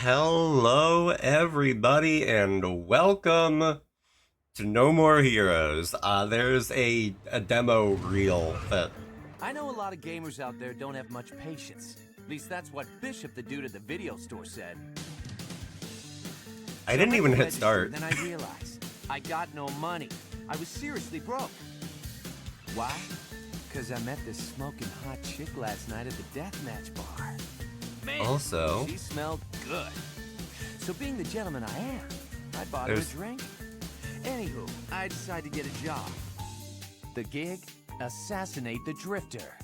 Hello, everybody, and welcome to No More Heroes. There's a demo reel that I know a lot of gamers out there don't have much patience. At least that's what Bishop, the dude at the video store, said. I So didn't went even to hit register, start. Then I realized I got no money. I was seriously broke. Why? Because I met this smoking hot chick last night at the deathmatch bar. Man, Also, she smelled good. So being the gentleman I am, I bought her a there's drink. Anywho, I decided to get a job. The gig? Assassinate the Drifter.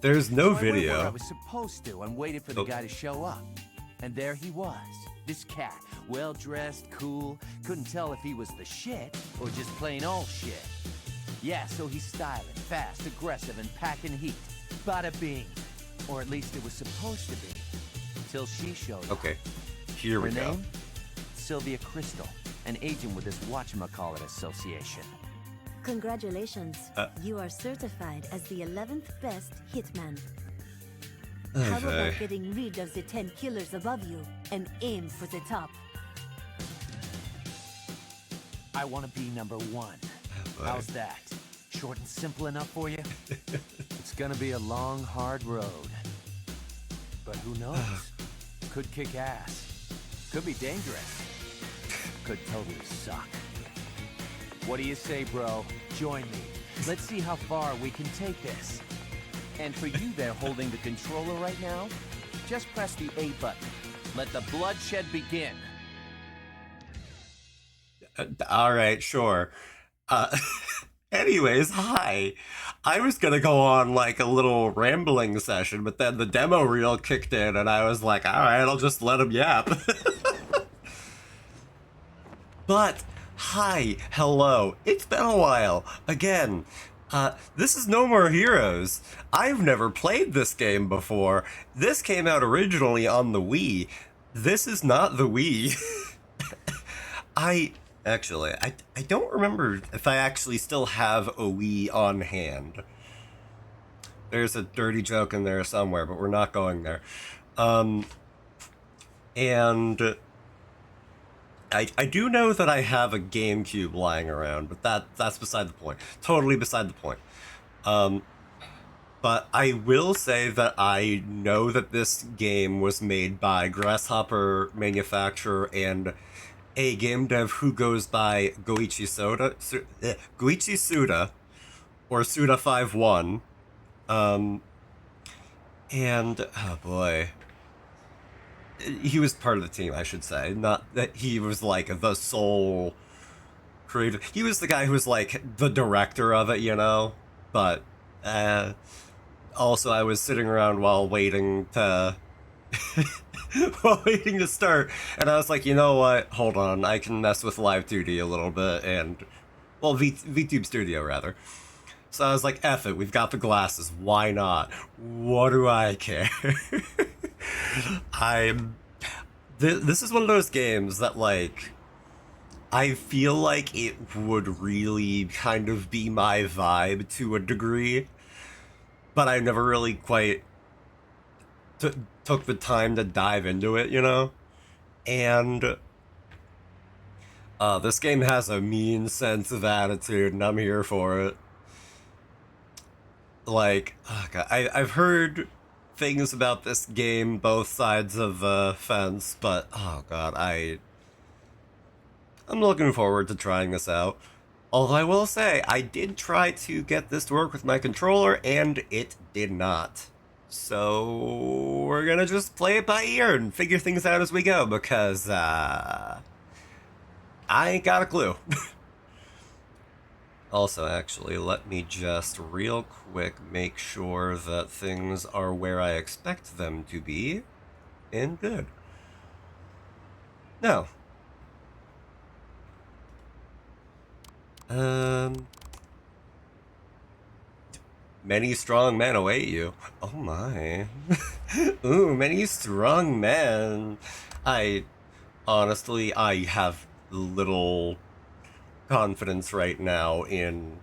there's no So I went where I video. was supposed to and waited for the Oh, guy to show up. And there he was. This cat, well-dressed, cool, couldn't tell if he was the shit or just plain old shit. Yeah, so he's styling, fast, aggressive, and packing heat. Bada bing. Or at least it was supposed to be. Till she showed up. okay, here Her we go. name? Sylvia Crystal, an agent with this whatchamacallit association. Congratulations. Uh, You are certified as the 11th best hitman. How about Okay. getting rid of the 10 killers above you and aim for the top? I want to be number one. boy. How's that? Short and simple enough for you? It's gonna be a long, hard road. But who knows? Could kick ass. Could be dangerous. Could totally suck. What do you say, bro? Join me. Let's see how far we can take this. And for you there holding the controller right now, just press the A button. Let the bloodshed begin. All right, sure. Uh, anyways, hi. I was gonna go on like a little rambling session, but then the demo reel kicked in, and I was like, all right, I'll just let him yap. But, hi, hello, it's been a while. Again, this is No More Heroes. I've never played this game before. This came out originally on the Wii. This is not the Wii. I don't remember if I actually still have a Wii on hand. There's a dirty joke in there somewhere, but we're not going there. And I do know that I have a GameCube lying around, but that's beside the point. Totally beside the point. But I will say that I know that this game was made by Grasshopper Manufacturer and a game dev who goes by Goichi Suda, or Suda51. Um, and, oh boy. He was part of the team, I should say. Not that he was like the sole creator. He was the guy who was like the director of it, you know? But, also I was sitting around while waiting to while waiting to start, and I was like, you know what? Hold on, I can mess with Live 2D a little bit, and well, VTube Studio rather. So I was like, F it, we've got the glasses. Why not? What do I care? I'm. This is one of those games that like I feel like it would really kind of be my vibe to a degree, but I never really quite took the time to dive into it, you know? And this game has a mean sense of attitude, and I'm here for it. Like, oh God, I've heard things about this game, both sides of the fence, but oh God, I'm looking forward to trying this out. Although I will say, I did try to get this to work with my controller, and it did not. So we're gonna just play it by ear and figure things out as we go, because I ain't got a clue. Also, actually, let me just real quick make sure that things are where I expect them to be. And good. No. Many strong men await you. Oh my. Ooh, many strong men. I honestly, I have little confidence right now in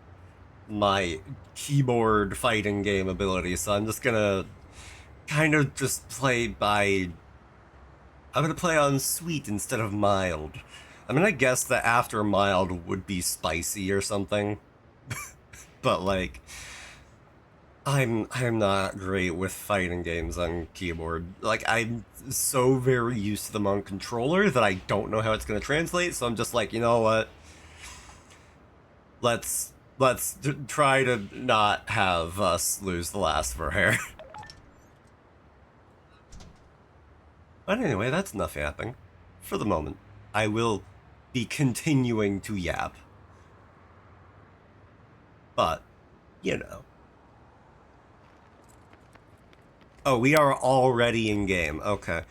my keyboard fighting game ability, so I'm just gonna kind of just play by I'm gonna play on sweet instead of mild. I mean, I guess that after mild would be spicy or something. But like, I'm not great with fighting games on keyboard. Like, I'm so very used to them on controller that I don't know how it's gonna translate. So I'm just like, you know what? Let's try to not have us lose the last of our hair. But anyway, that's enough yapping. For the moment, I will be continuing to yap. But, you know. Oh, we are already in game. Okay.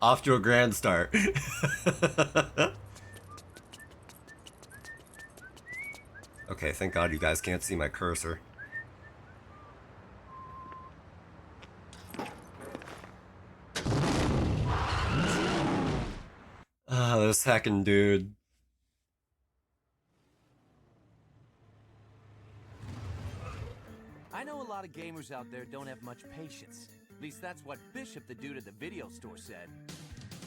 Off to a grand start. Okay, thank God you guys can't see my cursor. Ah, this heckin' dude. I know a lot of gamers out there don't have much patience. At least that's what Bishop, the dude at the video store, said.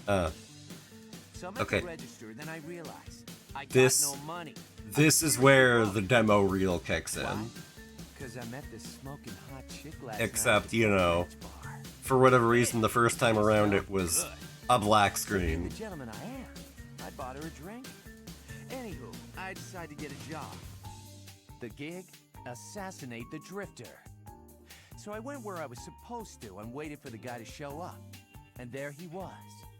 So I'm at Okay. the register, then I realized I This- got no money. This is where the demo reel kicks Why? in. Because I met this smoking hot chick last Except, night. you know, for whatever reason, the first time around it was a black The screen. gentleman I am. I bought her a drink. Anywho, I decided to get a job. The gig? Assassinate the Drifter. So I went where I was supposed to and waited for the guy to show up. And there he was.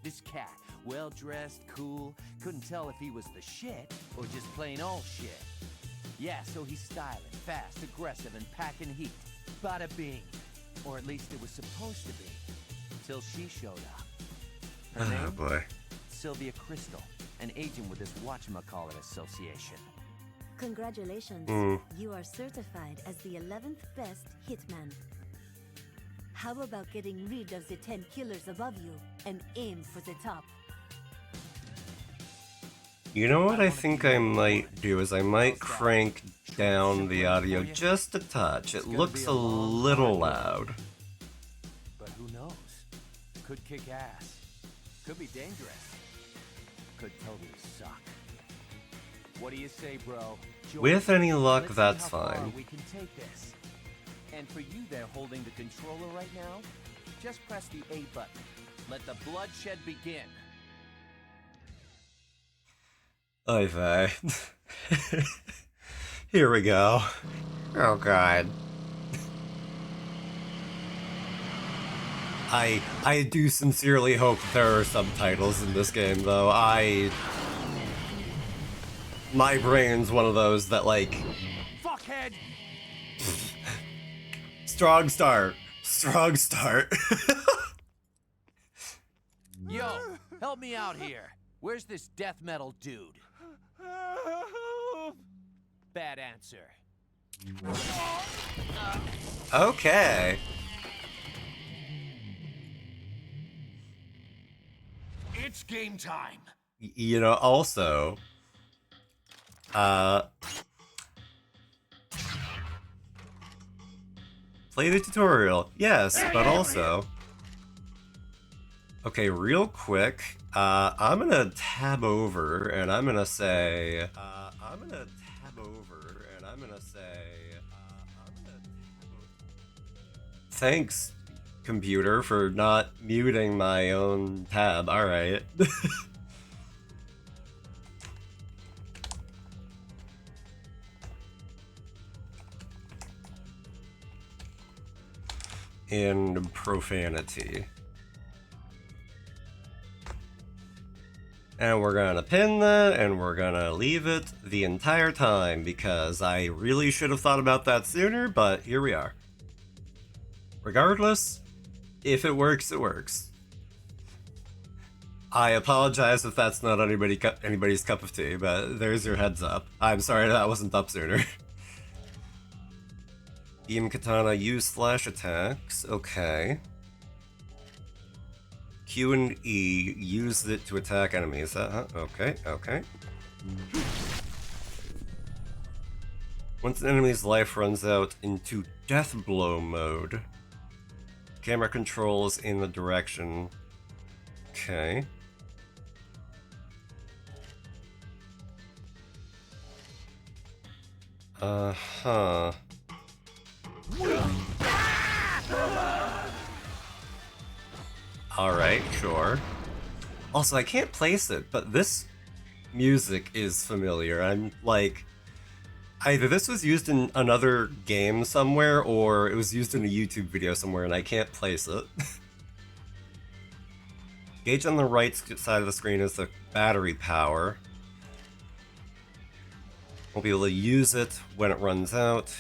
This cat. Well-dressed, cool. Couldn't tell if he was the shit or just plain old shit. Yeah, so he's styling, fast, aggressive, and packing heat. Bada bing. Or at least it was supposed to be. Till she showed up. Her Oh name? boy. Sylvia Crystal, an agent with this whatchamacallit association. Congratulations. Mm. You are certified as the 11th best hitman. How about getting rid of the 10 killers above you and aim for the top? You know what I think I might do is I might crank down the audio just a touch. It looks a little loud. But who knows? Could kick ass. Could be dangerous. Could totally suck. What do you say, bro? Join With me. any luck, Let's see that's how far fine. we can take this. And for you there holding the controller right now, just press the A button. Let the bloodshed begin. Oy vey. Here we go. Oh god. I do sincerely hope there are subtitles in this game, though. My brain's one of those that, like, Fuckhead! strong start. Strong start. Yo, help me out here. Where's this death metal dude? Bad answer. Okay. It's game time. You know, also, play the tutorial, yes, but also, okay, real quick, I'm gonna tab over and I'm gonna say, thanks, computer, for not muting my own tab. All right. And profanity. And we're gonna pin that, and we're gonna leave it the entire time, because I really should have thought about that sooner, but here we are. Regardless, if it works, it works. I apologize if that's not anybody's cup of tea, but there's your heads up. I'm sorry that wasn't up sooner. Beam Katana, use slash attacks, okay. Q and E, use it to attack enemies, okay, okay. Once an enemy's life runs out into death blow mode, camera controls in the direction. Okay. Uh-huh. Alright, sure. Also, I can't place it, but this music is familiar. I'm like, either this was used in another game somewhere, or it was used in a YouTube video somewhere, and I can't place it. Gauge on the right side of the screen is the battery power. We'll be able to use it when it runs out.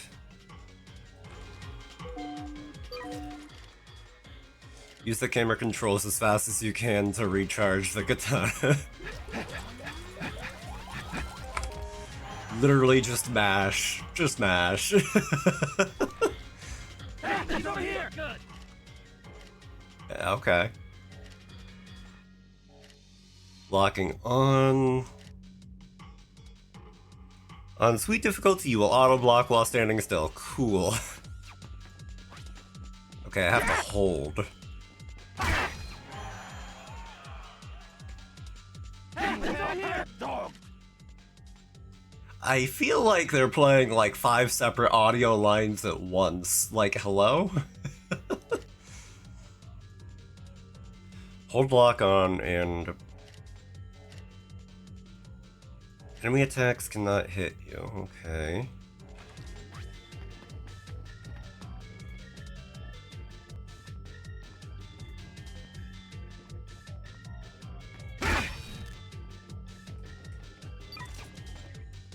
Use the camera controls as fast as you can to recharge the katana. Literally just mash. Just mash. Hey, he's over here! Good. Okay. Locking on. On sweet difficulty, you will auto block while standing still. Cool. Okay, I have to hold. Hey, he's over here! Dog! I feel like they're playing like 5 separate audio lines at once. Like, hello? Hold lock on and... Enemy attacks cannot hit you. Okay.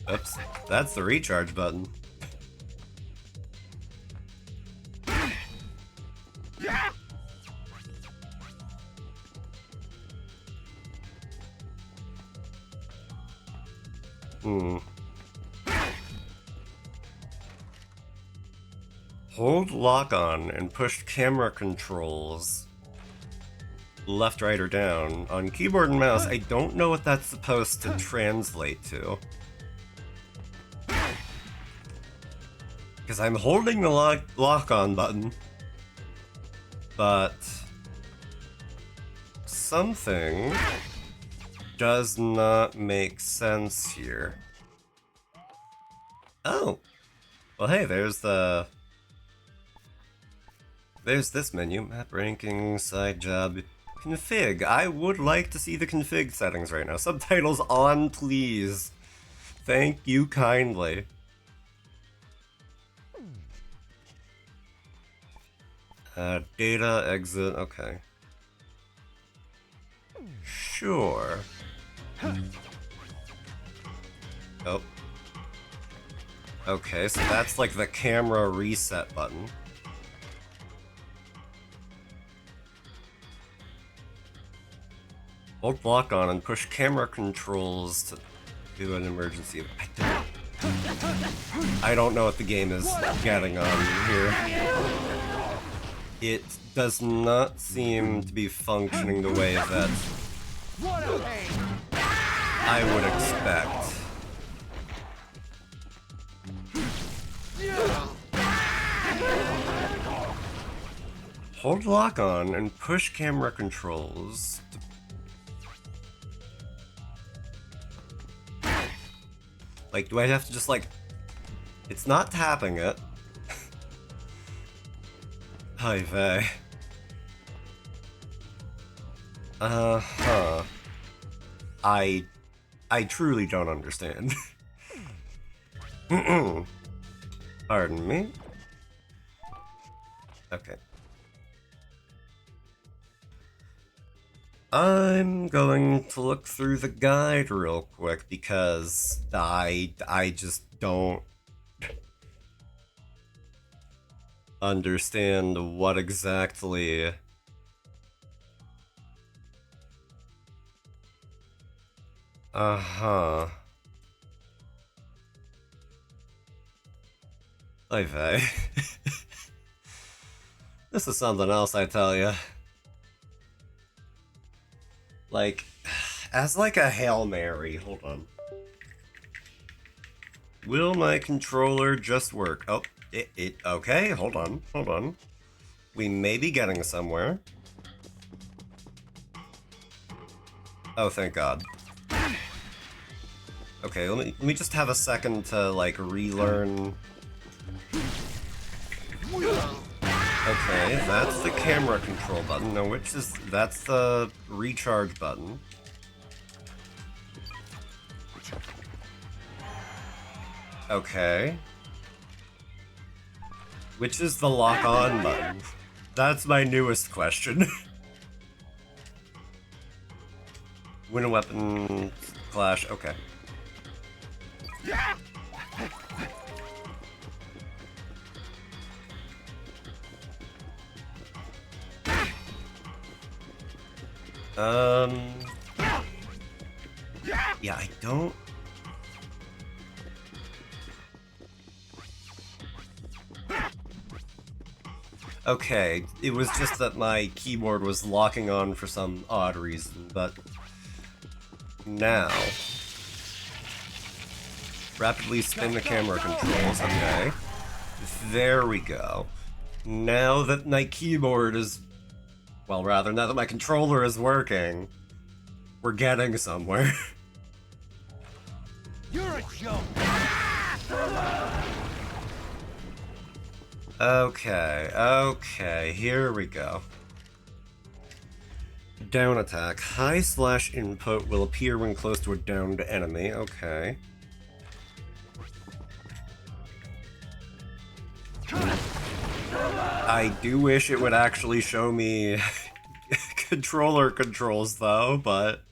Oops, that's the recharge button. Hold lock on and push camera controls left, right, or down. On keyboard and mouse, I don't know what that's supposed to translate to. Because I'm holding the lock on button, but something does not make sense here. Oh! Well, hey, there's this menu. Map ranking, side job, config. I would like to see the config settings right now. Subtitles on, please. Thank you kindly. Data, exit, okay. Sure. Oh. Okay, so that's like the camera reset button. Hold lock on and push camera controls to do an emergency. I don't know what the game is getting on here. It does not seem to be functioning the way that I would expect. Hold lock on and push camera controls to... Like, do I have to just like... It's not tapping it. Hi, vey. Uh-huh. I truly don't understand. Pardon me? Okay. I'm going to look through the guide real quick because I just don't understand what exactly uh-huh. Hi, vey. This is something else, I tell ya. Like, as like a Hail Mary, hold on. Will my controller just work? Oh, okay, hold on. We may be getting somewhere. Oh, thank God. Okay, let me just have a second to, like, relearn. Okay, that's the camera control button. No, that's the recharge button. Okay. Which is the lock-on button? That's my newest question. Win a weapon clash, okay. Yeah, I don't... Okay, it was just that my keyboard was locking on for some odd reason, but... Now... Rapidly spin the camera controls, okay. There we go. Now that my keyboard is... Well, rather, now that my controller is working, we're getting somewhere. You're a joke. Okay, here we go. Down attack. High slash input will appear when close to a downed enemy, okay. I do wish it would actually show me controller controls though, but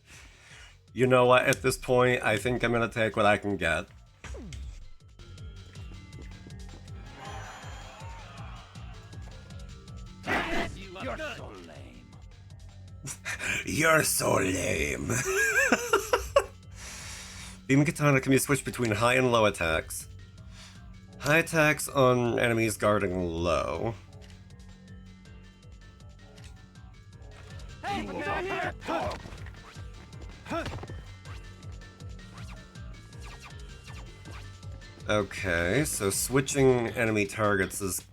you know what, at this point, I think I'm gonna take what I can get. You're so lame. You're so lame. Beam Katana can be switched between high and low attacks. High attacks on enemies guarding low. Hey, get here! Okay, so switching enemy targets is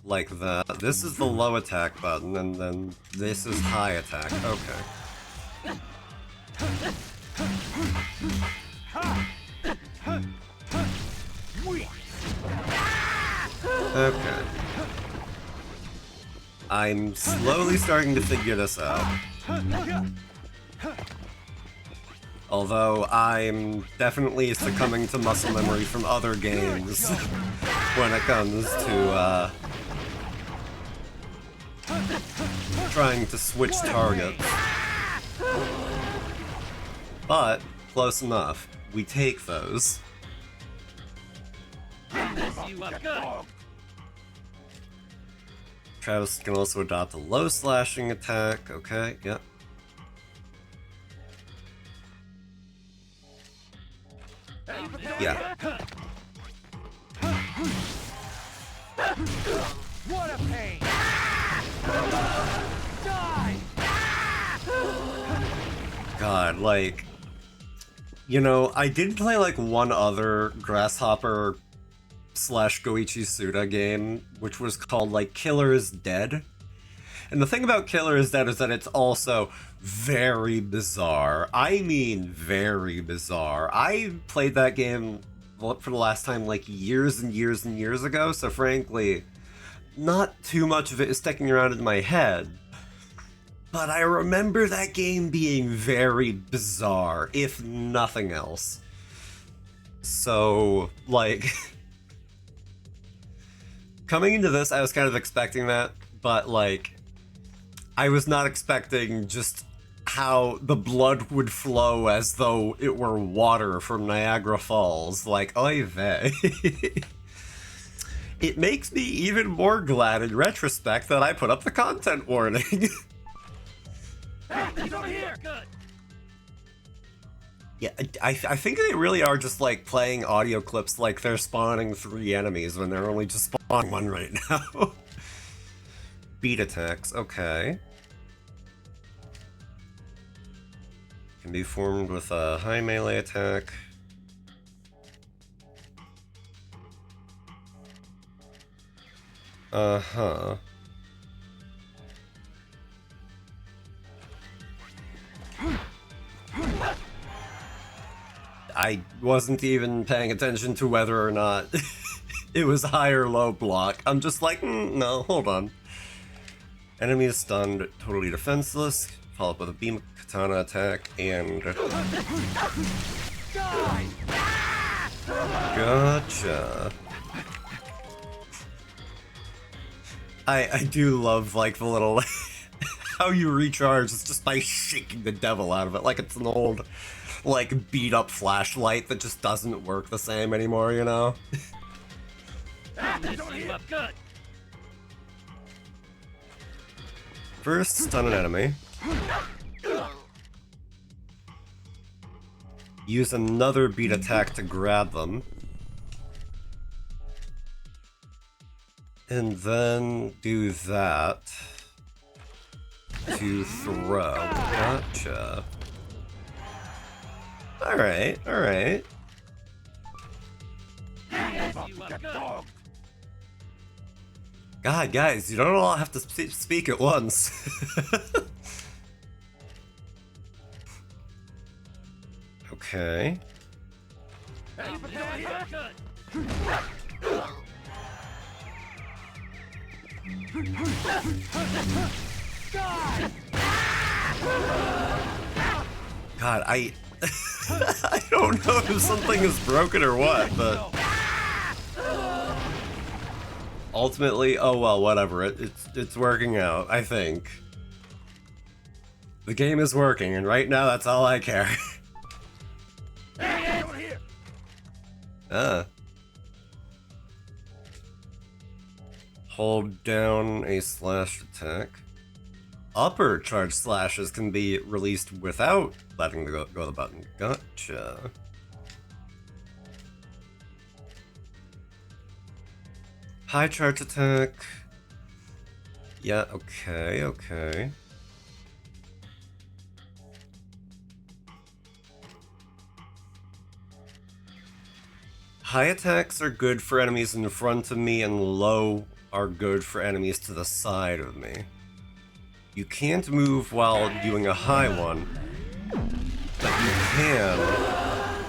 like that. This is the low attack button, and then this is high attack. Okay. Okay. I'm slowly starting to figure this out. Although I'm definitely succumbing to muscle memory from other games when it comes to trying to switch targets. But close enough. We take those. Travis can also adopt a low slashing attack. Okay, yep. Yeah. What a pain! Die! God, like, you know, I did play like one other Grasshopper slash Goichi Suda game, which was called like Killer is Dead. And the thing about Killer is Dead is that it's also very bizarre. I mean, very bizarre. I played that game for the last time like years and years and years ago, so frankly, not too much of it is sticking around in my head. But I remember that game being very bizarre, if nothing else. So, like, coming into this, I was kind of expecting that, but, like, I was not expecting just how the blood would flow as though it were water from Niagara Falls. Like, oy vey. It makes me even more glad in retrospect that I put up the content warning. Hey, he's over here! Good! Yeah, I think they really are just, like, playing audio clips like they're spawning 3 enemies when they're only just spawning 1 right now. Beat attacks, okay. Can be formed with a high melee attack. Uh-huh. I wasn't even paying attention to whether or not it was high or low block. I'm just like, no, hold on. Enemy is stunned, totally defenseless. Follow up with a beam katana attack, and... Gotcha. I do love, like, the little... how you recharge is just by shaking the devil out of it, like it's an old, like, beat-up flashlight that just doesn't work the same anymore, you know? First, stun an enemy. Use another beat attack to grab them. And then do that to throw. Gotcha. Alright, alright. God, guys, you don't all have to speak at once. Okay. God, I don't know if something is broken or what, but ultimately, oh well, whatever. It's working out, I think. The game is working, and right now that's all I care. Hold down a slash attack. Upper charge slashes can be released without letting go of the button. Gotcha. High charge attack. Yeah, okay, okay. High attacks are good for enemies in front of me, and low are good for enemies to the side of me. You can't move while doing a high one, but you can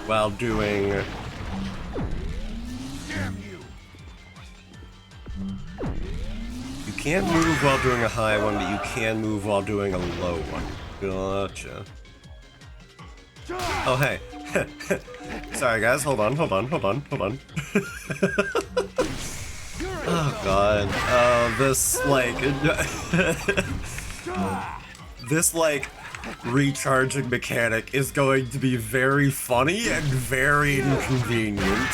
while doing... You can't move while doing a high one, but you can move while doing a low one. Gotcha. Oh, hey. Sorry, guys. Hold on. Oh, God. This, like... this, like, recharging mechanic is going to be very funny and very inconvenient.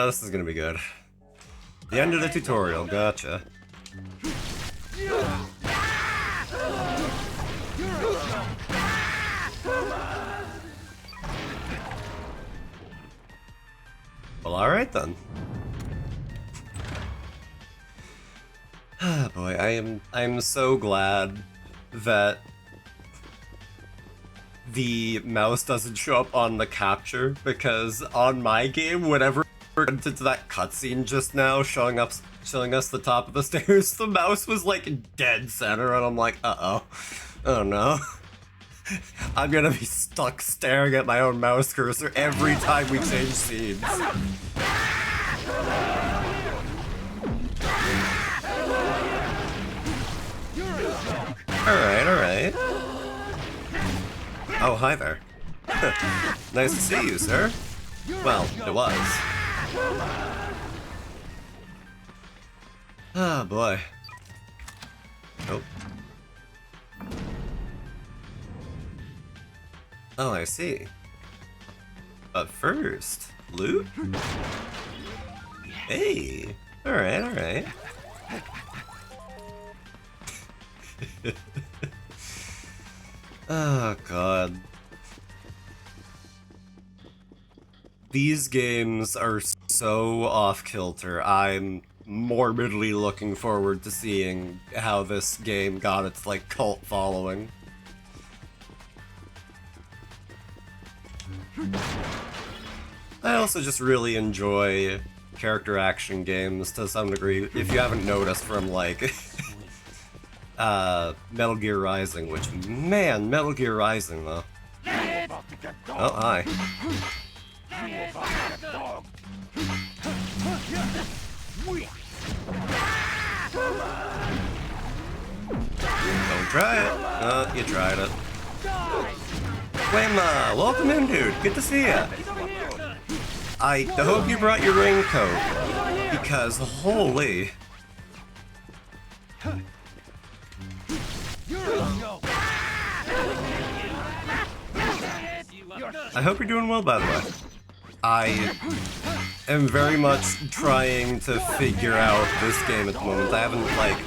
This is gonna be good. The end of the tutorial, gotcha. Well, alright then. Ah, boy, I am so glad that the mouse doesn't show up on the capture, because on my game, whenever we went into that cutscene just now showing us the top of the stairs, the mouse was like dead center, and I'm like, uh-oh. Oh no. I'm gonna be stuck staring at my own mouse cursor every time we change scenes. Alright. Oh, hi there. Nice to see you, sir. Well, it was. Ah, boy. Nope. Oh, I see. But first, loot? Hey! Alright. Oh, God. These games are so off-kilter. I'm morbidly looking forward to seeing how this game got its, like, cult following. I also just really enjoy character action games to some degree, if you haven't noticed from, like, Metal Gear Rising, which, man, Metal Gear Rising, though. Oh, hi. Don't try it. You tried it. Whamma! Welcome in, dude. Good to see ya. I hope you brought your raincoat, because holy. I hope you're doing well, by the way. I am very much trying to figure out this game at the moment. I haven't, like,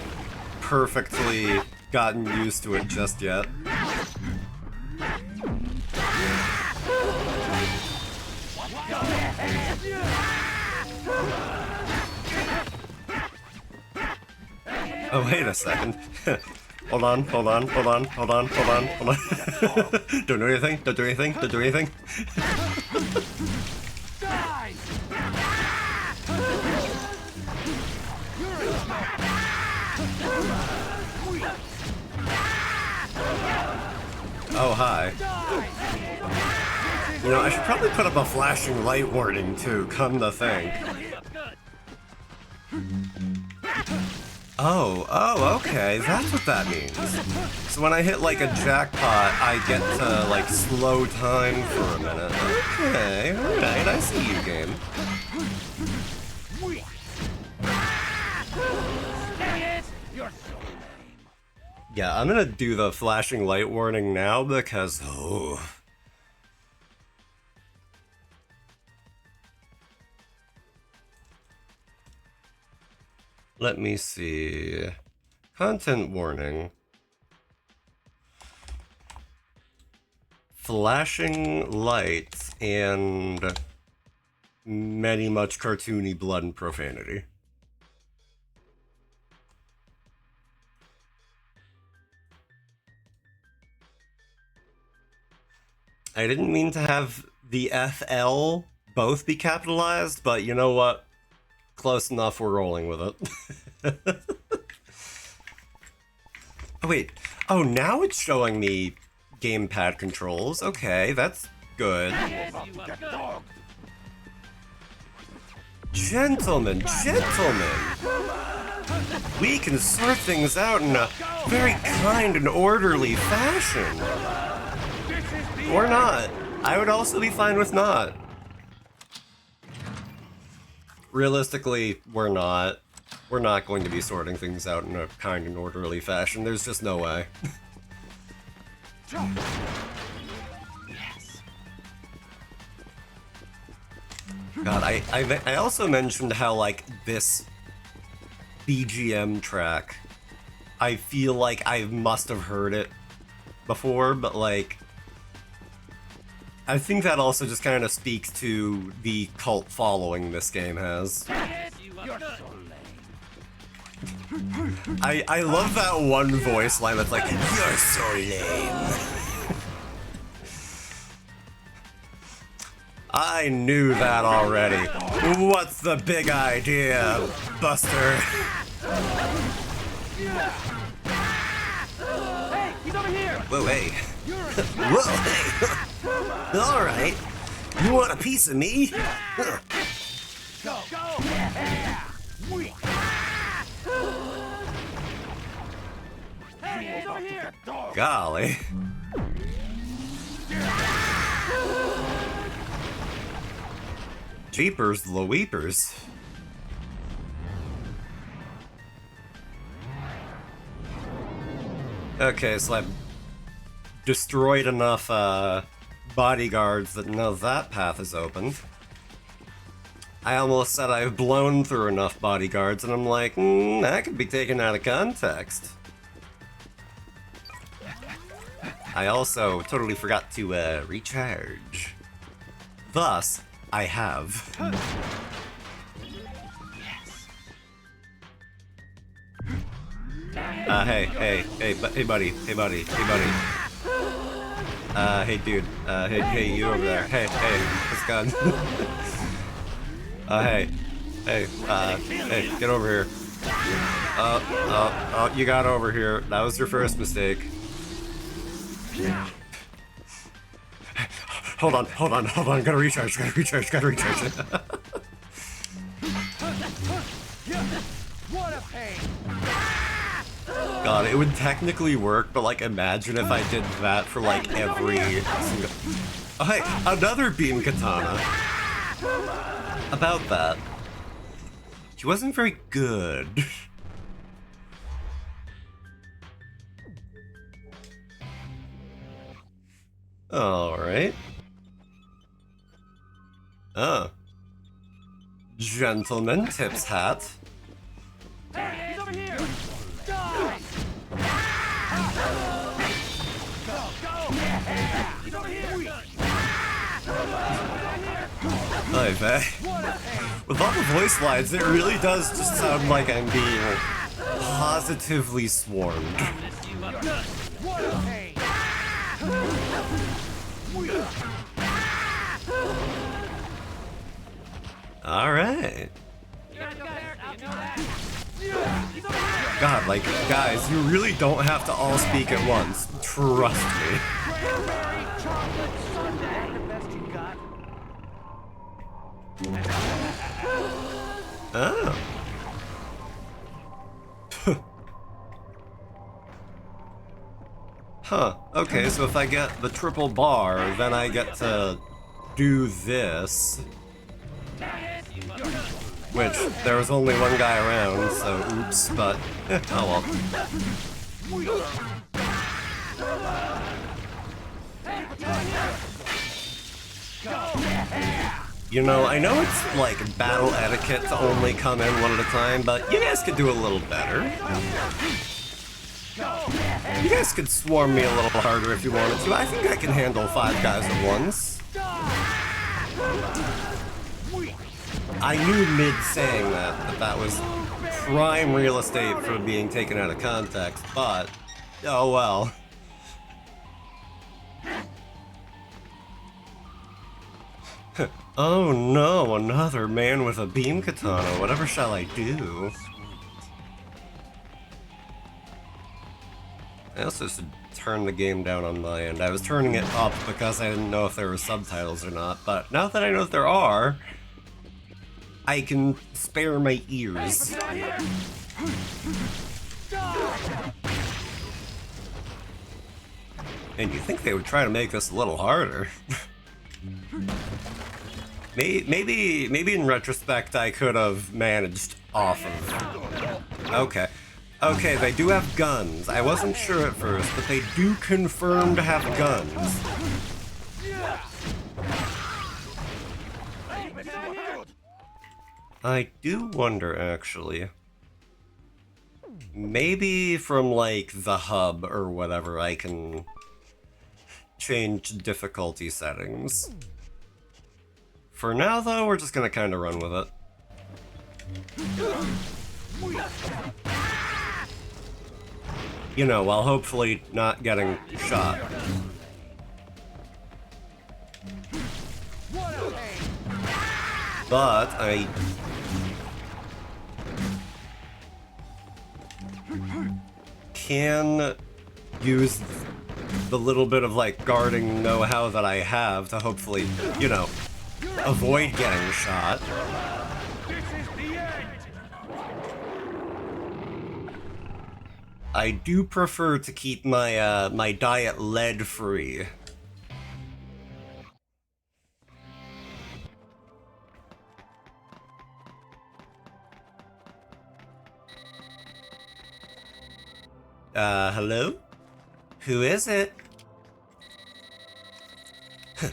perfectly gotten used to it just yet. Oh, wait a second. Hold on. Don't do anything, don't do anything. Oh, hi. You know, I should probably put up a flashing light warning too, come to think. Oh, okay, that's what that means. So when I hit, like, a jackpot, I get to, like, slow time for a minute. Okay, alright, I see you, game. Yeah, I'm gonna do the flashing light warning now because, oh... Let me see. Content warning. Flashing lights and many much cartoony blood and profanity. I didn't mean to have the FL both be capitalized, but you know what? Close enough, we're rolling with it. Oh wait, oh now it's showing me gamepad controls. Okay, that's good. Gentlemen, we can sort things out in a very kind and orderly fashion. Or not. I would also be fine with not. Realistically, we're not. We're not going to be sorting things out in a kind and orderly fashion. There's just no way. God, I also mentioned how, like, this BGM track, I feel like I must have heard it before, but, like, I think that also just kind of speaks to the cult following this game has. I love that one voice line that's like, "You're so lame." I knew that already. What's the big idea, Buster? Hey, he's over here! Whoa, hey. Whoa, hey. Alright. You want a piece of me? Go! Hey, he's over here! Golly. Jeepers Louipers. Okay, so I've destroyed enough bodyguards that now that path is opened. I almost said I've blown through enough bodyguards, and I'm like, that could be taken out of context. I also totally forgot to recharge. Thus, I have. Hey, buddy. Hey dude. Hey, you over there. Hey, this gun. Hey. Hey, get over here. You got over here. That was your first mistake. Hold on. Gotta recharge. What a pain! God, it would technically work, but like imagine if I did that for like every single... Oh hey, another beam katana! About that. He wasn't very good. Alright. Oh. Gentleman tips hat. Hey, he's over here! Die! Go! Yeah! He's over here! Hey, Vay. With all the voice lines, it really does just sound like I'm being positively swarmed. What a pain! Alright. God, like, guys, you really don't have to all speak at once. Trust me. Cranberry chocolate sundae! The best you got? Oh. Huh. Okay, so if I get the triple bar, then I get to do this. Which, there was only one guy around, so oops, but oh well. You know, I know it's like battle etiquette to only come in one at a time, but you guys could do a little better. You guys could swarm me a little harder if you wanted to. I think I can handle 5 guys at once. I knew mid-saying that was prime real estate for being taken out of context, but oh well. Oh no, another man with a beam katana. Whatever shall I do? I also should turn the game down on my end. I was turning it up because I didn't know if there were subtitles or not, but now that I know that there are, I can spare my ears. And you'd think they would try to make this a little harder. Maybe in retrospect I could have managed off of... Okay, they do have guns. I wasn't sure at first, but they do confirm to have guns. I do wonder, actually. Maybe from, like, the hub or whatever, I can change difficulty settings. For now, though, we're just gonna kind of run with it. You know, while hopefully not getting shot. But I can use the little bit of like guarding know-how that I have to hopefully, you know, avoid getting shot. I do prefer to keep my my diet lead-free. Hello? Who is it?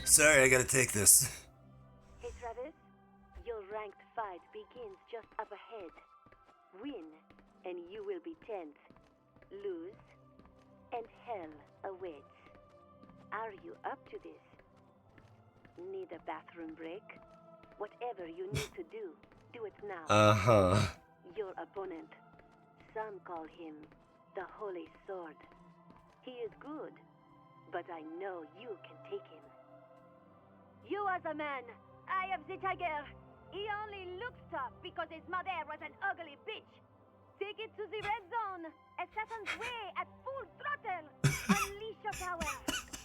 Sorry, I gotta take this. Hey Travis, your ranked fight begins just up ahead. Win, and you will be 10th. Lose, and hell awaits. Are you up to this? Need a bathroom break? Whatever you need to do it now. Uh-huh. Your opponent, some call him the Holy Sword. He is good, but I know you can take him. You are the man. I am the tiger. He only looks tough because his mother was an ugly bitch. Take it to the red zone. Assassin's Way at full throttle. Unleash your power.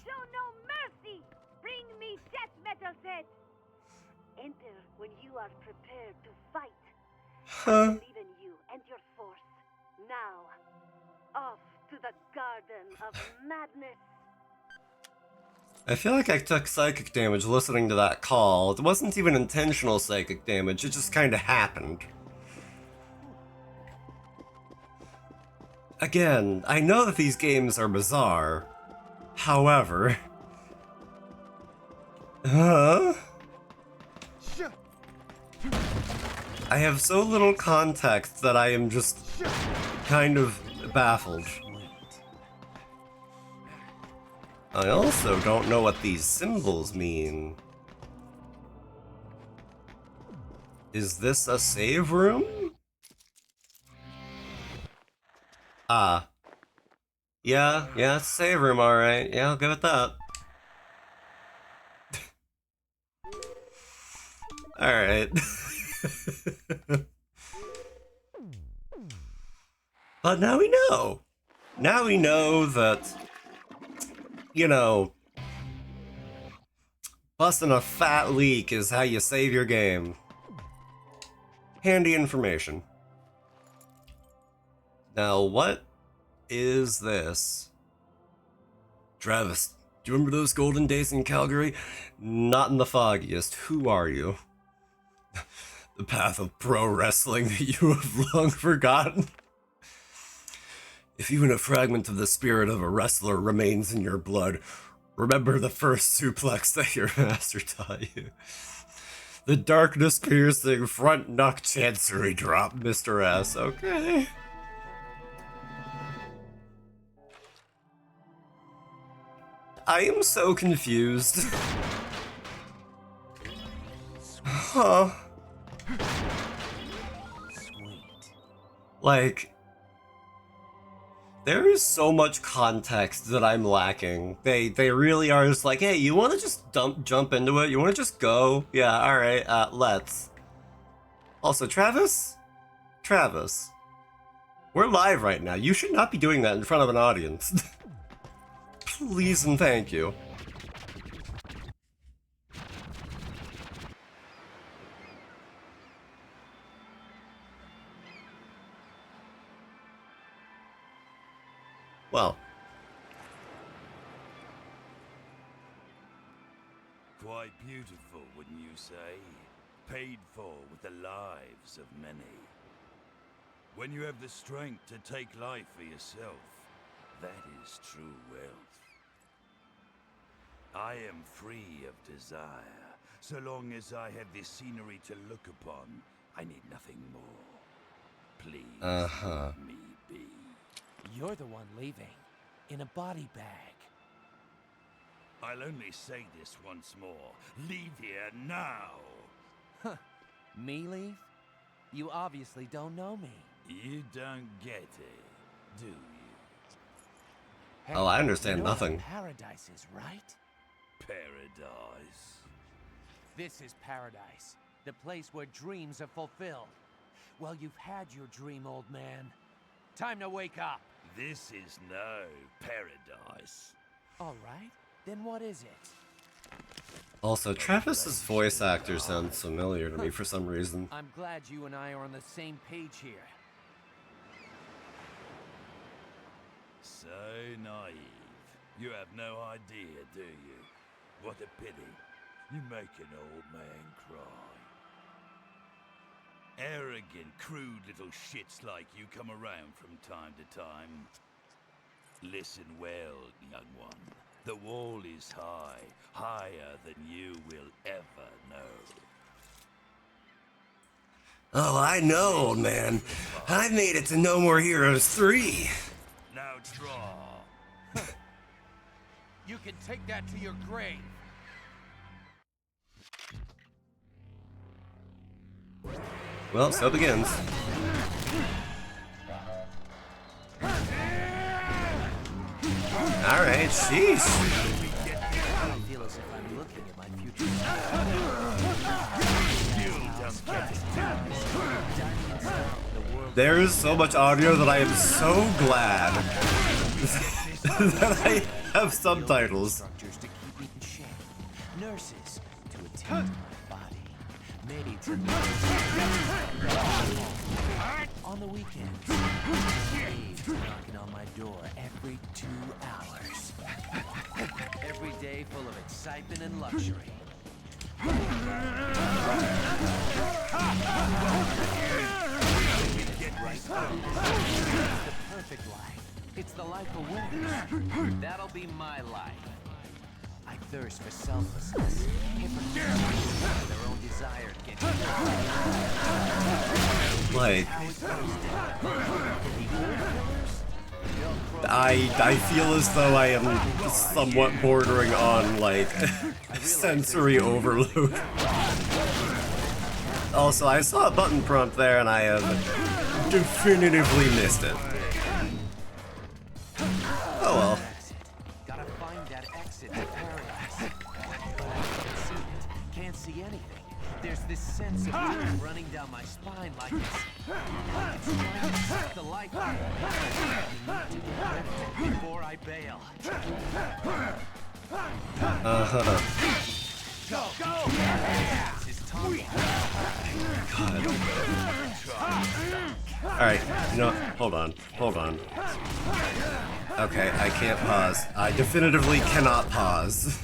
Show no mercy. Bring me death metal set. Enter when you are prepared to fight. I believe in you and your force. Now, off to the Garden of Madness. I feel like I took psychic damage listening to that call. It wasn't even intentional psychic damage, it just kinda happened. Again, I know that these games are bizarre. However... I have so little context that I am just kind of baffled. I also don't know what these symbols mean. Is this a save room? Ah. Yeah, it's a save room, alright. Yeah, I'll give it that. Alright. But now we know. Now we know that, you know, busting a fat leak is how you save your game. Handy information. Now, what is this? Travis, do you remember those golden days in Calgary? Not in the foggiest. Who are you? The path of pro wrestling that you have long forgotten? If even a fragment of the spirit of a wrestler remains in your blood, remember the first suplex that your master taught you. The darkness-piercing front knock chancery drop, Mr. S. Okay. I am so confused. Huh. Like, there is so much context that I'm lacking. They really are just like, hey, you want to just jump into it? You want to just go? Yeah, all right. Let's. Also, Travis, we're live right now. You should not be doing that in front of an audience. Please and thank you. Well. Quite beautiful, wouldn't you say? Paid for with the lives of many. When you have the strength to take life for yourself, that is true wealth. I am free of desire. So long as I have this scenery to look upon, I need nothing more. Please let me be. You're the one leaving, in a body bag. I'll only say this once more. Leave here now! Huh. Me leave? You obviously don't know me. You don't get it, do you? Hey, Oh, I understand you know nothing. what paradise is, right? Paradise. This is paradise. The place where dreams are fulfilled. Well, you've had your dream, old man. Time to wake up. This is no paradise. All right, then what is it? Also, Travis's voice actor sounds familiar to me for some reason. I'm glad you and I are on the same page here. So naive. You have no idea, do you? What a pity. You make an old man cry. Arrogant, crude little shits like you come around from time to time. Listen well, young one. The wall is high, higher than you will ever know. Oh, I know, old man. I made it to No More Heroes 3. Now draw. You can take that to your grave. Well, so begins. Alright, sheesh. I feel as if I'm looking at my future. There is so much audio that I am so glad that I have subtitles. Structures to keep me in shape. Nurses to attend to my body. Maids and on the weekends. Maids knocking on my door every 2 hours. Every day full of excitement and luxury. It's the perfect life. It's the life of winners. That'll be my life. I thirst for selflessness. Hypocrites by their own desire to get Like, how it goes down. The old killers, they'll I feel as though I am somewhat bordering on, like, sensory overload. Also, I saw a button prompt there and I have definitively missed it. Oh well. exit. Gotta find that exit to paradise. But I can't see it. Can't see anything. There's this sense of doom running down my spine like it's trying to suck the life out of me. I need to get rid of it before I bail. Go! This is Tommy. Alright, you know, hold on. Okay, I can't pause. I definitively cannot pause.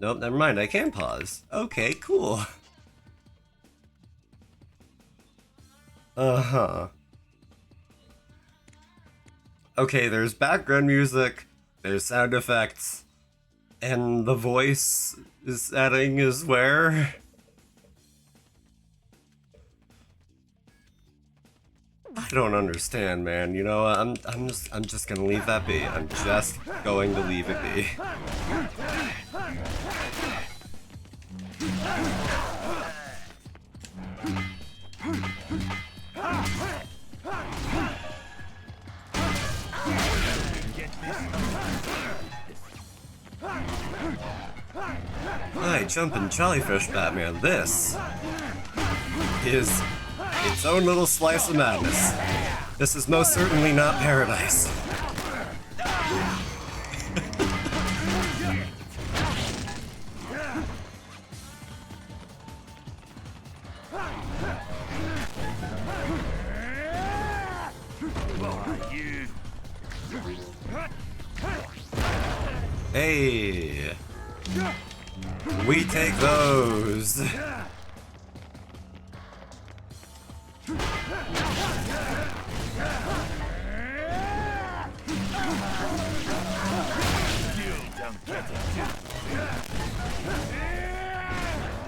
Nope, never mind, I can pause. Okay, cool. Okay, there's background music, there's sound effects, and the voice setting is where? I don't understand, man. You know, I'm just gonna leave that be. I'm just going to leave it be. Hi, jumpin' jellyfish Batman. This is its own little slice of madness. This is most certainly not paradise. Hey, we take those.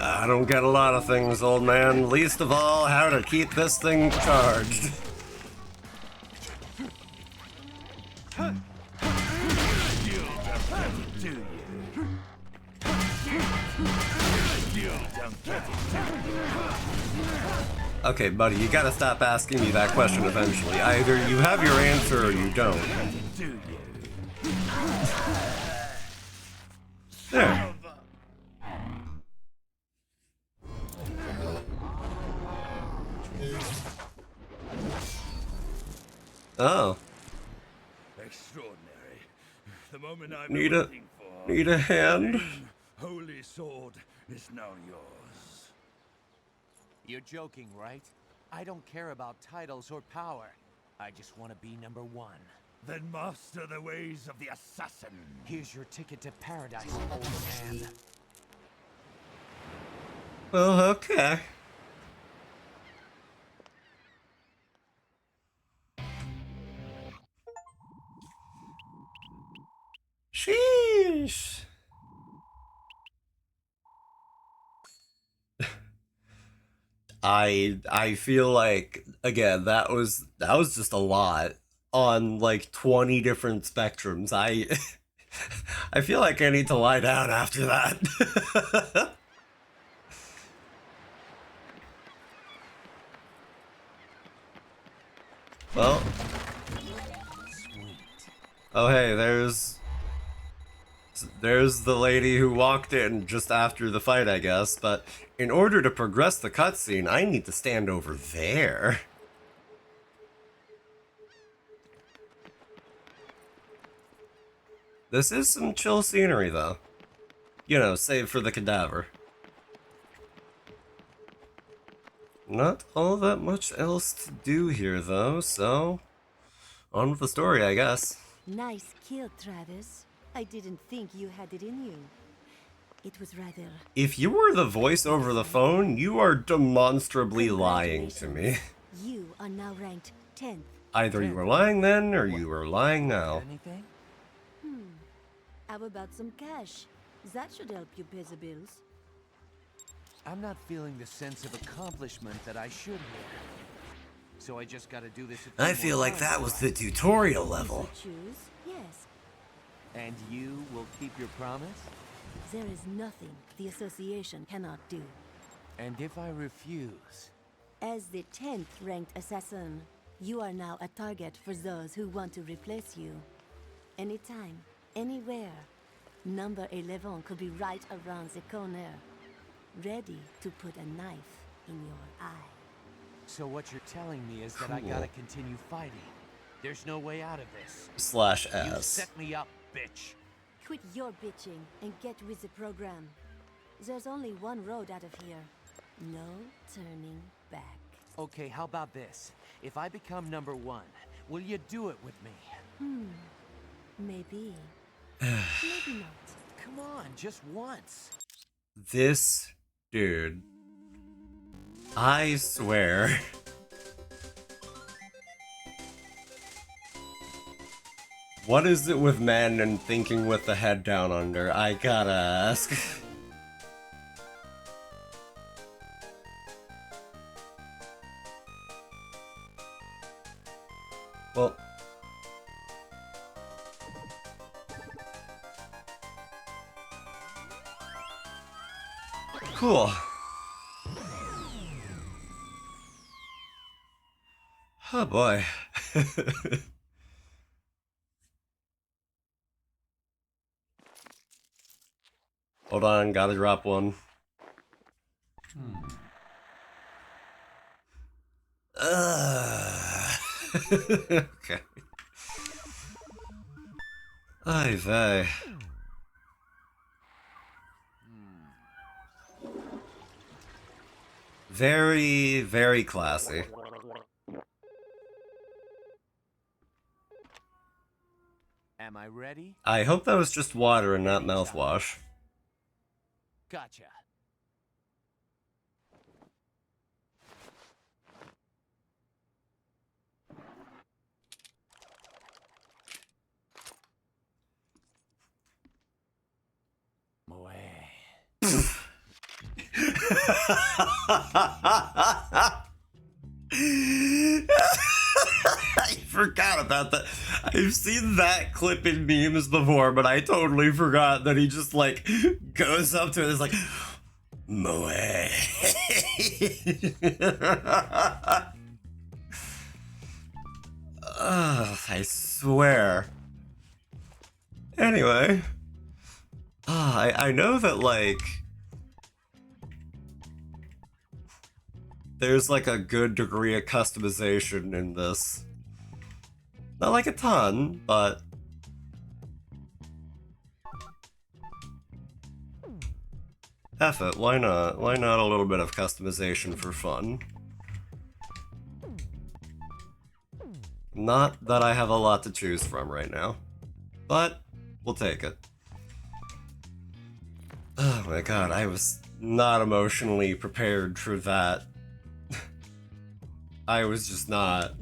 I don't get a lot of things, old man. Least of all, how to keep this thing charged. Okay, buddy, you gotta stop asking me that question eventually. Either you have your answer or you don't. There. Oh. Extraordinary. The moment I've Need been a waiting for. need a hand? Holy sword is now yours. You're joking, right? I don't care about titles or power. I just want to be number one. Then master the ways of the assassin. Here's your ticket to paradise, old man. Well, okay. Sheesh. I feel like, again, that was just a lot on like 20 different spectrums. I feel like I need to lie down after that. Well, Oh hey, there's the lady who walked in just after the fight, I guess, but in order to progress the cutscene, I need to stand over there. This is some chill scenery, though. You know, save for the cadaver. Not all that much else to do here, though, so on with the story, I guess. Nice kill, Travis. I didn't think you had it in you. It was rather... If you were the voice over the phone, you are demonstrably lying to me. You are now ranked 10th. Either you were lying then, or you were lying now. Anything? How about some cash? That should help you pay the bills. I'm not feeling the sense of accomplishment that I should here. So I just gotta do this a few I feel more like times. that was the tutorial level. If you choose, yes. And you will keep your promise? There is nothing the association cannot do. And if I refuse? As the 10th ranked assassin, you are now a target for those who want to replace you. Anytime, anywhere. Number 11 could be right around the corner, ready to put a knife in your eye. So what you're telling me is that I Cool. gotta continue fighting. There's no way out of this. Slash You S. set me up, bitch. Quit your bitching and get with the program. There's only one road out of here. No turning back. Okay, how about this? If I become number 1, will you do it with me? Maybe. Maybe not. Come on, just once. This dude. I swear. What is it with men and thinking with the head down under? I gotta ask. Well. Cool. Oh boy. Hold on, gotta drop one. Okay. Ay vey. Very, very classy. Am I ready? I hope that was just water and not mouthwash. Gotcha. Moe. I forgot about that. I've seen that clip in memes before, but I totally forgot that he just like goes up to it and is like, Moe. Ugh, I swear. Anyway. I know that like there's like a good degree of customization in this. Not like a ton, but F it, why not? Why not a little bit of customization for fun? Not that I have a lot to choose from right now, but we'll take it. Oh my god, I was not emotionally prepared for that. I was just not.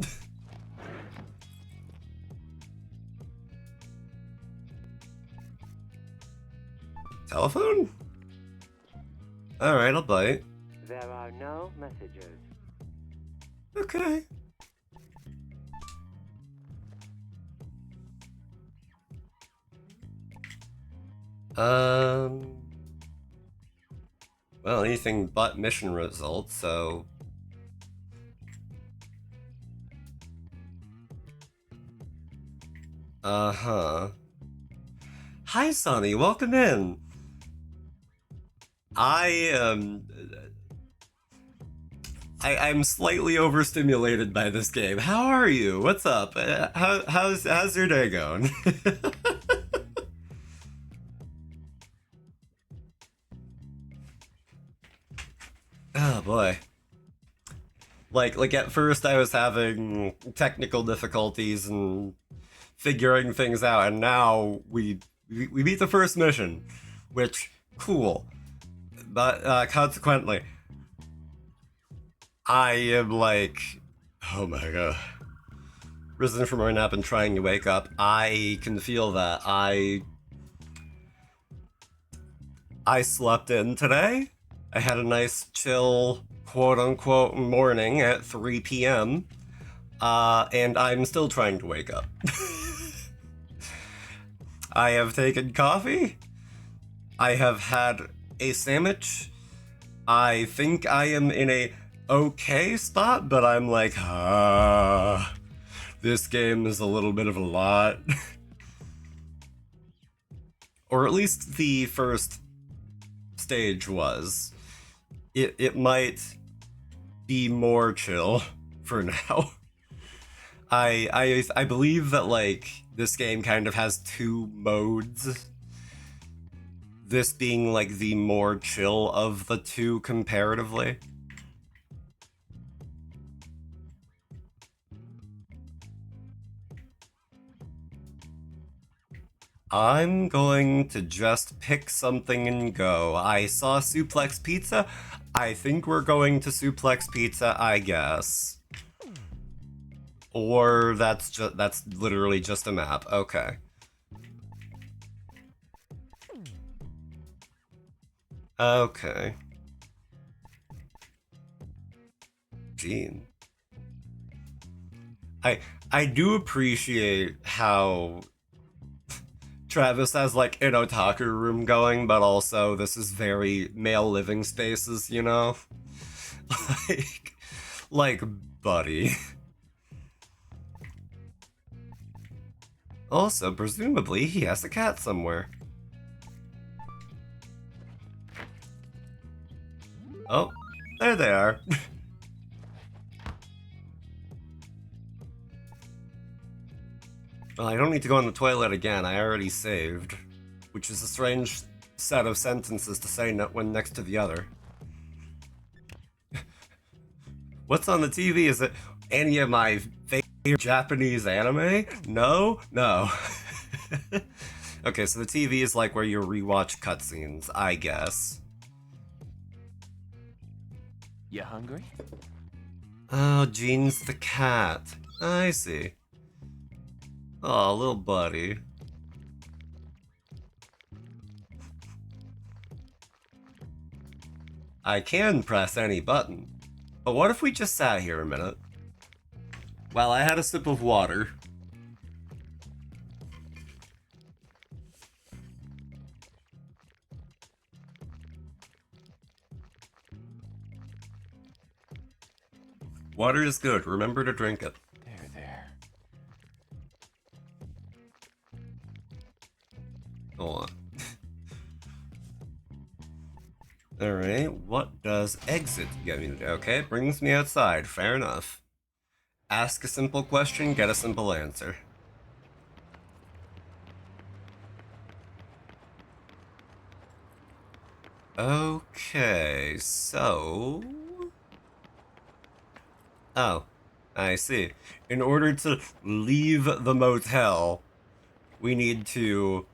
Telephone? Alright, I'll bite. There are no messages. Okay. Well, anything but mission results, so... Uh-huh. Hi, Sonny. Welcome in. I'm slightly overstimulated by this game. How are you? What's up? How's your day going? Oh boy. Like at first I was having technical difficulties and figuring things out, and now we beat the first mission, which cool. But consequently, I am like, oh my god, risen from my nap and trying to wake up. I can feel that. I slept in today. I had a nice chill, quote-unquote, morning at 3 p.m. And I'm still trying to wake up. I have taken coffee. I have had a sandwich. I think I am in a okay spot, but I'm like, this game is a little bit of a lot. Or at least the first stage was. It might be more chill for now. I believe that like this game kind of has two modes. This being like the more chill of the two comparatively. I'm going to just pick something and go. I saw Suplex Pizza. I think we're going to Suplex Pizza, I guess. Or that's literally just a map. Okay. Okay. Gene. I do appreciate how Travis has like an otaku room going, but also this is very male living spaces, you know? like, buddy. Also, presumably, he has a cat somewhere. Oh, there they are. Well, I don't need to go on the toilet again, I already saved. Which is a strange set of sentences to say one next to the other. What's on the TV? Is it any of my favorite Japanese anime? No? No. Okay, so the TV is like where you rewatch cutscenes, I guess. You hungry? Oh, Gene's the cat. I see. Oh, little buddy. I can press any button. But what if we just sat here a minute? While I had a sip of water. Water is good. Remember to drink it. There. Hold on. Alright, what does exit get me to do? Okay, brings me outside. Fair enough. Ask a simple question, get a simple answer. Okay, so... Oh, I see. In order to leave the motel, we need to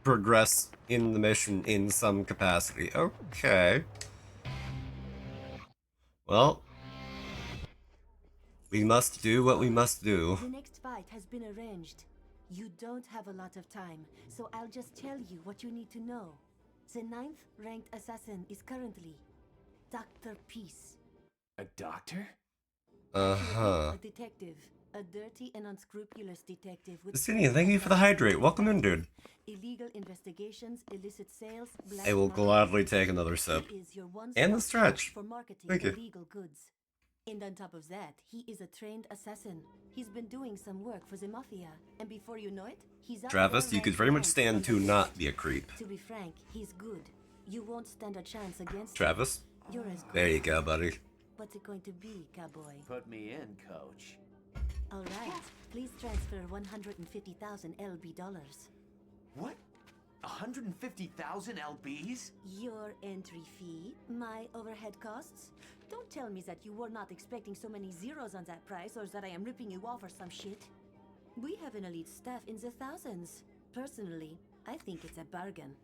progress in the mission in some capacity. Okay. Well, we must do what we must do. The next fight has been arranged. You don't have a lot of time, so I'll just tell you what you need to know. The 9th ranked assassin is currently Dr. Peace. A doctor? Uh-huh. A detective. A dirty and unscrupulous detective with... Justinian, thank you for the hydrate. Welcome in, dude. Illegal investigations, illicit sales, I will gladly take another sip. He is your And the one-stop stretch. shop for marketing Thank you. illegal goods. And on top of that, he is a trained assassin. He's been doing some work for the Mafia, and before you know it, he's up Travis, there you could ranked very much ninth stand on to the not list. be a creep. To be frank, he's good. You won't stand a chance against Travis? him. You're as good. There you go, buddy. What's it going to be, cowboy? Put me in, coach. All right. Please transfer 150,000 LB dollars. What? 150,000 LBs? Your entry fee, my overhead costs. Don't tell me that you were not expecting so many zeros on that price, or that I am ripping you off or some shit. We have an elite staff in the thousands. Personally, I think it's a bargain.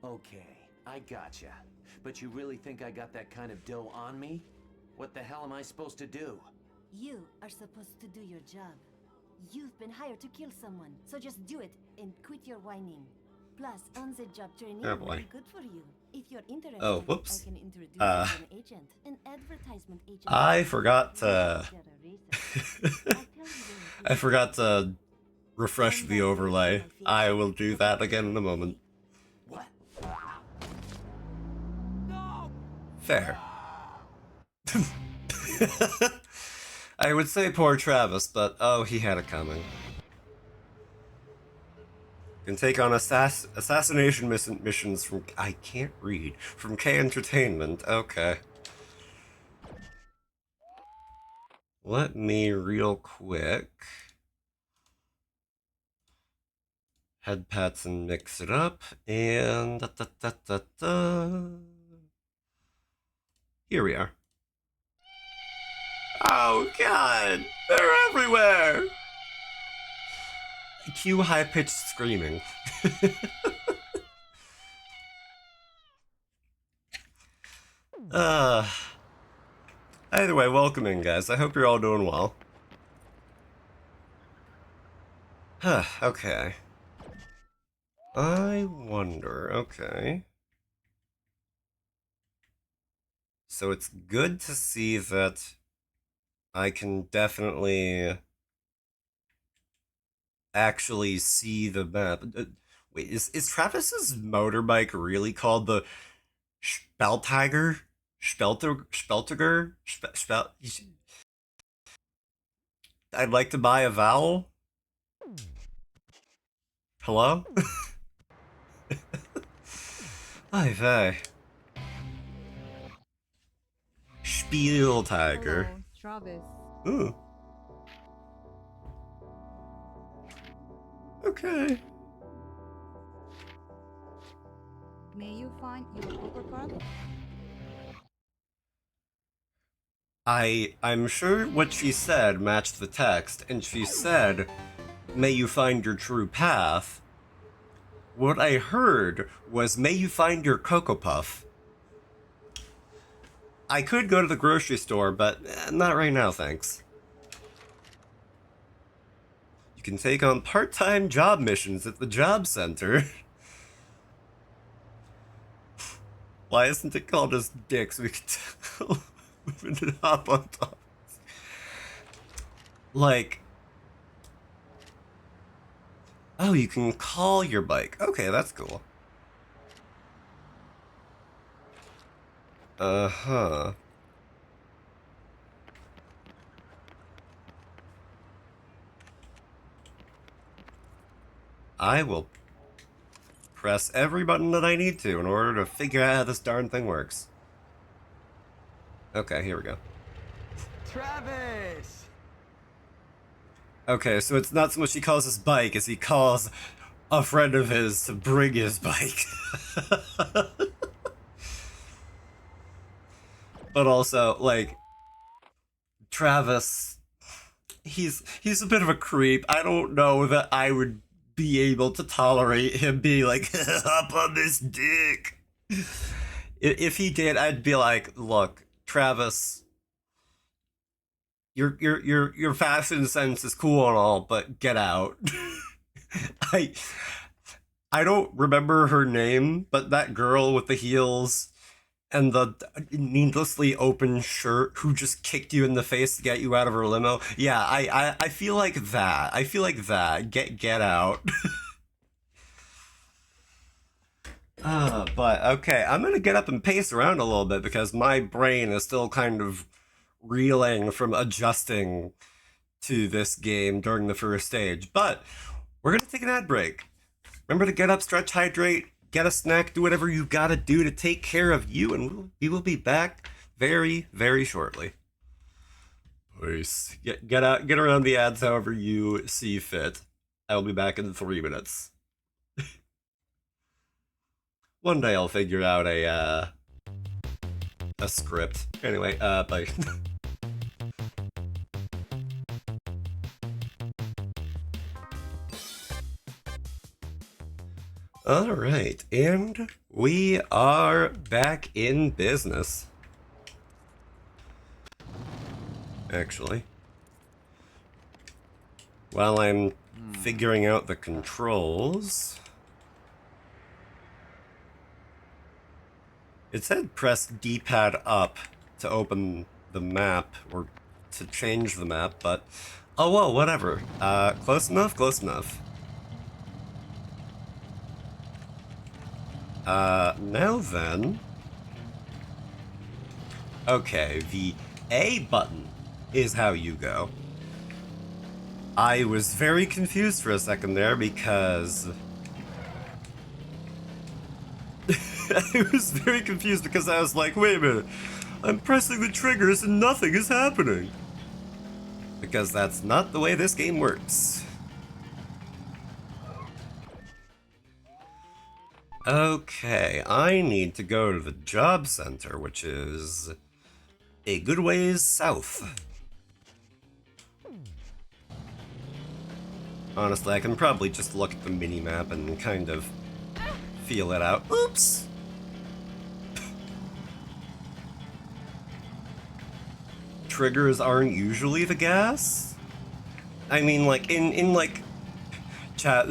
Okay, I gotcha. But you really think I got that kind of dough on me? What the hell am I supposed to do? You are supposed to do your job. You've been hired to kill someone, so just do it and quit your whining. Plus, on-the-job training Oh, will boy. be good for you. If you're interested, Oh, whoops. I can introduce you to an agent, an advertisement agent. I forgot to... I forgot to refresh the overlay. I will do that again in a moment. What? Fair. I would say poor Travis, but oh, he had it coming. Can take on assassination missions from... I can't read. From K Entertainment. Okay. Let me real quick head pats and mix it up, and here we are. Oh god, they're everywhere. Cue high-pitched screaming. Either way, welcome in, guys. I hope you're all doing well. Okay. I wonder, okay. So it's good to see that I can definitely actually see the map. Wait, is Travis's motorbike really called the Speltiger? Speltiger? I'd like to buy a vowel. Hello? Hi, vey. Spieltiger. Hello, Travis. Ooh. Okay. May you find your poker card? I'm sure what she said matched the text, and she said, "May you find your true path." What I heard was, "May you find your Cocoa Puff." I could go to the grocery store, but not right now, thanks. You can take on part-time job missions at the job center. Why isn't it called just dicks? We could tell. We can hop on top. Like, oh, you can call your bike. Okay, that's cool. Uh-huh. I will press every button that I need to in order to figure out how this darn thing works. Okay, here we go. Travis! Okay, so it's not so much he calls his bike as he calls a friend of his to bring his bike. But also, like, Travis, he's a bit of a creep. I don't know that I would be able to tolerate him being like, hop on this dick. If he did, I'd be like, look, Travis, your fashion sense is cool and all, but get out. I don't remember her name, but that girl with the heels and the needlessly open shirt who just kicked you in the face to get you out of her limo. Yeah, I feel like that. I feel like that. Get out. But okay, I'm gonna get up and pace around a little bit because my brain is still kind of reeling from adjusting to this game during the first stage. But we're going to take an ad break. Remember to get up, stretch, hydrate, get a snack, do whatever you gotta do to take care of you, and we will be back very, very shortly. Peace. Get around the ads however you see fit. I will be back in 3 minutes. One day I'll figure out a script. Anyway, bye. Alright, and we are back in business. Actually. While I'm figuring out the controls... It said press D-pad up to open the map, or to change the map, but... Oh well, whatever. Close enough? Close enough. Now then... Okay, the A button is how you go. I was very confused for a second there because... I was very confused because I was like, wait a minute, I'm pressing the triggers and nothing is happening. Because that's not the way this game works. Okay, I need to go to the job center, which is a good ways south. Honestly, I can probably just look at the mini-map and kind of feel it out. Oops! Triggers aren't usually the gas? I mean, like, in like, chat,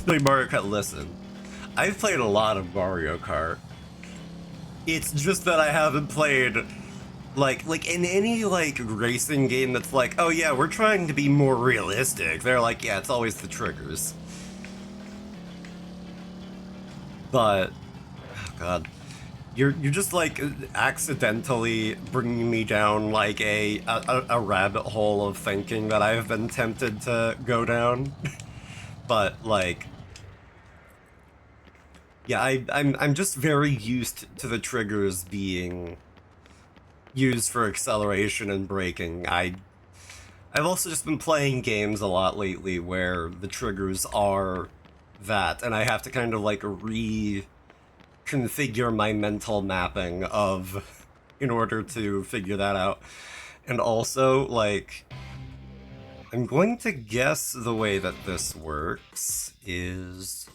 like Mario Kart, listen. I've played a lot of Mario Kart. It's just that I haven't played, like in any, like, racing game that's like, oh yeah, we're trying to be more realistic. They're like, yeah, it's always the triggers. But, oh god. You're just, like, accidentally bringing me down, like, a rabbit hole of thinking that I've been tempted to go down. But, like... Yeah, I'm just very used to the triggers being used for acceleration and braking. I've also just been playing games a lot lately where the triggers are that, and I have to kind of like reconfigure my mental mapping of in order to figure that out. And also, like, I'm going to guess the way that this works is...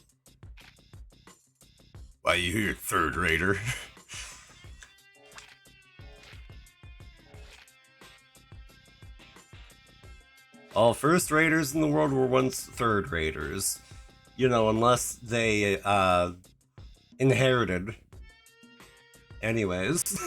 Why you here, third rater? All first raters in the world were once third raters. You know, unless they, inherited. Anyways.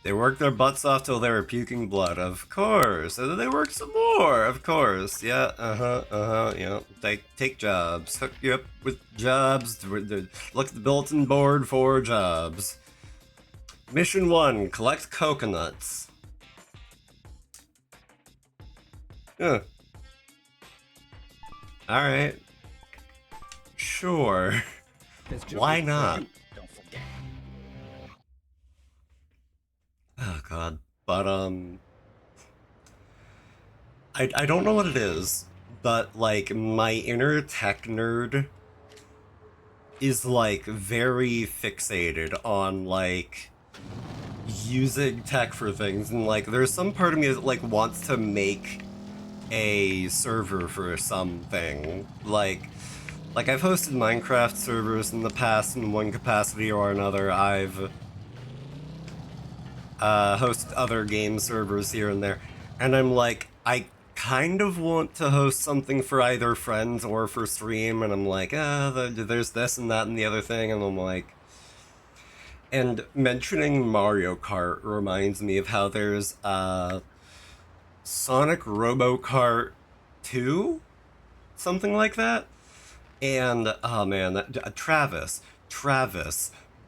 They worked their butts off till they were puking blood, of course. And then they worked some more, of course. Yeah, yeah. Take jobs. Hook you up with jobs. Look at the bulletin board for jobs. Mission 1, collect coconuts. Huh. Alright. Sure. Why not? Oh god. But, I don't know what it is, but, like, my inner tech nerd is, like, very fixated on, like, using tech for things, and, like, there's some part of me that, like, wants to make a server for something. Like, I've hosted Minecraft servers in the past in one capacity or another. I've host other game servers here and there, and I'm like, I kind of want to host something for either friends or for stream, and I'm like, there's this and that and the other thing, and I'm like... And mentioning Mario Kart reminds me of how there's, Sonic Robo Kart 2? something like that. And, oh man, Travis,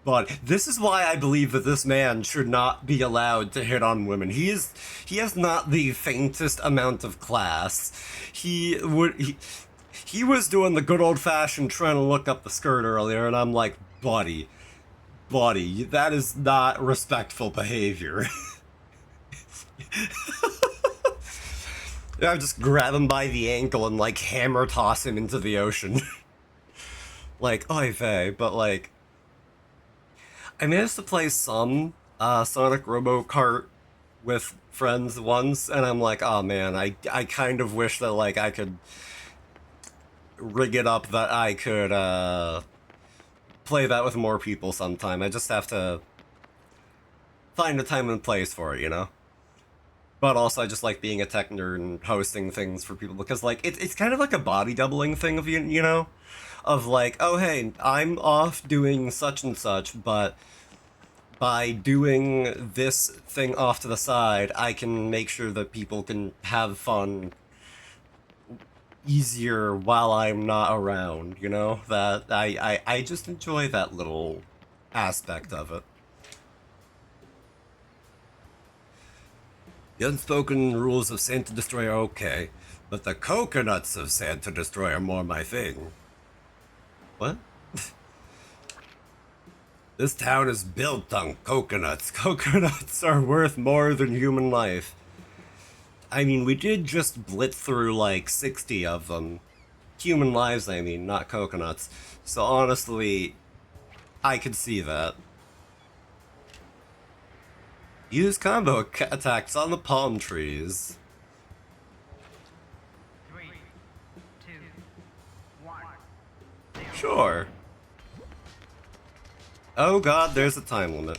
but this is why I believe that this man should not be allowed to hit on women. He has not the faintest amount of class. He was doing the good old-fashioned trying to look up the skirt earlier, and I'm like, buddy, that is not respectful behavior. I just grab him by the ankle and, like, hammer toss him into the ocean. Like, oy vey, but, like, I managed to play some Sonic Robo Kart with friends once, and I'm like, oh man, I kind of wish that, like, I could rig it up that I could play that with more people sometime. I just have to find a time and place for it, you know? But also, I just like being a tech nerd and hosting things for people, because, like, it's kind of like a body doubling thing of, you know? Of, like, oh, hey, I'm off doing such and such, but by doing this thing off to the side, I can make sure that people can have fun easier while I'm not around, you know? That, I just enjoy that little aspect of it. The unspoken rules of Santa Destroy are okay, but the coconuts of Santa Destroy are more my thing. What? This town is built on coconuts. Coconuts are worth more than human life. I mean, we did just blitz through like 60 of them. Human lives, I mean, not coconuts. So honestly, I could see that. Use combo attacks on the palm trees. 3, 2, 1. Sure. Oh god, there's a time limit.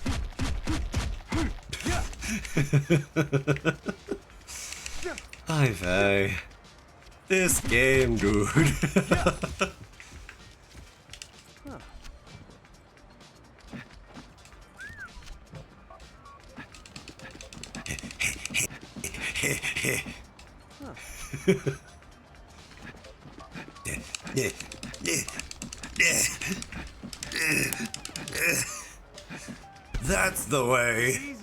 Ay vey. This game, dude. That's the way.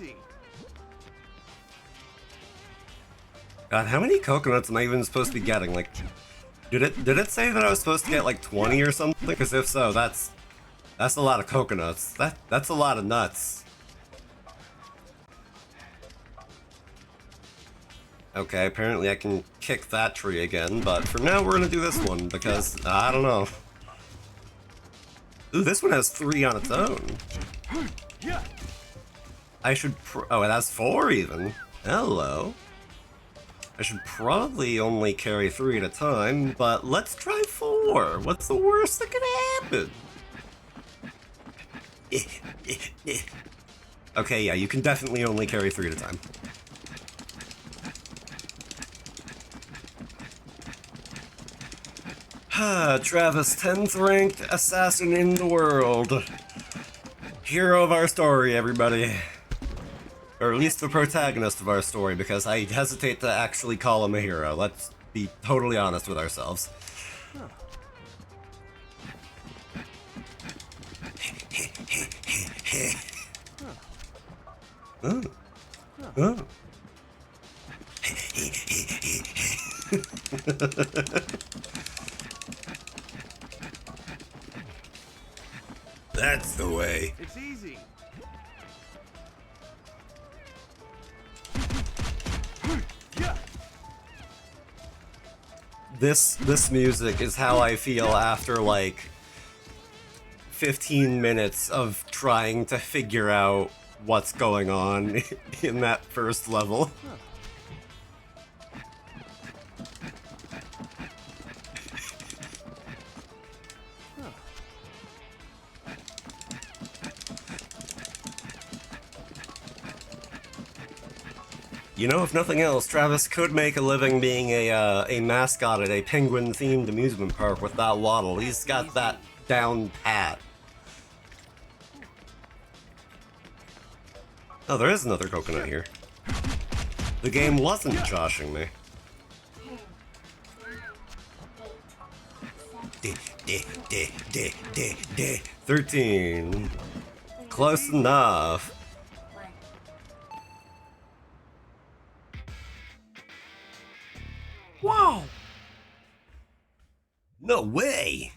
God, how many coconuts am I even supposed to be getting? Like, did it say that I was supposed to get like 20 or something? Because if so, that's a lot of coconuts. That's a lot of nuts. Okay, apparently I can kick that tree again, but for now we're gonna do this one because I don't know. Ooh, this one has 3 on its own. I should oh, it has 4 even. Hello. I should probably only carry 3 at a time, but let's try 4. What's the worst that could happen? Okay, yeah, you can definitely only carry 3 at a time. Travis, 10th ranked assassin in the world. Hero of our story, everybody. Or at least the protagonist of our story, because I hesitate to actually call him a hero. Let's be totally honest with ourselves. Oh. Oh. That's the way. It's easy. This music is how I feel after like 15 minutes of trying to figure out what's going on in that first level. You know, if nothing else, Travis could make a living being a mascot at a penguin-themed amusement park with that waddle. He's got that down pat. Oh, there is another coconut here. The game wasn't joshing me. 13. Close enough. Wow! No way!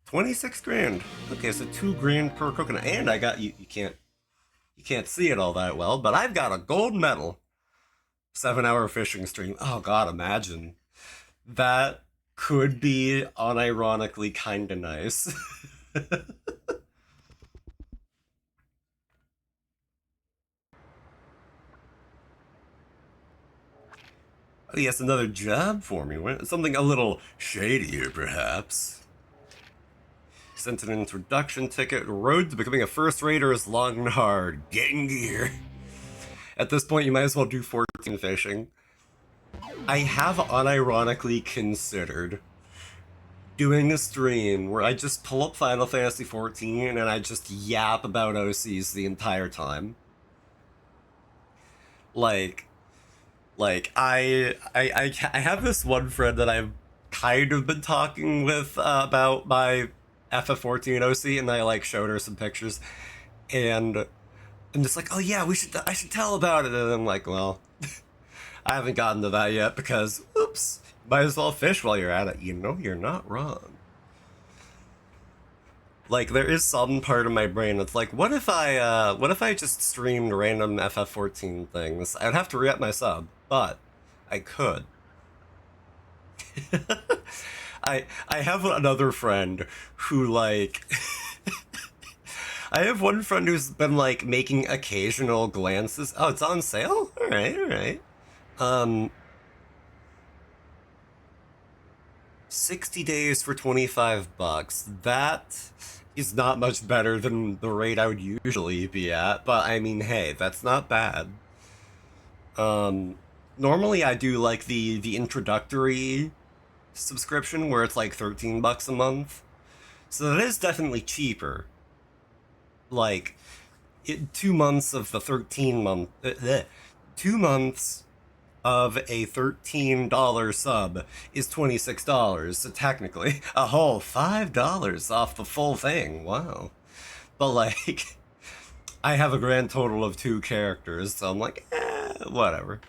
26 grand. Okay, so 2 grand per coconut. And I got you can't see it all that well, but I've got a gold medal. 7-hour fishing stream. Oh god, imagine. That could be unironically kinda nice. Oh, yes, another job for me. Something a little shadier, perhaps. Sent an introduction ticket. Road to becoming a first rater is long and hard. Getting gear. At this point, you might as well do 14 fishing. I have unironically considered doing a stream where I just pull up Final Fantasy XIV and I just yap about OCs the entire time. I have this one friend that I've kind of been talking with about my FF14 OC, and I like showed her some pictures, and I'm just like, oh yeah, I should tell about it, and I'm like, well, I haven't gotten to that yet because, oops, might as well fish while you're at it. You know, you're not wrong. Like, there is some part of my brain that's like, what if I just streamed random FF14 things? I'd have to re-up my sub, but I could. I have another friend who, like, I have one friend who's been, like, making occasional glances. Oh, it's on sale? Alright. 60 days for $25. That is not much better than the rate I would usually be at, but I mean, hey, that's not bad. Normally I do like the introductory subscription where it's like $13 a month. So that is definitely cheaper. Like, 2 months of the 2 months of a $13 sub is $26, so technically a whole $5 off the full thing. Wow. But like, I have a grand total of 2 characters, so I'm like, whatever.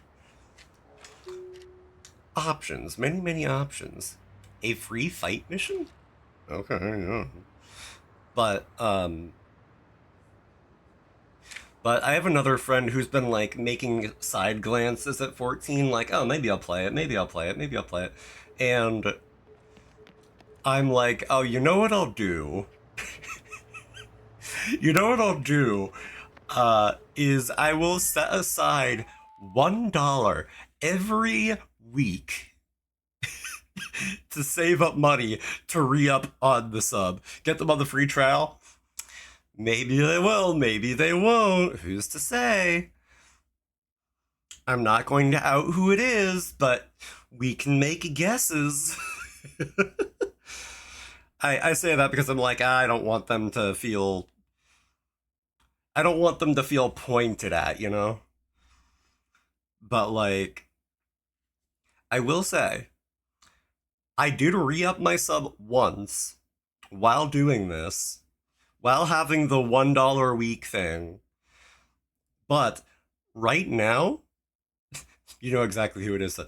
Options, many options. A free fight mission? Okay, yeah. But I have another friend who's been, like, making side glances at 14, like, oh, maybe I'll play it. And I'm like, oh, you know what I'll do? Is I will set aside $1 every week to save up money to re-up on the sub. Get them on the free trial. Maybe they will, maybe they won't. Who's to say? I'm not going to out who it is, but we can make guesses. I say that because I'm like, I don't want them to feel pointed at, you know? But like, I will say, I did re-up my sub once while doing this, while having the $1 a week thing. But right now, you know exactly who it is.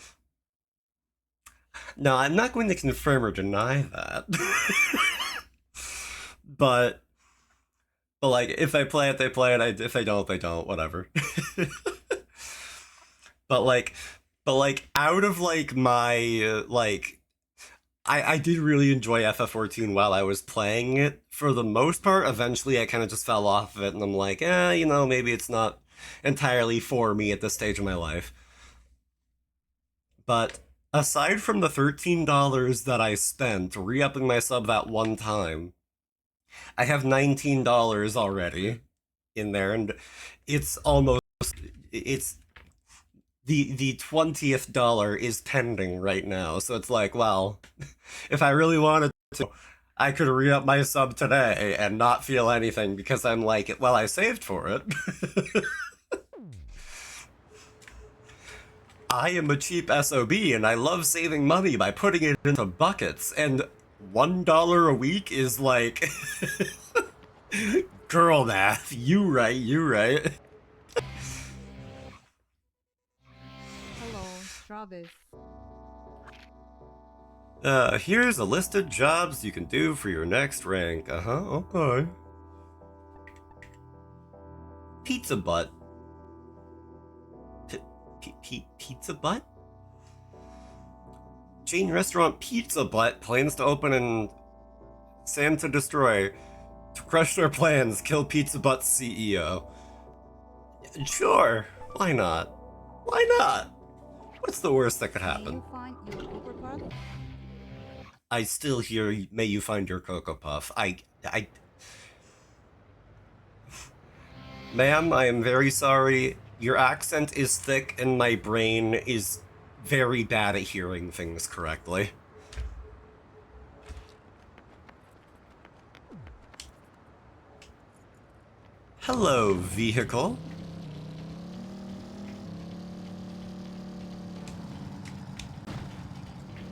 No, I'm not going to confirm or deny that. but like, if they play it, they play it. If they don't, they don't. Whatever. but like, out of like my I did really enjoy FF14 while I was playing it for the most part. Eventually, I kind of just fell off of it, and I'm like, you know, maybe it's not entirely for me at this stage of my life. But aside from the $13 that I spent re-upping my sub that one time, I have $19 already in there, and it's the $20th dollar is pending right now. So it's like, well, if I really wanted to, I could re-up my sub today and not feel anything because I'm like, well, I saved for it. I am a cheap SOB and I love saving money by putting it into buckets, and $1 a week is like girl math. You right. Hello, Travis. Here's a list of jobs you can do for your next rank. Okay. Pizza butt. Pizza butt? Chain restaurant Pizza Butt plans to open in Santa Destroy. To crush their plans, kill Pizza Butt's CEO. Sure, why not? Why not? What's the worst that could May happen? you find your Cooper Puff? I still hear, may you find your Cocoa Puff. Ma'am, I am very sorry. Your accent is thick and my brain is very bad at hearing things correctly. Hello, vehicle.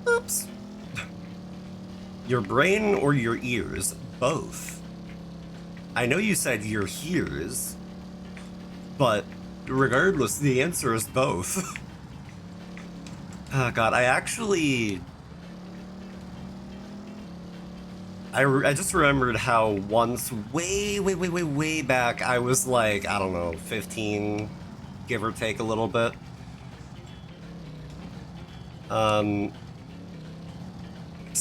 Oops. Your brain or your ears? Both. I know you said your ears, but regardless, the answer is both. Oh god, I actually... I just remembered how once, way back, I was like, I don't know, 15, give or take a little bit. So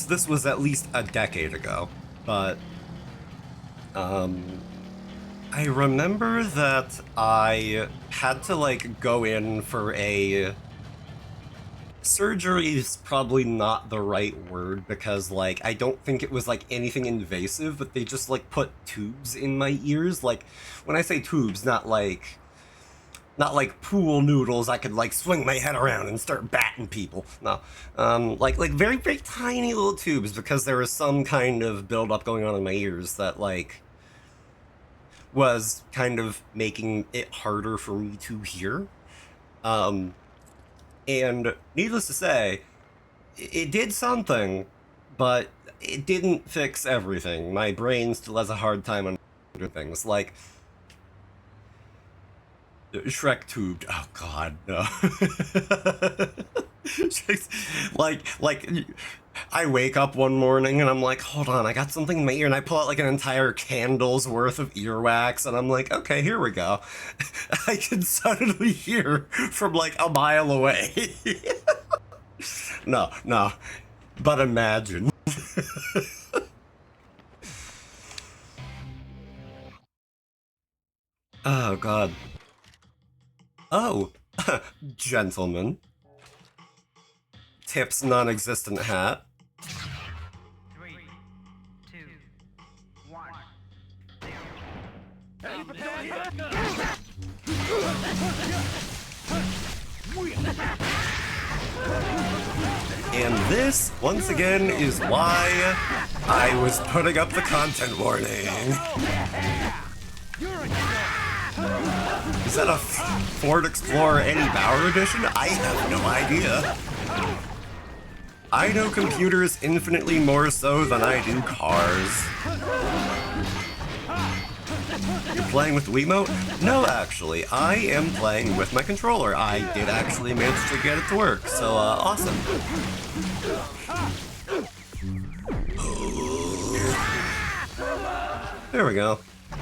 this was at least a decade ago, but, I remember that I had to, like, go in for a... Surgery is probably not the right word, because, like, I don't think it was, like, anything invasive, but they just, like, put tubes in my ears. Like, when I say tubes, not like pool noodles I could, like, swing my head around and start batting people. No. Like very, very tiny little tubes, because there was some kind of buildup going on in my ears that, like, was kind of making it harder for me to hear. And needless to say, it did something, but it didn't fix everything. My brain still has a hard time on things, like... Shrek tubed. Oh god, no. like, I wake up one morning and I'm like, hold on, I got something in my ear, and I pull out like an entire candle's worth of earwax, and I'm like, okay, here we go. I can suddenly hear from like a mile away. No, but imagine. Oh god. Oh, gentlemen. Tips non-existent hat. 3, 2, 1, 0. And this, once again, is why I was putting up the content warning. Is that a Ford Explorer Eddie Bauer edition? I have no idea. I know computers infinitely more so than I do cars. You're playing with the Wiimote? No, actually. I am playing with my controller. I did actually manage to get it to work, so, awesome. There we go.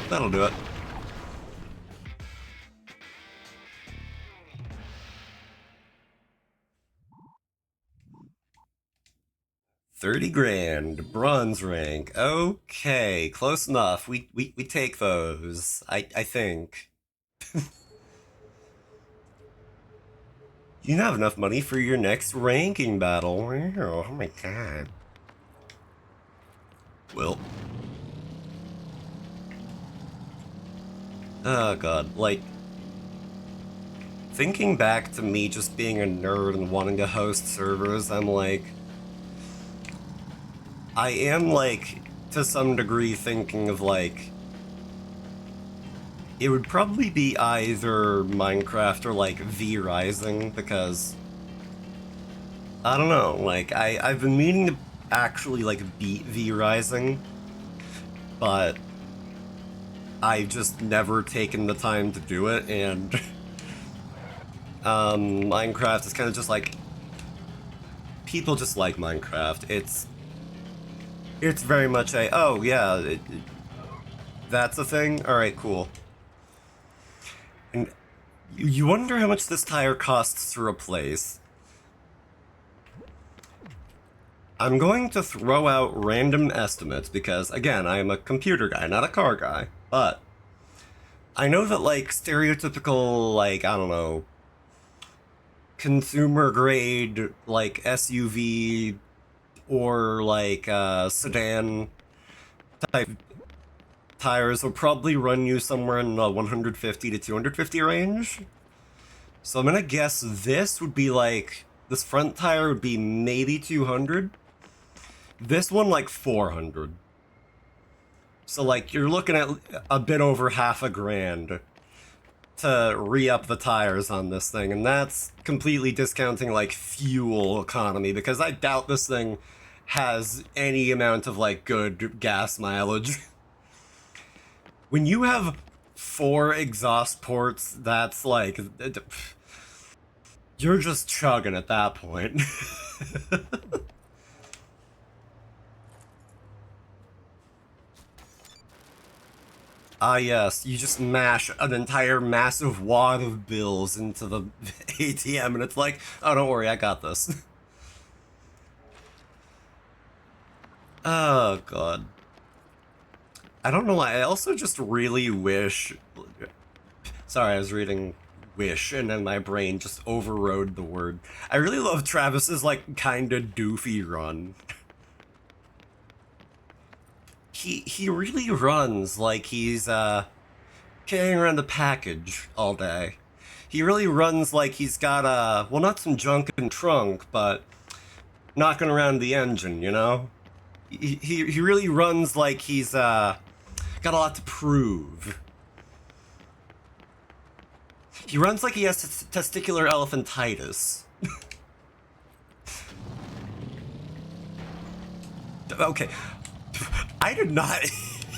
That'll do it. $30 grand, bronze rank. Okay, close enough. We take those. I think. You have enough money for your next ranking battle. Oh my god. Well. Oh god, like, thinking back to me just being a nerd and wanting to host servers, I'm like, I am, like, to some degree thinking of, like, it would probably be either Minecraft or, like, V-Rising, because I don't know, like, I've been meaning to actually, like, beat V-Rising, but I've just never taken the time to do it, and Minecraft is kind of just like, people just like Minecraft. It's very much a, oh yeah, that's a thing? Alright, cool. And you wonder how much this tire costs to replace. I'm going to throw out random estimates because, again, I am a computer guy, not a car guy, but I know that, like, stereotypical, like, I don't know, consumer grade, like, SUV or, like, sedan type tires will probably run you somewhere in the 150 to 250 range. So I'm gonna guess this would be, like, this front tire would be maybe 200. This one, like, 400. So, like, you're looking at a bit over half a grand to re-up the tires on this thing, and that's completely discounting, like, fuel economy, because I doubt this thing has any amount of, like, good gas mileage. When you have 4 exhaust ports, that's, like, you're just chugging at that point. Ah yes, you just mash an entire massive wad of bills into the ATM and it's like, oh, don't worry, I got this. Oh, God. I don't know why, I also just really wish... Sorry, I was reading wish and then my brain just overrode the word. I really love Travis's, like, kinda doofy run. He really runs like he's, carrying around a package all day. He really runs like he's got, well, not some junk in trunk, but knocking around the engine, you know? He really runs like he's, got a lot to prove. He runs like he has testicular elephantitis. Okay. I did not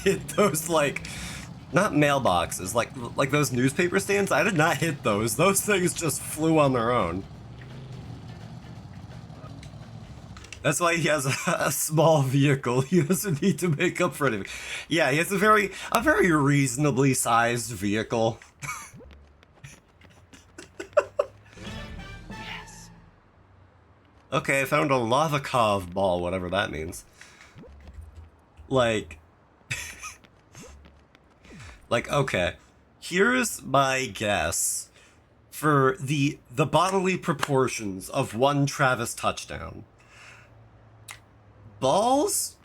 hit those, like, not mailboxes, like those newspaper stands. I did not hit those. Those things just flew on their own. That's why he has a small vehicle. He doesn't need to make up for anything. Yeah, he has a very reasonably sized vehicle. Yes. Okay, I found a Lavakov ball, whatever that means. Like, okay, here's my guess for the bodily proportions of one Travis touchdown. Balls,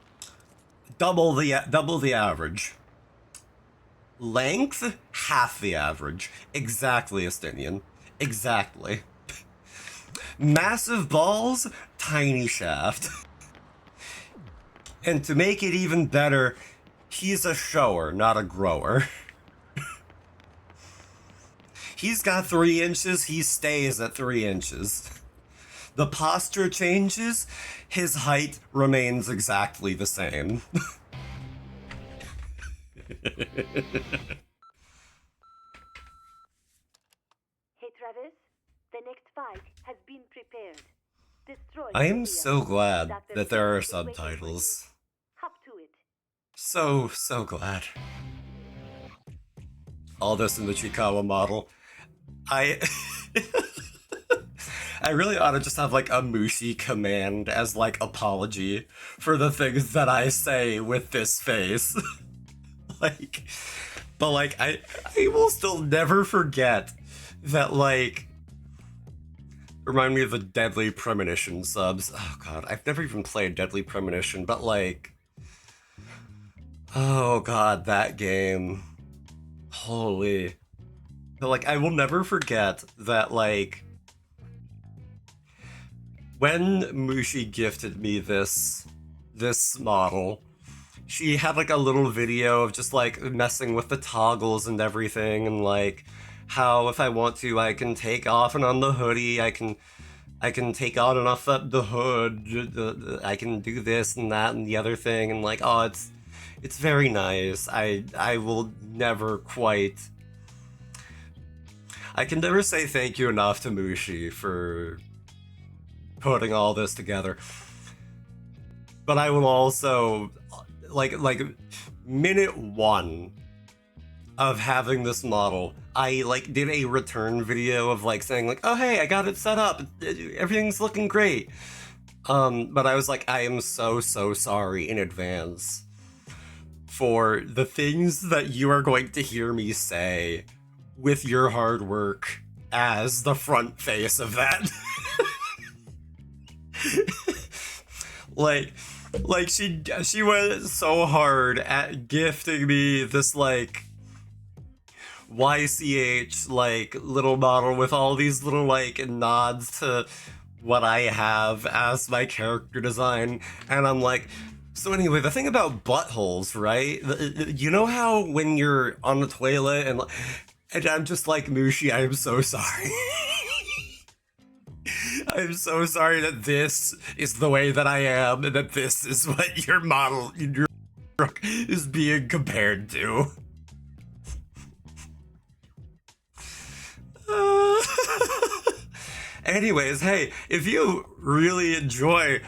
double the average. Length, half the average. Exactly, Estinian. Exactly. Massive balls, tiny shaft. And to make it even better, he's a shower, not a grower. He's got 3 inches, he stays at 3 inches. The posture changes, his height remains exactly the same. Hey Travis, the next fight has been prepared. Destroy I am India. so glad Dr. that there are Stone is waiting for you. subtitles. Hop to it. So glad. All this in the Chikawa model. I really ought to just have like a Mushi command as like apology for the things that I say with this face. Like, but like I will still never forget that, like, remind me of the Deadly Premonition subs. Oh god, I've never even played Deadly Premonition, but like, oh god, that game. Holy. But like, I will never forget that, like, when Mushi gifted me this model, she had like a little video of just like messing with the toggles and everything, and like how if I want to I can take off and on the hoodie, I can I can take on enough of the hood, I can do this and that and the other thing, and like, oh, it's very nice. I will never quite... I can never say thank you enough to Mushi for putting all this together. But I will also, like minute one of having this model, I like did a return video of like saying like, oh hey, I got it set up, everything's looking great. But I was like, I am so sorry in advance for the things that you are going to hear me say with your hard work as the front face of that. like she went so hard at gifting me this like YCH like little model with all these little like nods to what I have as my character design, and I'm like, so anyway, the thing about buttholes, right? You know how when you're on the toilet and I'm just like, Mushi, I am so sorry. I'm so sorry that this is the way that I am, and that this is what your model, your truck is being compared to. Anyways, hey, if you really enjoy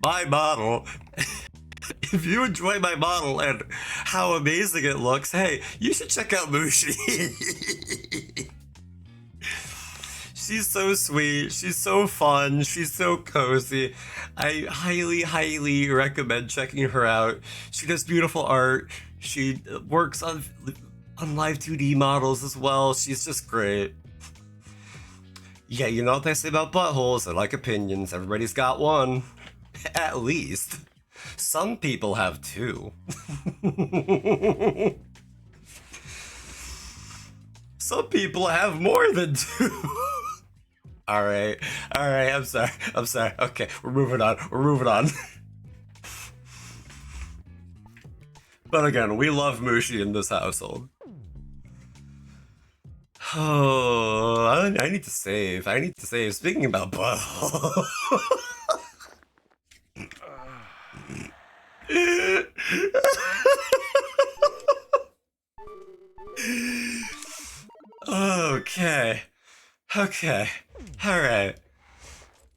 my model, if you enjoy my model and how amazing it looks, hey, you should check out Mushi. She's so sweet, she's so fun, she's so cozy. I highly recommend checking her out. She does beautiful art. She works on live 2D models as well. She's just great. Yeah, you know what they say about buttholes? They're like opinions. Everybody's got one. At least. Some people have two. Some people have more than two. Alright, I'm sorry. Okay, we're moving on. But again, we love Mushi in this household. Oh, I need to save. Speaking about butthole. Okay. Alright.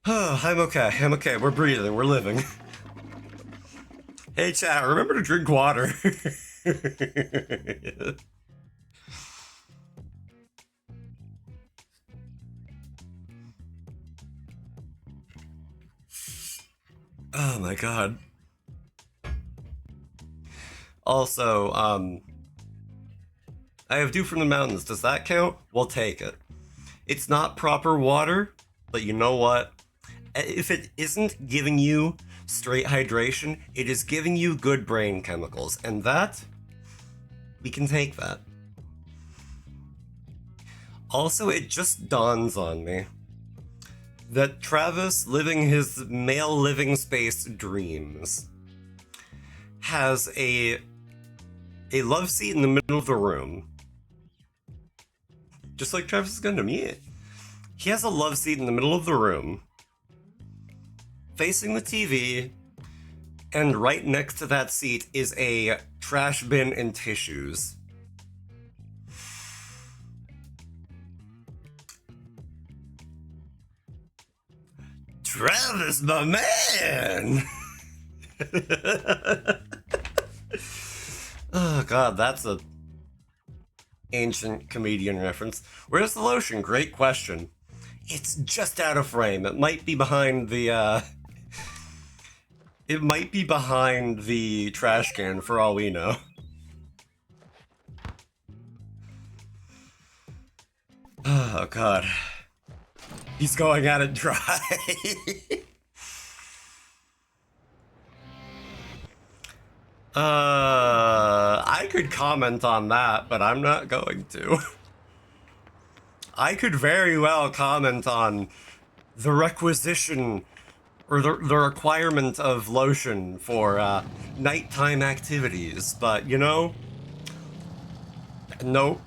Oh, I'm okay. We're breathing. We're living. Hey, chat, remember to drink water. Oh my god. Also, I have Dew from the Mountains. Does that count? We'll take it. It's not proper water, but you know what? If it isn't giving you straight hydration, it is giving you good brain chemicals, and that, we can take that. Also, it just dawns on me that Travis, living his male living space dreams, has a love seat in the middle of the room. Just like Travis is going to me. He has a love seat in the middle of the room, facing the TV, and right next to that seat is a trash bin and tissues. Travis, my man! Oh god, that's a ancient comedian reference. Where's the lotion? Great question. It's just out of frame. It might be behind the, it might be behind the trash can for all we know. Oh god. He's going at it dry. I could comment on that, but I'm not going to. I could very well comment on the requisition or the requirement of lotion for nighttime activities, but you know, nope.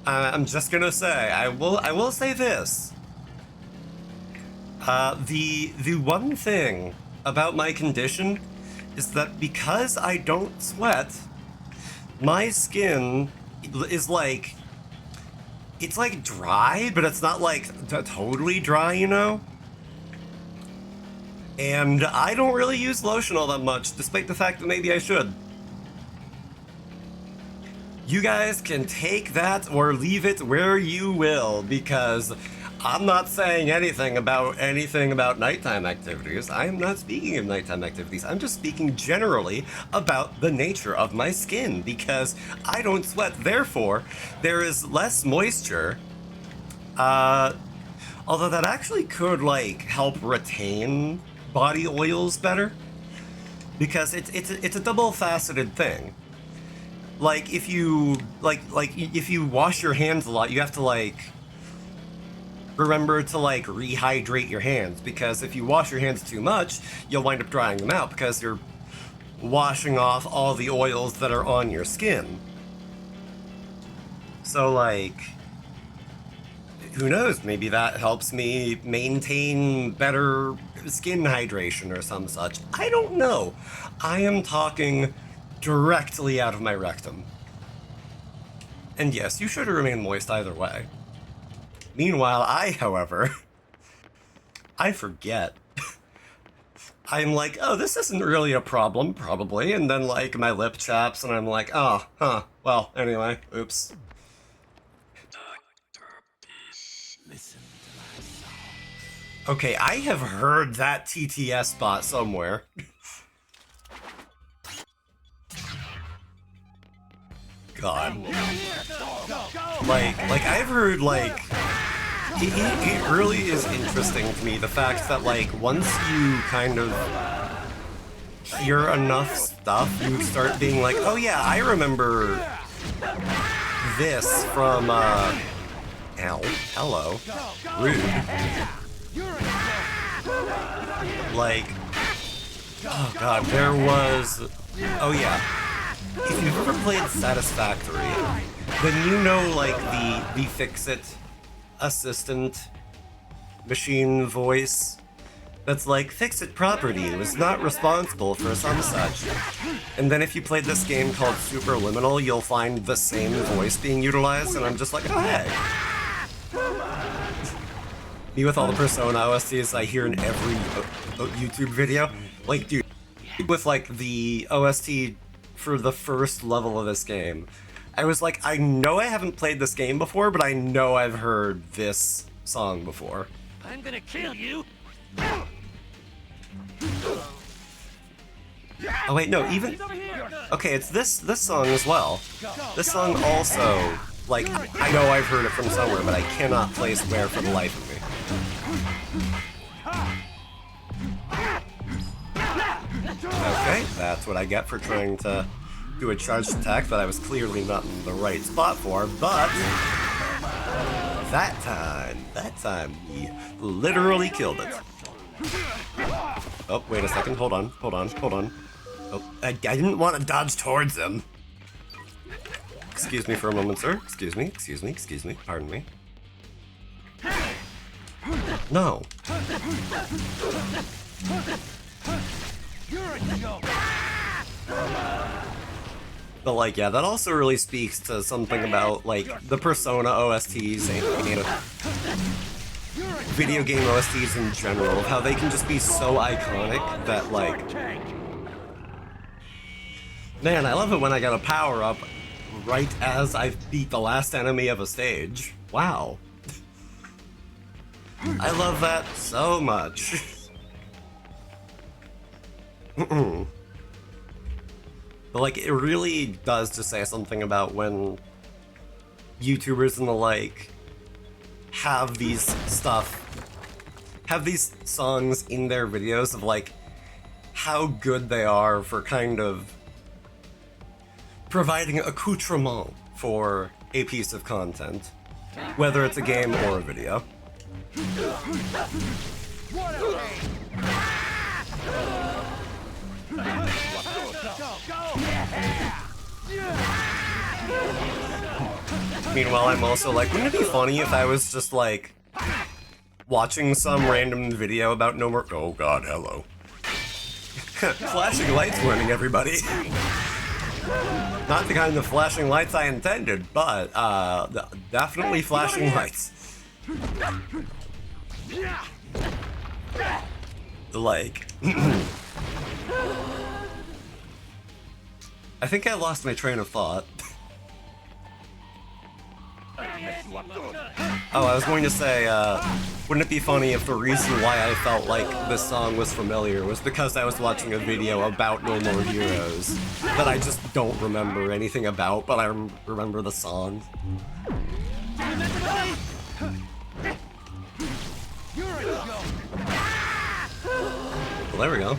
I'm just gonna say, I will say this. The one thing about my condition is that because I don't sweat, my skin is like, it's like dry, but it's not like totally dry, you know? And I don't really use lotion all that much, despite the fact that maybe I should. You guys can take that or leave it where you will, because I'm not saying anything about nighttime activities. I am not speaking of nighttime activities. I'm just speaking generally about the nature of my skin, because I don't sweat, therefore there is less moisture. Although that actually could like help retain body oils better, because it's a double-faceted thing. Like if you if you wash your hands a lot, you have to like remember to like rehydrate your hands, because if you wash your hands too much, you'll wind up drying them out because you're washing off all the oils that are on your skin. So like, who knows, maybe that helps me maintain better skin hydration or some such. I don't know. I am talking directly out of my rectum. And yes, you should remain moist either way. Meanwhile, however, I forget. I'm like, oh, this isn't really a problem, probably, and then like my lip chaps and I'm like, oh, huh, well, anyway, oops. Okay, I have heard that TTS spot somewhere. God. Like I've heard, like, it really is interesting to me, the fact that, like, once you kind of hear enough stuff, you start being like, oh yeah, I remember this from, hello, rude. Like, oh god, there was, oh yeah. If you've ever played Satisfactory, then you know, like, the Fix-It assistant machine voice that's like, Fix-It property was not responsible for some such. And then if you played this game called Superliminal, you'll find the same voice being utilized, and I'm just like, oh hey. Me with all the Persona OSTs I hear in every YouTube video. Like, dude, with like the OST for the first level of this game, I was like, I know I haven't played this game before, but I know I've heard this song before. I'm gonna kill you! Oh wait, no, even... Okay, it's this song as well. This song also, like, I know I've heard it from somewhere, but I cannot place where for the life of me. Okay, that's what I get for trying to do a charged attack that I was clearly not in the right spot for, but that time, we literally killed it. Oh, wait a second, hold on. Oh, I didn't want to dodge towards him. Excuse me for a moment, sir. Excuse me, pardon me. No. But like, yeah, that also really speaks to something about like the Persona OSTs and video game OSTs in general, how they can just be so iconic that like, man, I love it when I get a power up right as I've beat the last enemy of a stage. Wow. I love that so much. But like, it really does just say something about when YouTubers and the like have these songs in their videos of like how good they are for kind of providing accoutrement for a piece of content, whether it's a game or a video. Meanwhile, I'm also like, wouldn't it be funny if I was just like watching some random video about No More? Oh God, hello. Flashing lights warning, everybody. Not the kind of flashing lights I intended, but definitely flashing lights. Like, I think I lost my train of thought. Oh, I was going to say, wouldn't it be funny if the reason why I felt like this song was familiar was because I was watching a video about No More Heroes that I just don't remember anything about, but I remember the song. Well, there we go.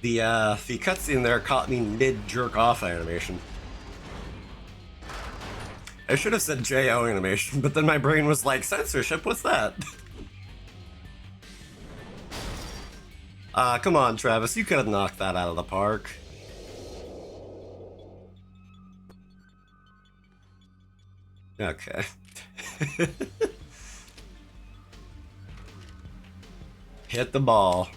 The cutscene there caught me mid-jerk-off animation. I should have said J.O. animation, but then my brain was like, censorship, what's that? Come on, Travis, you could have knocked that out of the park. Okay. Hit the ball.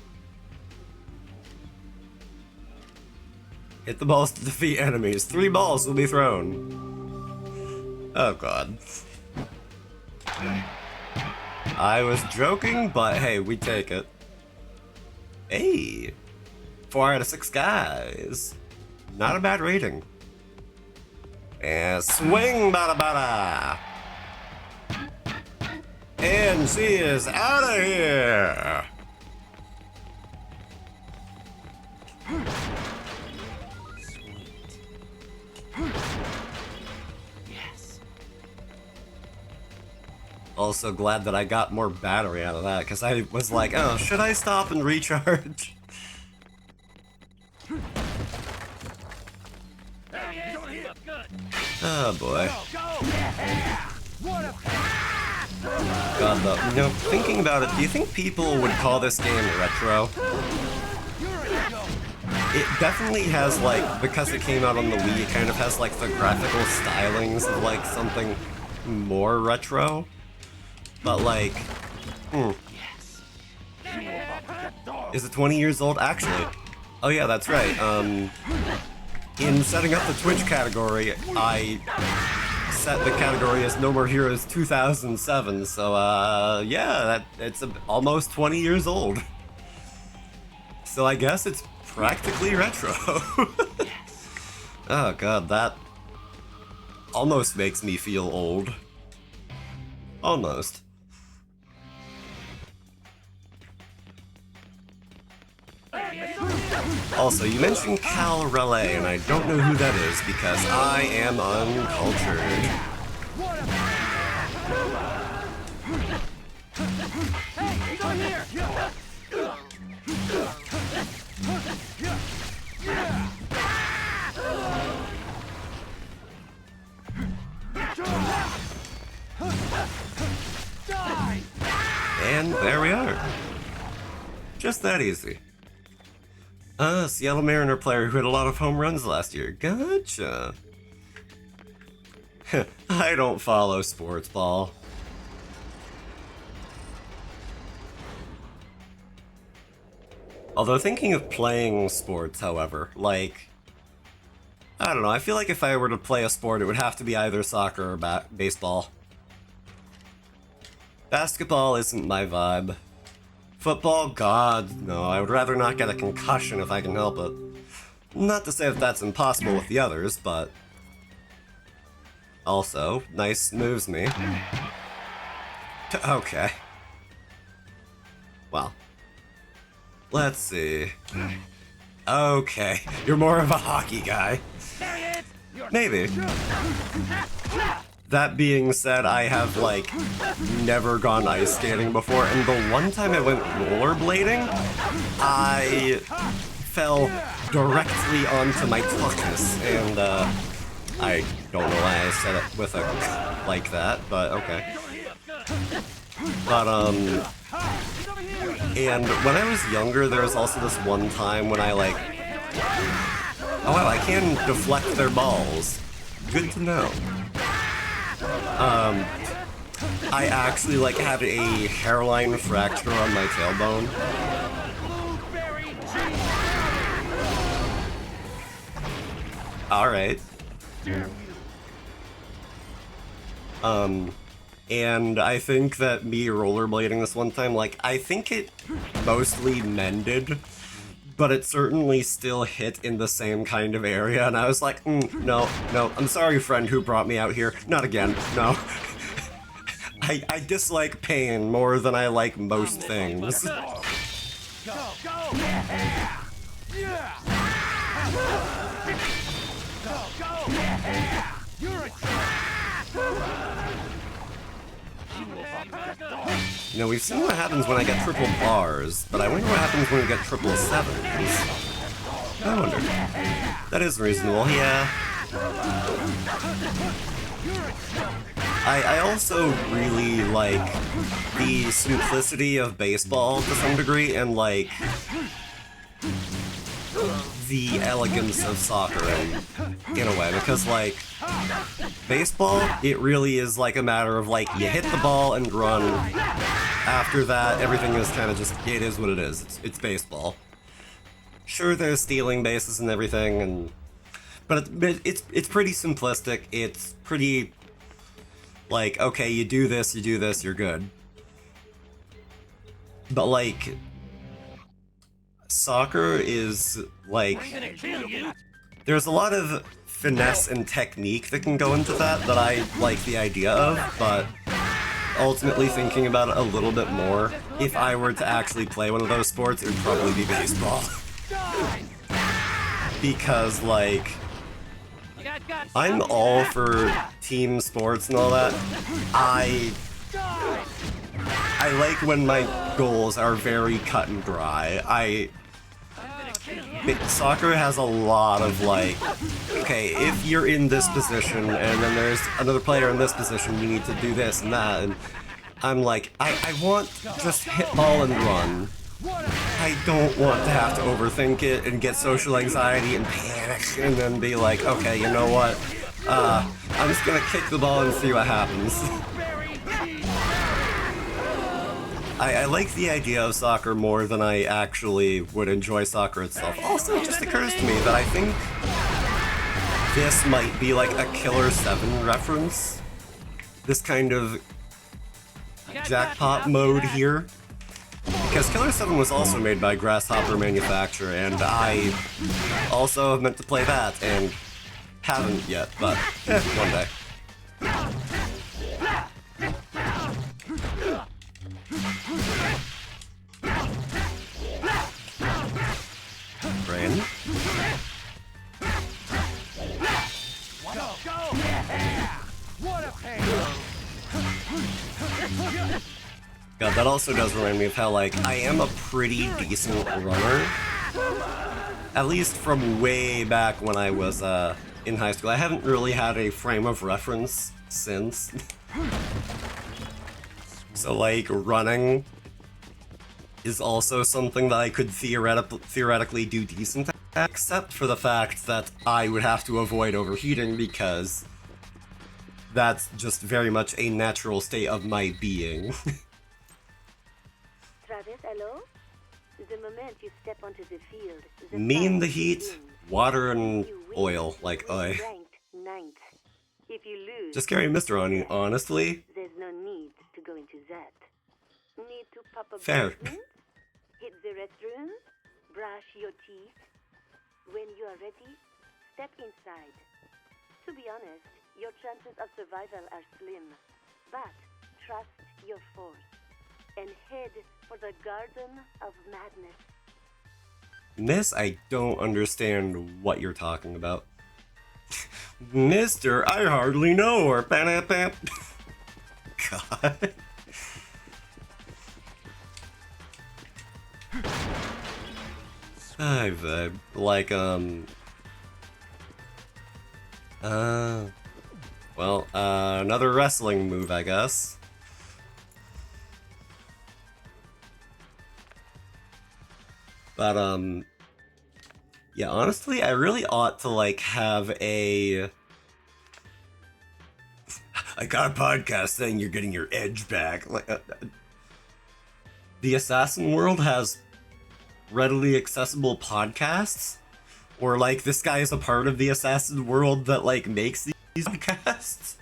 Hit the balls to defeat enemies. 3 balls will be thrown. Oh God. I was joking, but hey, we take it. Hey! 4 out of 6 guys. Not a bad rating. And swing, bada bada! And she is out of here! Yes. Also glad that I got more battery out of that, because I was like, oh, should I stop and recharge? Oh boy. God, though, you know, thinking about it, do you think people would call this game retro? It definitely has, like, because it came out on the Wii, it kind of has, like, the graphical stylings of, like, something more retro. But, like, Is it 20 years old? Actually, oh yeah, that's right. In setting up the Twitch category, I set the category as No More Heroes 2007, so, yeah, it's almost 20 years old. So I guess it's practically retro. Oh God, that almost makes me feel old. Almost. Also, you mentioned Cal Relay, and I don't know who that is because I am uncultured. And there we are. Just that easy. Seattle Mariner player who had a lot of home runs last year. Gotcha. I don't follow sports ball. Although thinking of playing sports, however, like, I don't know, I feel like if I were to play a sport, it would have to be either soccer or baseball. Basketball isn't my vibe. Football, God, no, I would rather not get a concussion if I can help it. Not to say that that's impossible with the others, but... Also, nice moves me. Okay. Well. Let's see. Okay, you're more of a hockey guy. Maybe. That being said, I have, like, never gone ice skating before, and the one time I went rollerblading, I fell directly onto my tuchus, and, I don't know why I said it with a like that, but okay. But, and when I was younger, there was also this one time when I, like, Oh wow, I can deflect their balls. Good to know. I actually like had a hairline fracture on my tailbone. Alright. And I think that me rollerblading this one time, like, I think it mostly mended, but it certainly still hit in the same kind of area, and I was like, no, I'm sorry, friend who brought me out here. Not again, no. I dislike pain more than I like most things. You know, we've seen what happens when I get triple bars, but I wonder what happens when we get triple sevens. I wonder. That is reasonable, yeah. I also really like the simplicity of baseball to some degree, and like the elegance of soccer in a way, because like baseball, it really is like a matter of like you hit the ball and run. After that, everything is kind of just, it is what it is. It's baseball. Sure, there's stealing bases and everything, but it's pretty simplistic. It's pretty like, okay, you do this, you're good. But like soccer is like, there's a lot of finesse and technique that can go into that I like the idea of, but ultimately thinking about it a little bit more, if I were to actually play one of those sports, it would probably be baseball. Because like, I'm all for team sports and all that. I like when my goals are very cut and dry. Soccer has a lot of like, okay, if you're in this position and then there's another player in this position, you need to do this and that, and I'm like, I want just hit ball and run. I don't want to have to overthink it and get social anxiety and panic and then be like, okay, you know what, I'm just gonna kick the ball and see what happens. I like the idea of soccer more than I actually would enjoy soccer itself. Also, it just occurs to me that I think this might be like a Killer 7 reference. This kind of jackpot mode here. Because Killer 7 was also made by Grasshopper Manufacture, and I also have meant to play that, and haven't yet, but one day. Brain. God, that also does remind me of how, like, I am a pretty decent runner. At least from way back when I was, in high school. I haven't really had a frame of reference since. So, like, running is also something that I could theoretically do decent at, except for the fact that I would have to avoid overheating because that's just very much a natural state of my being. Travis, hello? The moment you step onto the field, the Me and the fight heat, begins. water and You win, oil, like you will I. be ranked ninth. If you lose, Just carry Mr. on you, honestly. there's no need to go into that. Need to pop a Fair. basement? Hit the restroom? Brush your teeth? When you are ready, step inside. To be honest, your chances of survival are slim. But trust your force and head for the Garden of Madness. Miss, I don't understand what you're talking about. Mister, I hardly know her. God. I've, like, well, another wrestling move, I guess. But, Yeah, honestly, I really ought to, like, have a... I got a podcast saying you're getting your edge back. Like, the Assassin world has readily accessible podcasts? Or, like, this guy is a part of the Assassin world that, like, makes these podcasts?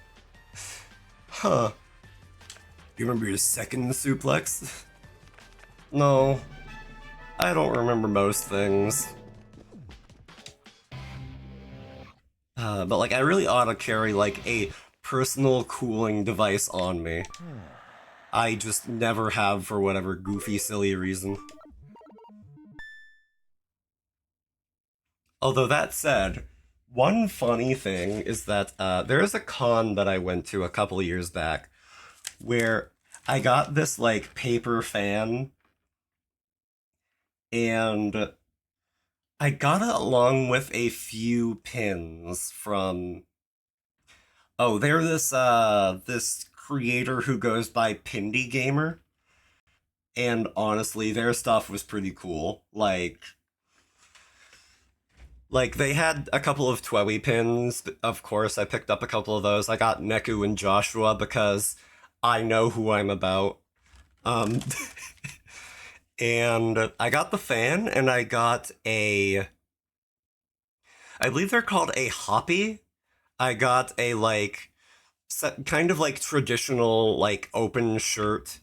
Huh. You remember your second suplex? No. I don't remember most things. But, like, I really ought to carry, like, a personal cooling device on me. I just never have for whatever goofy, silly reason. Although that said, one funny thing is that there is a con that I went to a couple years back where I got this, like, paper fan, and I got it along with a few pins from... Oh, they're this creator who goes by Pindy Gamer, and honestly, their stuff was pretty cool. Like, they had a couple of Twewy pins, of course, I picked up a couple of those. I got Neku and Joshua because I know who I'm about. And I got the fan, and I got a... I believe they're called a hoppy. I got a, like, kind of, like, traditional, like, open shirt.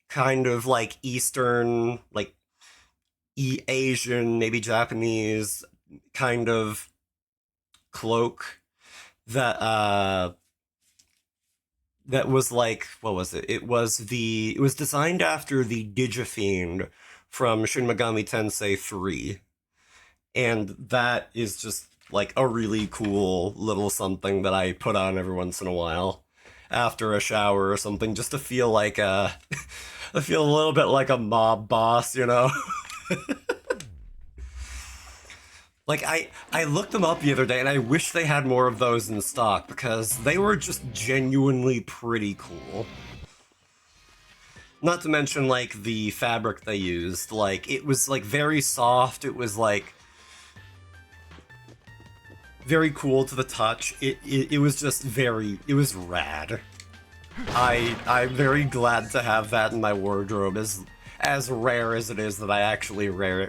Kind of, like, Eastern, like, Asian, maybe Japanese kind of cloak that that was like, what was it? It was designed after the Digifiend from Shin Megami Tensei 3. And that is just like a really cool little something that I put on every once in a while after a shower or something, just to feel like I feel a little bit like a mob boss, you know? Like, I looked them up the other day, and I wish they had more of those in stock, because they were just genuinely pretty cool. Not to mention, like, the fabric they used. Like, it was, like, very soft, it was, like, very cool to the touch. It was just very... it was rad. I'm very glad to have that in my wardrobe, as rare as it is that I actually wear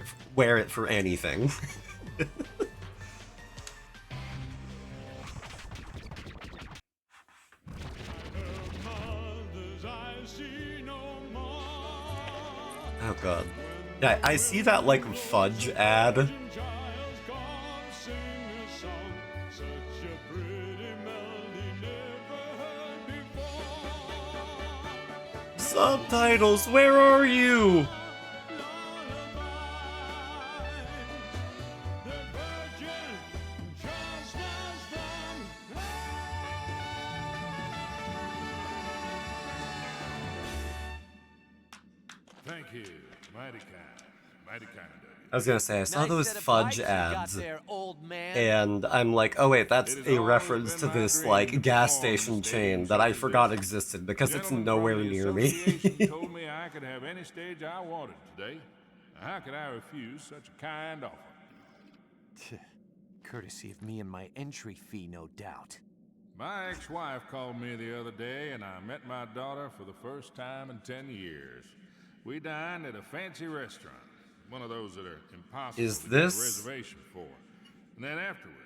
it for anything. Oh god. Yeah, I see that, like, fudge ad. Subtitles, where are you? Thank you. Mighty kind. Mighty kind of you. I was gonna say, I saw Nice those set of fudge bikes you got ads, there, old man. and I'm like, oh wait, that's It has a always reference been to my this, dream like, to gas perform in a station stadium chain that I such as forgot this. existed, because it's Gentlemen nowhere from the near me. association told me I could have any stage I wanted today. How could I refuse such a kind offer? Courtesy of me and my entry fee, no doubt. My ex-wife called me the other day, and I met my daughter for the first time in 10 years. We dined at a fancy restaurant, one of those that are impossible Is to this- get a reservation for. And then afterwards,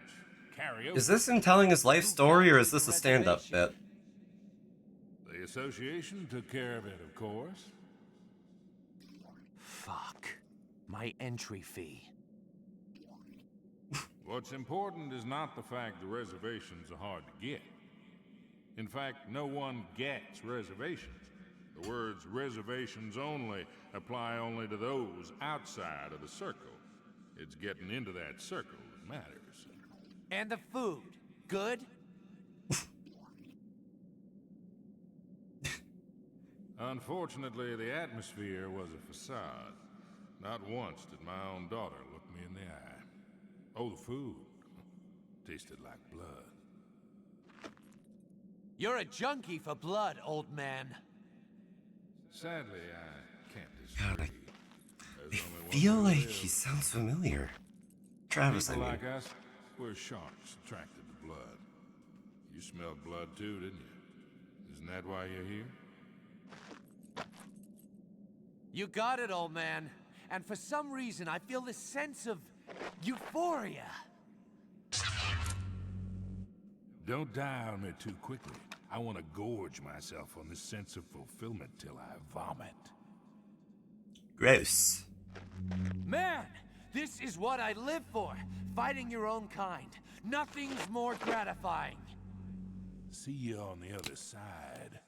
karaoke. Is this him telling his life story, or is this a stand-up bit? The association took care of it, of course. Fuck. My entry fee. What's important is not the fact the reservations are hard to get. In fact, no one gets reservations. The words reservations only apply only to those outside of the circle. It's getting into that circle that matters. And the food. Good? Unfortunately, the atmosphere was a facade. Not once did my own daughter look me in the eye. Oh, the food tasted like blood. You're a junkie for blood, old man. Sadly, I can't disagree. I feel like he sounds familiar. Travis, I People mean. like us, we're sharks attracted to blood. You smelled blood too, didn't you? Isn't that why you're here? You got it, old man. And for some reason, I feel this sense of euphoria. Don't die on me too quickly. I want to gorge myself on this sense of fulfillment till I vomit. Gross. Man, this is what I live for. Fighting your own kind. Nothing's more gratifying. See you on the other side.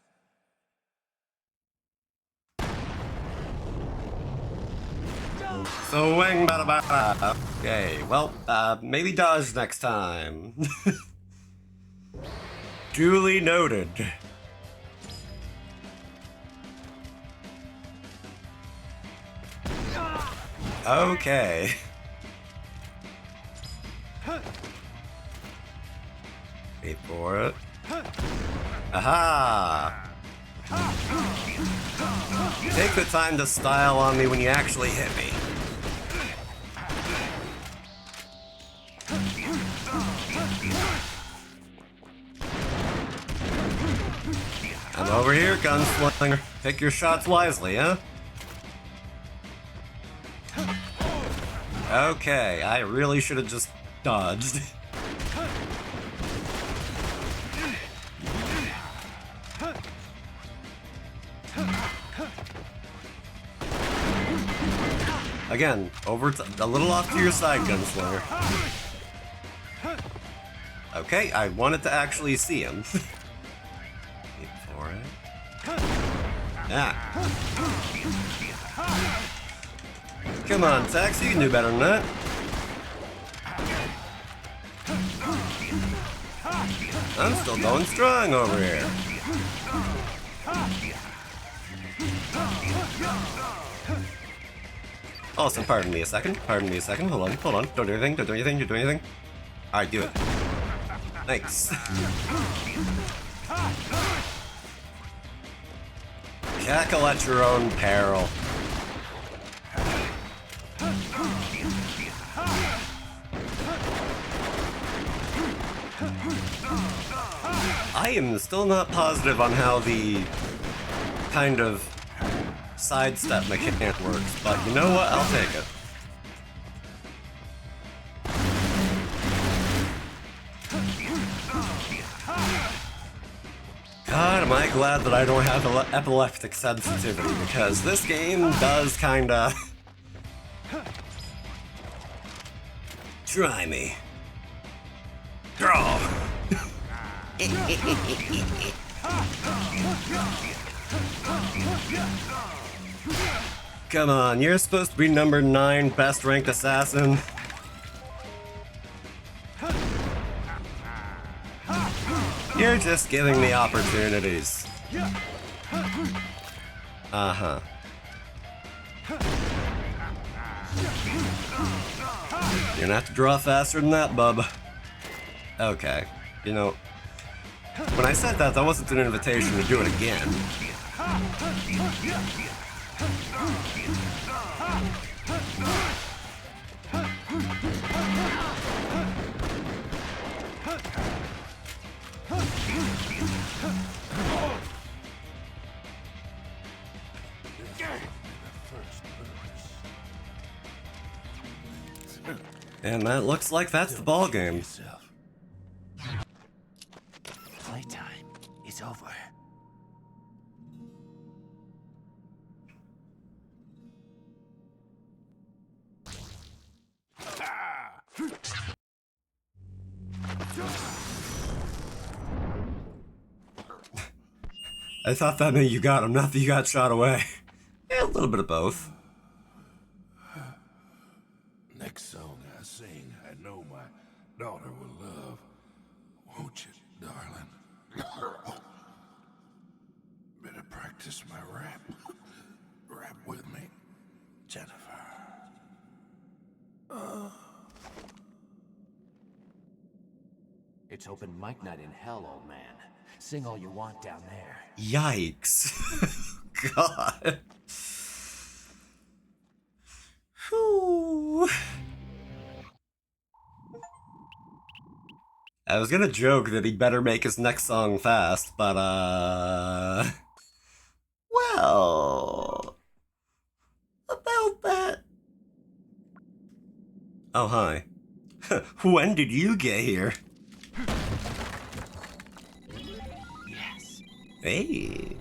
So wing bada bada. Okay, well, maybe dodge next time. Duly noted. Okay. Wait for it. Aha! Take the time to style on me when you actually hit me. I'm over here, gunslinger. Pick your shots wisely, huh? Okay, I really should have just dodged. Again, a little off to your side, gunslinger. Okay, I wanted to actually see him. Wait for it. Ah. Come on, Tex, you can do better than that. I'm still going strong over here. Awesome, pardon me a second. Pardon me a second. Hold on. Don't do anything. Don't do anything. Don't do anything. Alright, do it. Thanks. Cackle at your own peril. I am still not positive on how the kind of sidestep mechanic works, but you know what? I'll take it. God, am I glad that I don't have epileptic sensitivity, because this game does kinda try me. Draw. Come on, you're supposed to be number 9 best ranked assassin. You're just giving me opportunities. Uh-huh. You're gonna have to draw faster than that, bub. Okay. You know, when I said that, that wasn't an invitation to do it again. And that looks like that's the ball game. Playtime is over. I thought that meant you got him, not that you got shot away. Yeah, a little bit of both. Next song I sing, I know my daughter will love. Won't you, darling? Better practice my rap. Rap with me, Jennifer. It's open mic night in hell, old man. Sing all you want down there. Yikes. God. Whew. I was gonna joke that he'd better make his next song fast, but well, about that. Oh, hi. When did you get here? Yes. Hey.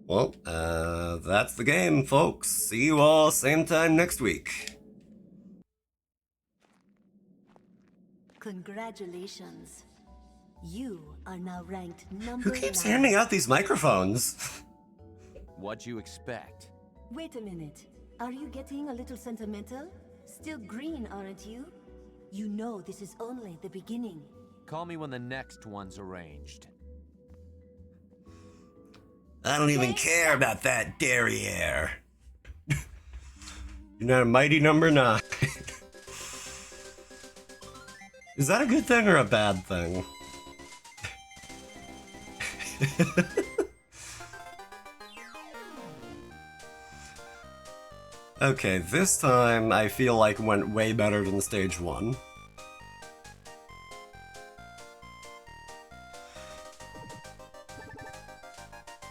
Well, that's the game, folks. See you all same time next week. Congratulations. You are now ranked number Who keeps 9. handing out these microphones? What'd you expect? Wait a minute. Are you getting a little sentimental? Still green, aren't you? You know this is only the beginning. Call me when the next one's arranged. I don't even care about that derriere. You're not a mighty number 9. Is that a good thing or a bad thing? Okay, this time I feel like went way better than stage 1.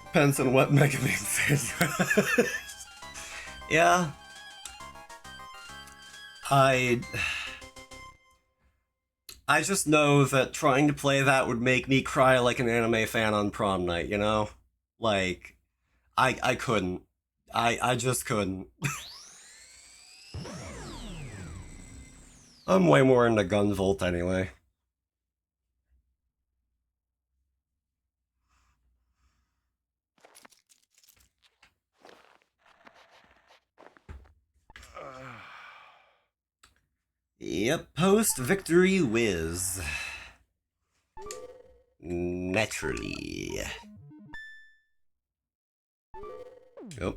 Depends on what Mega Man fan. Yeah. I just know that trying to play that would make me cry like an anime fan on prom night, you know? Like, I couldn't. I just couldn't. I'm way more into Gunvolt anyway. Yep, post-victory whiz. Naturally. Yep.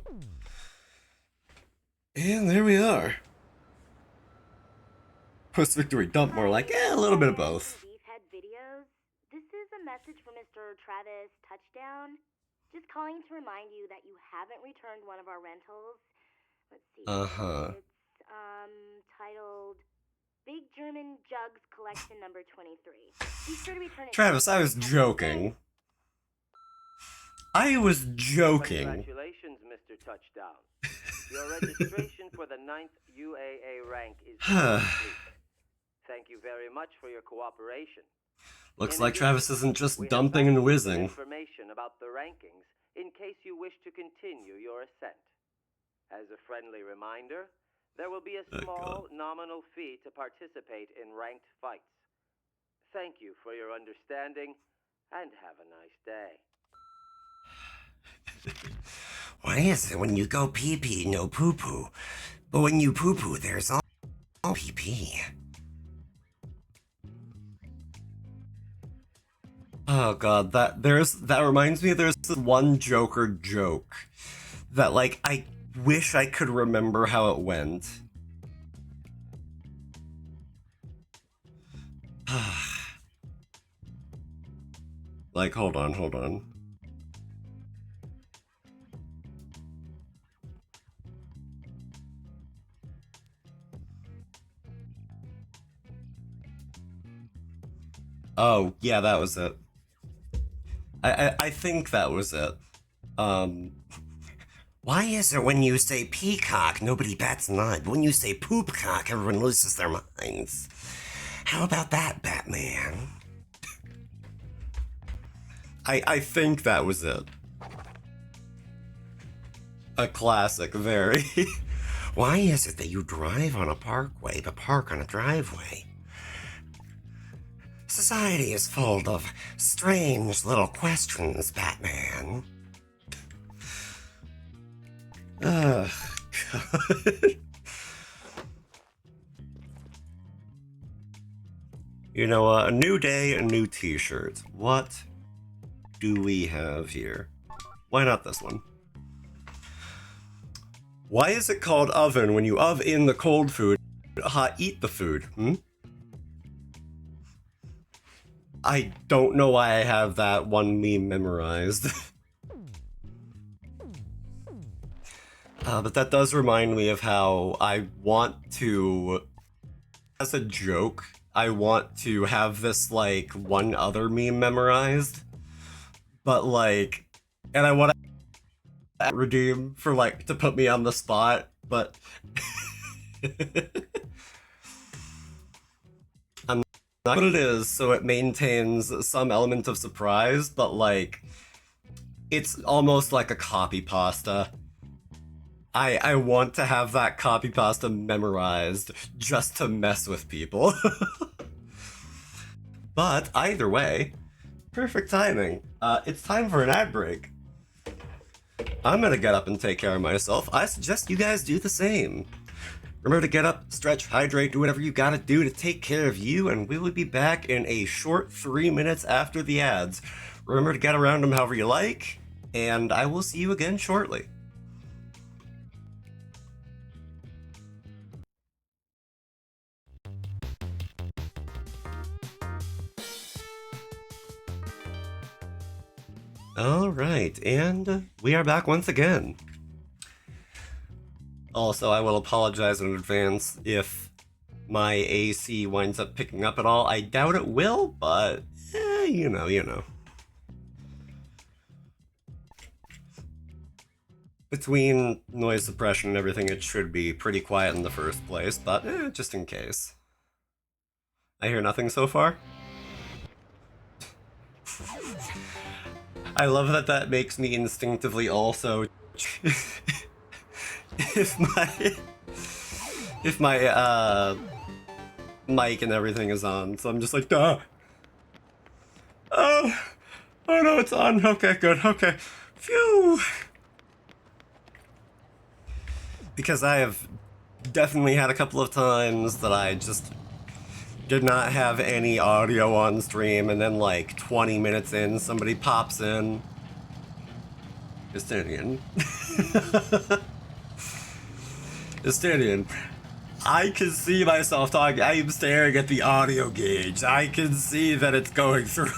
And there we are. Post-victory dump, more like, a little bit of both. Beefhead videos. This is a message from Mr. Travis Touchdown. Just calling to remind you that you haven't returned one of our rentals. Let's see. Uh-huh. It's titled Big German Jugs Collection number 23. Be sure to return it. Travis, I was joking. I was joking. Congratulations, Mr. Touchdown. Your registration for the 9th UAA rank is complete. Thank you very much for your cooperation. Looks like Travis isn't just dumping and whizzing. Information about the rankings in case you wish to continue your ascent. As a friendly reminder, there will be a small nominal fee to participate in ranked fights. Thank you for your understanding, and have a nice day. Why is it when you go pee-pee, no poo-poo? But when you poo-poo, there's all pee-pee. Oh god, that reminds me there's this one Joker joke that, like, I wish I could remember how it went. Like, hold on. Oh, yeah, that was it. I think that was it. Why is it when you say peacock, nobody bats an eye, but when you say poopcock, everyone loses their minds? How about that, Batman? I think that was it. A classic, very. Why is it that you drive on a parkway but park on a driveway? Society is full of strange little questions, Batman. Ugh, God. You know, a new day, a new t-shirt. What do we have here? Why not this one? Why is it called oven when you in the cold food, eat the food, I don't know why I have that one meme memorized. But that does remind me of how I want to, as a joke, I want to have this, like, one other meme memorized. But, like, and I want to redeem for, like, to put me on the spot, but... I'm not what it is, so it maintains some element of surprise, but, like, it's almost like a copy pasta. I want to have that copy pasta memorized just to mess with people. But either way, perfect timing. It's time for an ad break. I'm gonna get up and take care of myself. I suggest you guys do the same. Remember to get up, stretch, hydrate, do whatever you gotta do to take care of you, and we will be back in a short 3 minutes after the ads. Remember to get around them however you like, and I will see you again shortly. Alright, and we are back once again. Also, I will apologize in advance if my AC winds up picking up at all. I doubt it will, but, you know. Between noise suppression and everything, it should be pretty quiet in the first place, but just in case. I hear nothing so far? I love that that makes me instinctively also if my mic and everything is on, so I'm just like, duh. Oh no, it's on. Okay, good. Okay, phew. Because I have definitely had a couple of times that I just did not have any audio on stream, and then like 20 minutes in, somebody pops in. Justinian. Justinian. I can see myself talking. I am staring at the audio gauge. I can see that it's going through.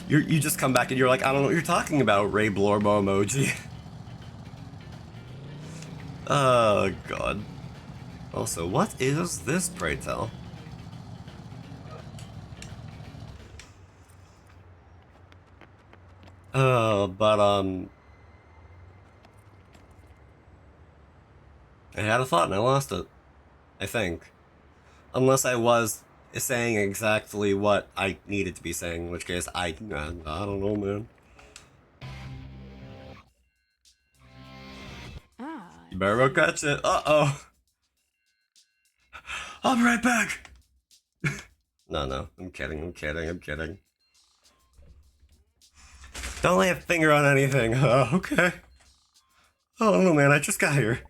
You just come back and you're like, I don't know what you're talking about, Ray Blorbo emoji. Oh, God. Also, what is this, pray tell? But, I had a thought and I lost it. I think. Unless I was saying exactly what I needed to be saying, in which case, I don't know, man. You better go catch it. Uh-oh. I'll be right back. No, I'm kidding. Don't lay a finger on anything. Okay. Oh, no, man, I just got here.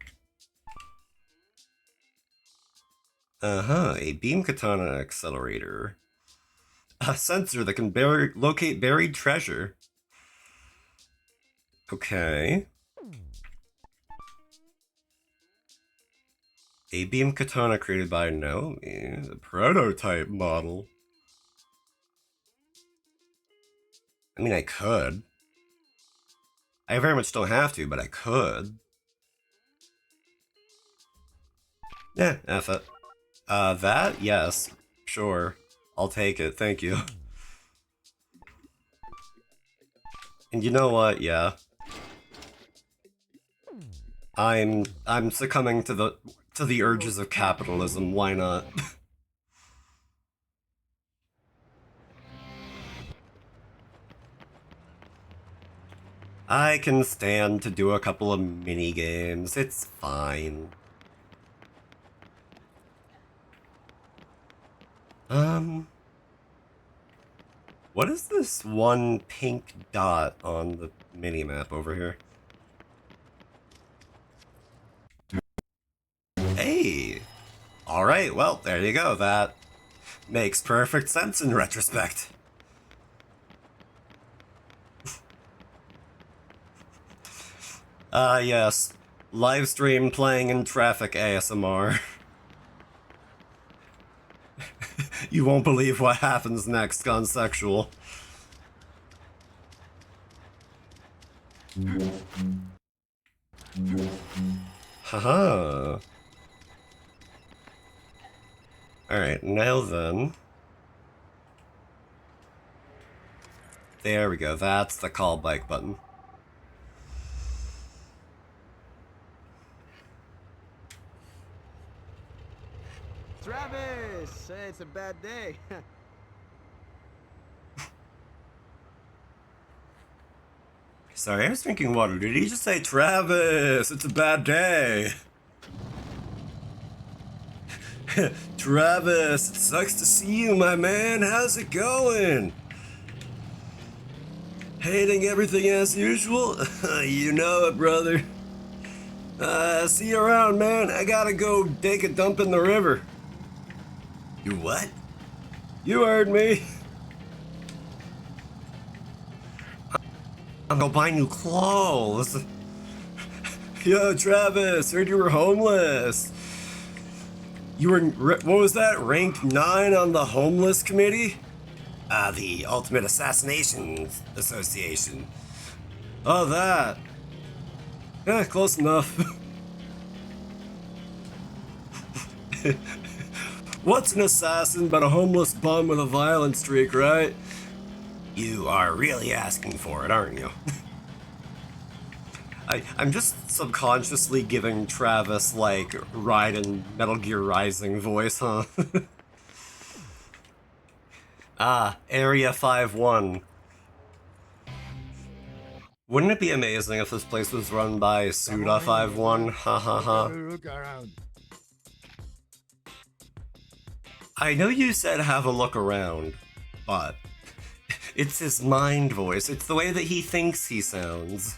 A beam katana accelerator. A sensor that can locate buried treasure. Okay. A beam katana created by Naomi. The prototype model. I mean, I could. I very much don't have to, but I could. Yeah, F it. That? Yes. Sure. I'll take it, thank you. And you know what? Yeah. I'm succumbing to the urges of capitalism, why not? I can stand to do a couple of mini games. It's fine. What is this one pink dot on the minimap over here? Hey! Alright, well, there you go. That makes perfect sense in retrospect. Yes. Livestream playing in traffic ASMR. You won't believe what happens next, gone sexual. Haha. Alright, now then. There we go, that's the call bike button. Travis! Hey, it's a bad day. Sorry, I was drinking water. Did he just say, Travis, it's a bad day? Travis, it sucks to see you, my man. How's it going? Hating everything as usual? You know it, brother. See you around, man. I gotta go take a dump in the river. You what? You heard me. I'm gonna buy new clothes. Yo, Travis, heard you were homeless. You were, what was that, ranked 9 on the homeless committee? The Ultimate Assassination Association. Oh, that. Yeah, close enough. What's an assassin but a homeless bum with a violent streak, right? You are really asking for it, aren't you? I'm just subconsciously giving Travis, like, Raiden Metal Gear Rising voice, huh? Area 5-1. Wouldn't it be amazing if this place was run by Suda 5-1? Ha ha ha. Look around. I know you said have a look around, but it's his mind voice. It's the way that he thinks he sounds.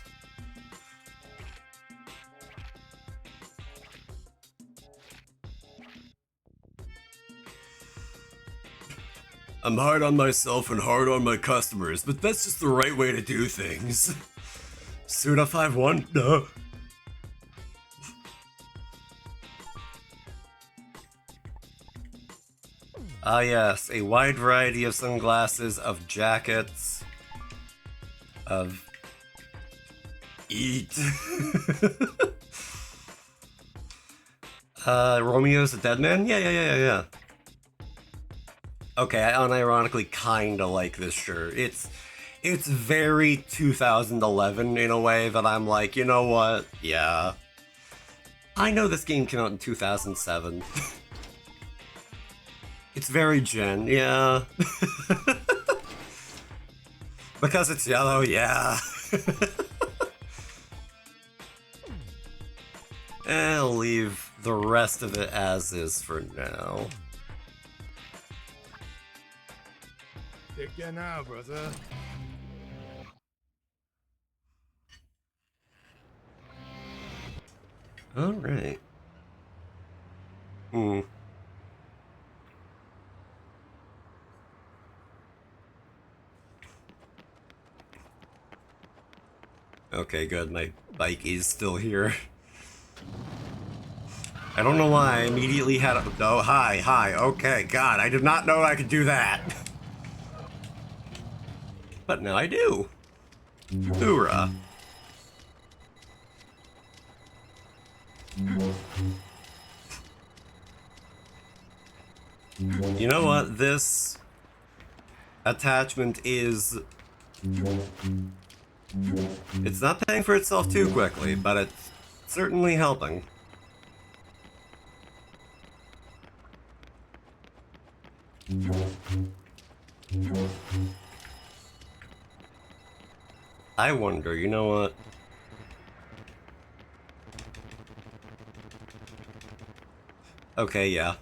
I'm hard on myself and hard on my customers, but that's just the right way to do things. Suda 5-1? No. Ah yes, a wide variety of sunglasses, of jackets, of eat. Romeo's a dead man? Yeah. Okay, I unironically kinda like this shirt. It's very 2011 in a way that I'm like, you know what? Yeah. I know this game came out in 2007. It's very Gen, yeah. Because it's yellow, yeah. I'll leave the rest of it as is for now. Take care now, brother. Alright. Okay, good. My bike is still here. I don't know why I immediately had a... Oh, hi. Okay, God, I did not know I could do that. But now I do. Hoorah. You know what? This attachment is... It's not paying for itself too quickly, but it's certainly helping. I wonder, you know what? Okay, yeah.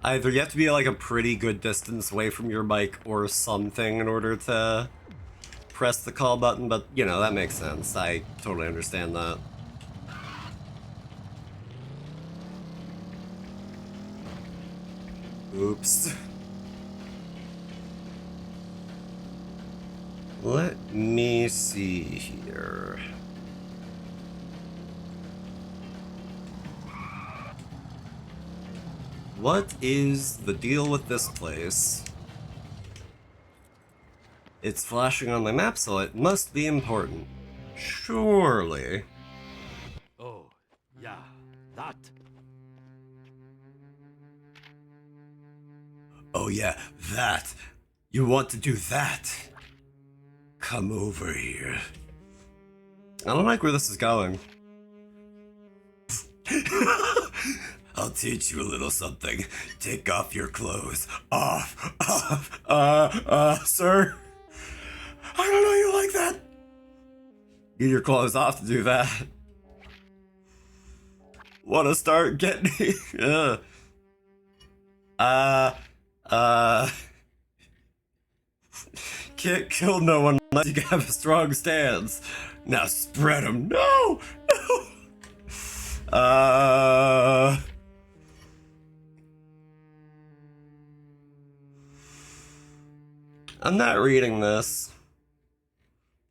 Either you have to be like a pretty good distance away from your bike or something in order to press the call button, but you know, that makes sense. I totally understand that. Oops. Let me see here. What is the deal with this place? It's flashing on my map, so it must be important. Surely. Oh, that. Oh yeah, that. You want to do that? Come over here. I don't like where this is going. I'll teach you a little something. Take off your clothes. Off. Sir? I don't know you like that. Get your clothes off to do that. Wanna start getting... Can't kill no one unless you have a strong stance. Now spread them. No! No! I'm not reading this.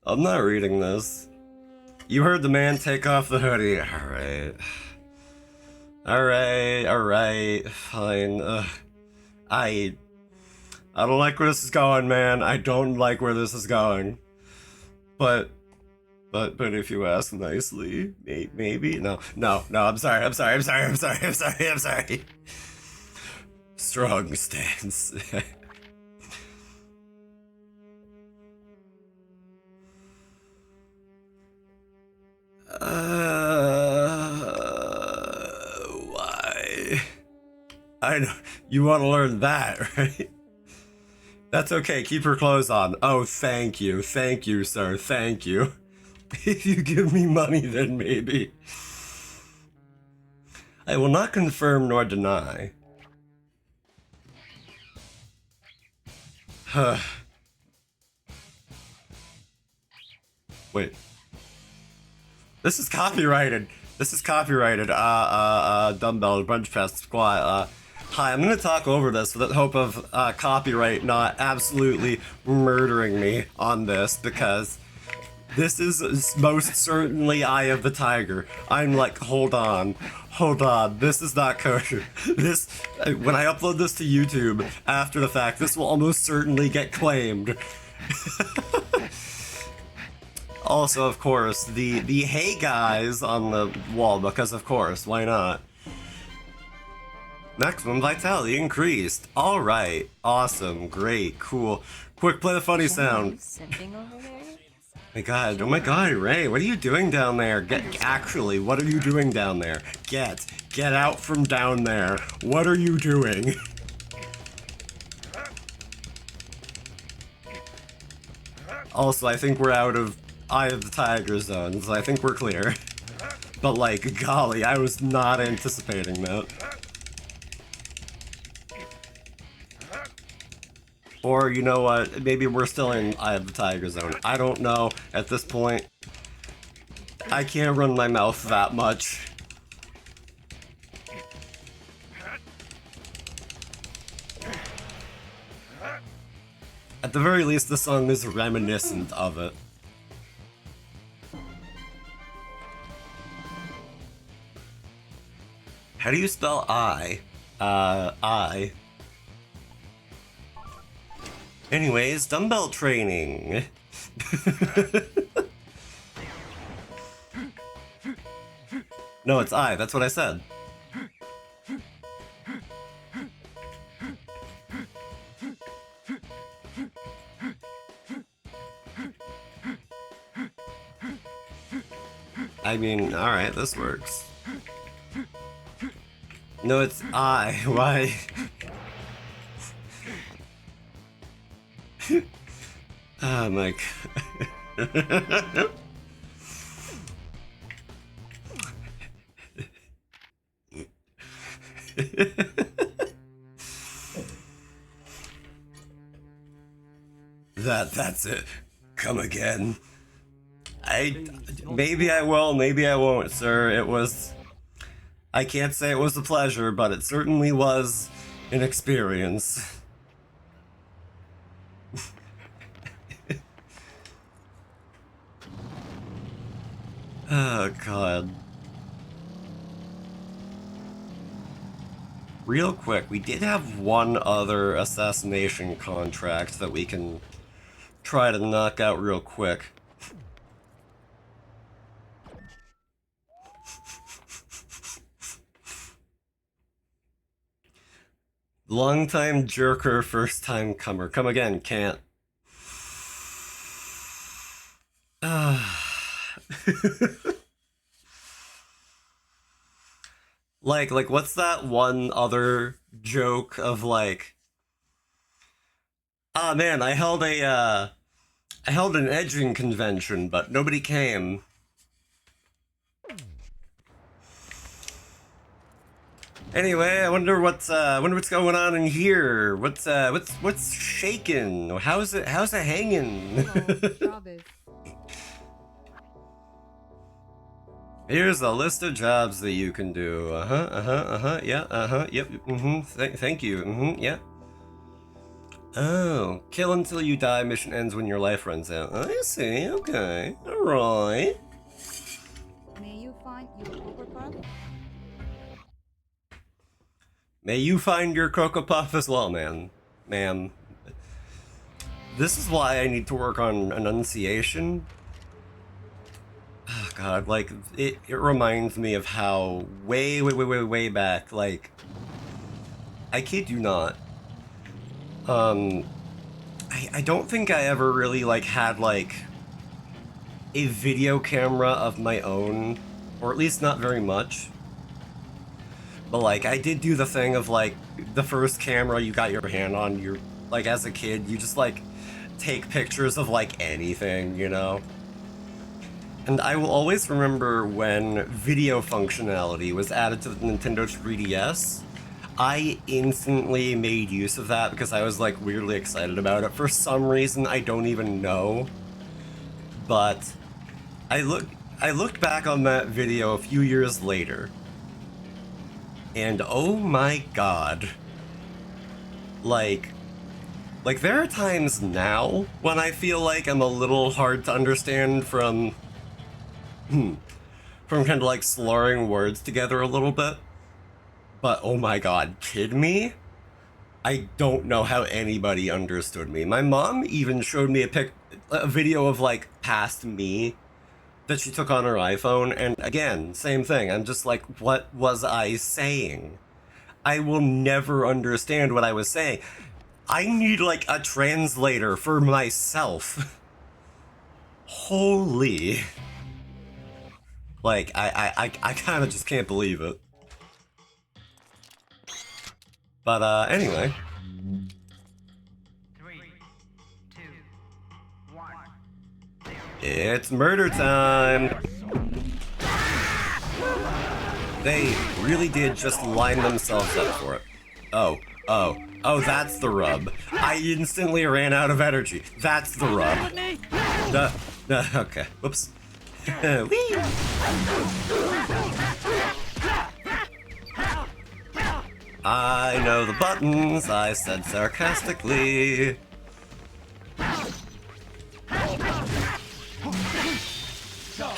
I'm not reading this. You heard the man take off the hoodie. Alright. Alright, fine. I don't like where this is going, man. I don't like where this is going. But if you ask nicely, maybe? No, I'm sorry. Strong stance. Why? I know you want to learn that, right? That's okay. Keep your clothes on. Oh, thank you, sir. Thank you. If you give me money, then maybe. I will not confirm nor deny. Wait. This is copyrighted. Dumbbell, bench press, squat. Hi, I'm gonna talk over this with the hope of copyright not absolutely murdering me on this, because this is most certainly Eye of the Tiger. I'm like, hold on, this is not kosher. This, when I upload this to YouTube after the fact, this will almost certainly get claimed. Also, of course, the hey guys on the wall, because of course, why not? Maximum vitality increased. Alright, awesome, great, cool. Quick, play the funny sound. Oh my god, Ray, what are you doing down there? Actually, what are you doing down there? Get out from down there. What are you doing? Also, I think we're out of Eye of the Tiger zones. I think we're clear. But like, golly, I was not anticipating that. Or, you know what, maybe we're still in Eye of the Tiger zone. I don't know at this point. I can't run my mouth that much. At the very least, the song is reminiscent of it. How do you spell I? I. Anyways, dumbbell training. No, it's I. That's what I said. I mean, alright, this works. No, it's I. Why? Oh my god. That's it. Come again. Maybe I will, maybe I won't, sir. It was... I can't say it was a pleasure, but it certainly was an experience. Oh, God. Real quick, we did have one other assassination contract that we can try to knock out real quick. Long time jerker, first time comer. Come again, can't. like what's that one other joke of like, ah man, I held an edging convention, but nobody came. Anyway, I wonder what's going on in here. What's shaking? How's it hanging? Hello, Travis. Here's a list of jobs that you can do. Yep. Thank you. Yeah. Oh, kill until you die. Mission ends when your life runs out. I see. Okay. All right. May you find your Cocoa Puff? May you find your Cocoa Puff as well, ma'am. This is why I need to work on enunciation. Oh god, like, it reminds me of how way back, like, I kid you not, I don't think I ever really, like, had, like, a video camera of my own, or at least not very much. But, like, I did do the thing of, like, the first camera you got your hand on, you're, like, as a kid, you just, like, take pictures of, like, anything, you know? And I will always remember when video functionality was added to the Nintendo 3DS, I instantly made use of that because I was, like, weirdly excited about it. For some reason, I don't even know. But I looked back on that video a few years later, and oh my god. Like there are times now when I feel like I'm a little hard to understand from kind of like slurring words together a little bit. But oh my god, kid me? I don't know how anybody understood me. My mom even showed me a video of like past me that she took on her iPhone, and again, same thing. I'm just like, what was I saying? I will never understand what I was saying. I need like a translator for myself. Holy. Like, I kind of just can't believe it. But, anyway. 3, 2, 1. It's murder time! They really did just line themselves up for it. Oh, that's the rub. I instantly ran out of energy. That's the rub. Okay, whoops. Whee! I know the buttons, I said sarcastically.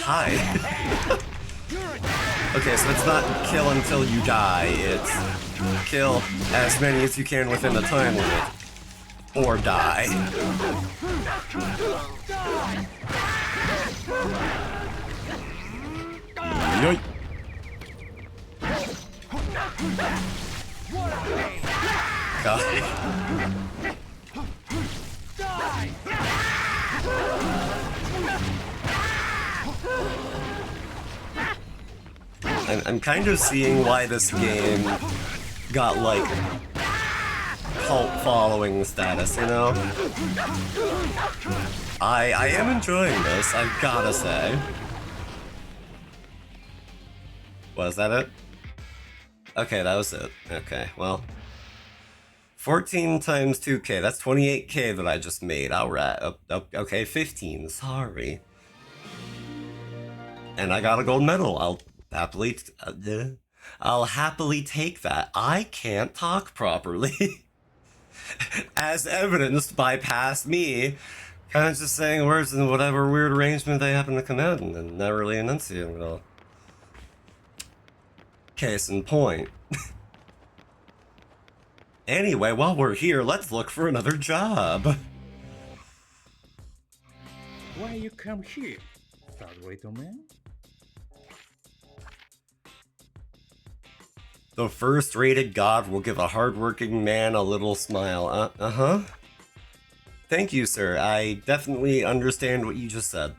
Hi. Okay, so it's not kill until you die, it's kill as many as you can within the time limit. Or die. Yoink. God. I'm kind of seeing why this game got, like, cult following status, you know? I am enjoying this, I've gotta say. Was that it? Okay, that was it. Okay, well. 14 times 2K, that's 28K that I just made. Alright, okay, 15, sorry. And I got a gold medal. I'll happily take that. I can't talk properly. As evidenced by past me kind of just saying words in whatever weird arrangement they happen to come out in and not really enunciating it all. Case in point. Anyway, while we're here, let's look for another job. Why you come here, third little man? The first-rated god will give a hard-working man a little smile. Uh-huh. Thank you, sir. I definitely understand what you just said.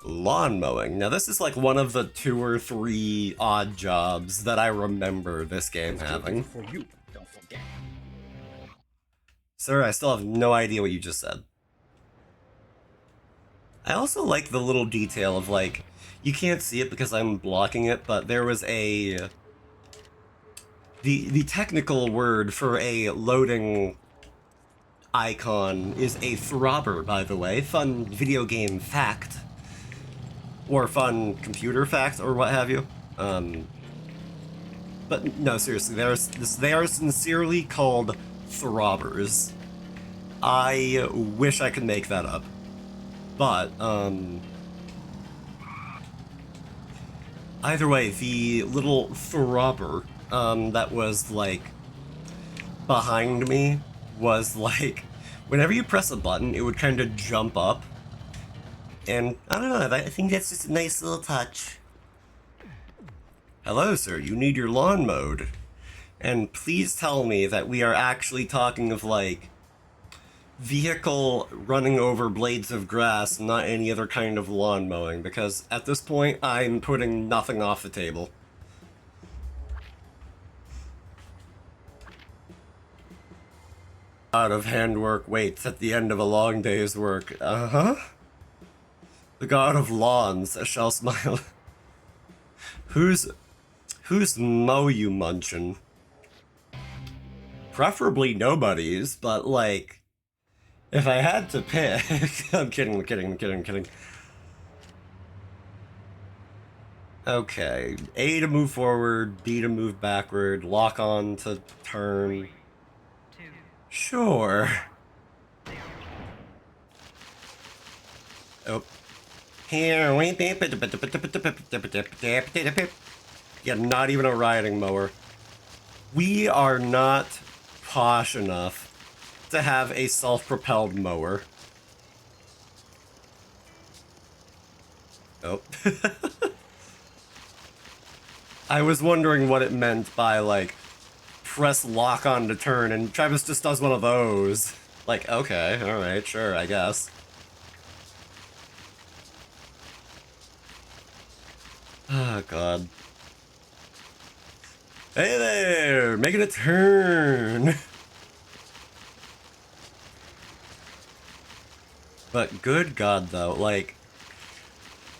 Lawn mowing. Now, this is like one of the 2 or 3 odd jobs that I remember this game having. For you, don't forget. Sir, I still have no idea what you just said. I also like the little detail of, like, you can't see it because I'm blocking it, but there was a... The technical word for a loading icon is a throbber, by the way. Fun video game fact. Or fun computer fact, or what have you. But no, seriously, they are sincerely called throbbers. I wish I could make that up. But, either way, the little throbber, that was, like, behind me was, like, whenever you press a button, it would kind of jump up. And, I don't know, I think that's just a nice little touch. Hello, sir, you need your lawn mowed. And please tell me that we are actually talking of, like, vehicle running over blades of grass, not any other kind of lawn mowing, because at this point, I'm putting nothing off the table. God of handwork waits at the end of a long day's work. Uh-huh. The god of lawns shall smile. Who's mow you munchin'? Preferably nobody's, but like, if I had to pick... I'm kidding. Okay, A to move forward, B to move backward, lock on to turn. Sure. Oh. Here, yeah, not even a riding mower. We are not posh enough to have a self-propelled mower. Oh. I was wondering what it meant by, like, press lock on to turn, and Travis just does one of those. Like, okay, alright, sure, I guess. Oh, God. Hey there! Making a turn! But good God, though, like,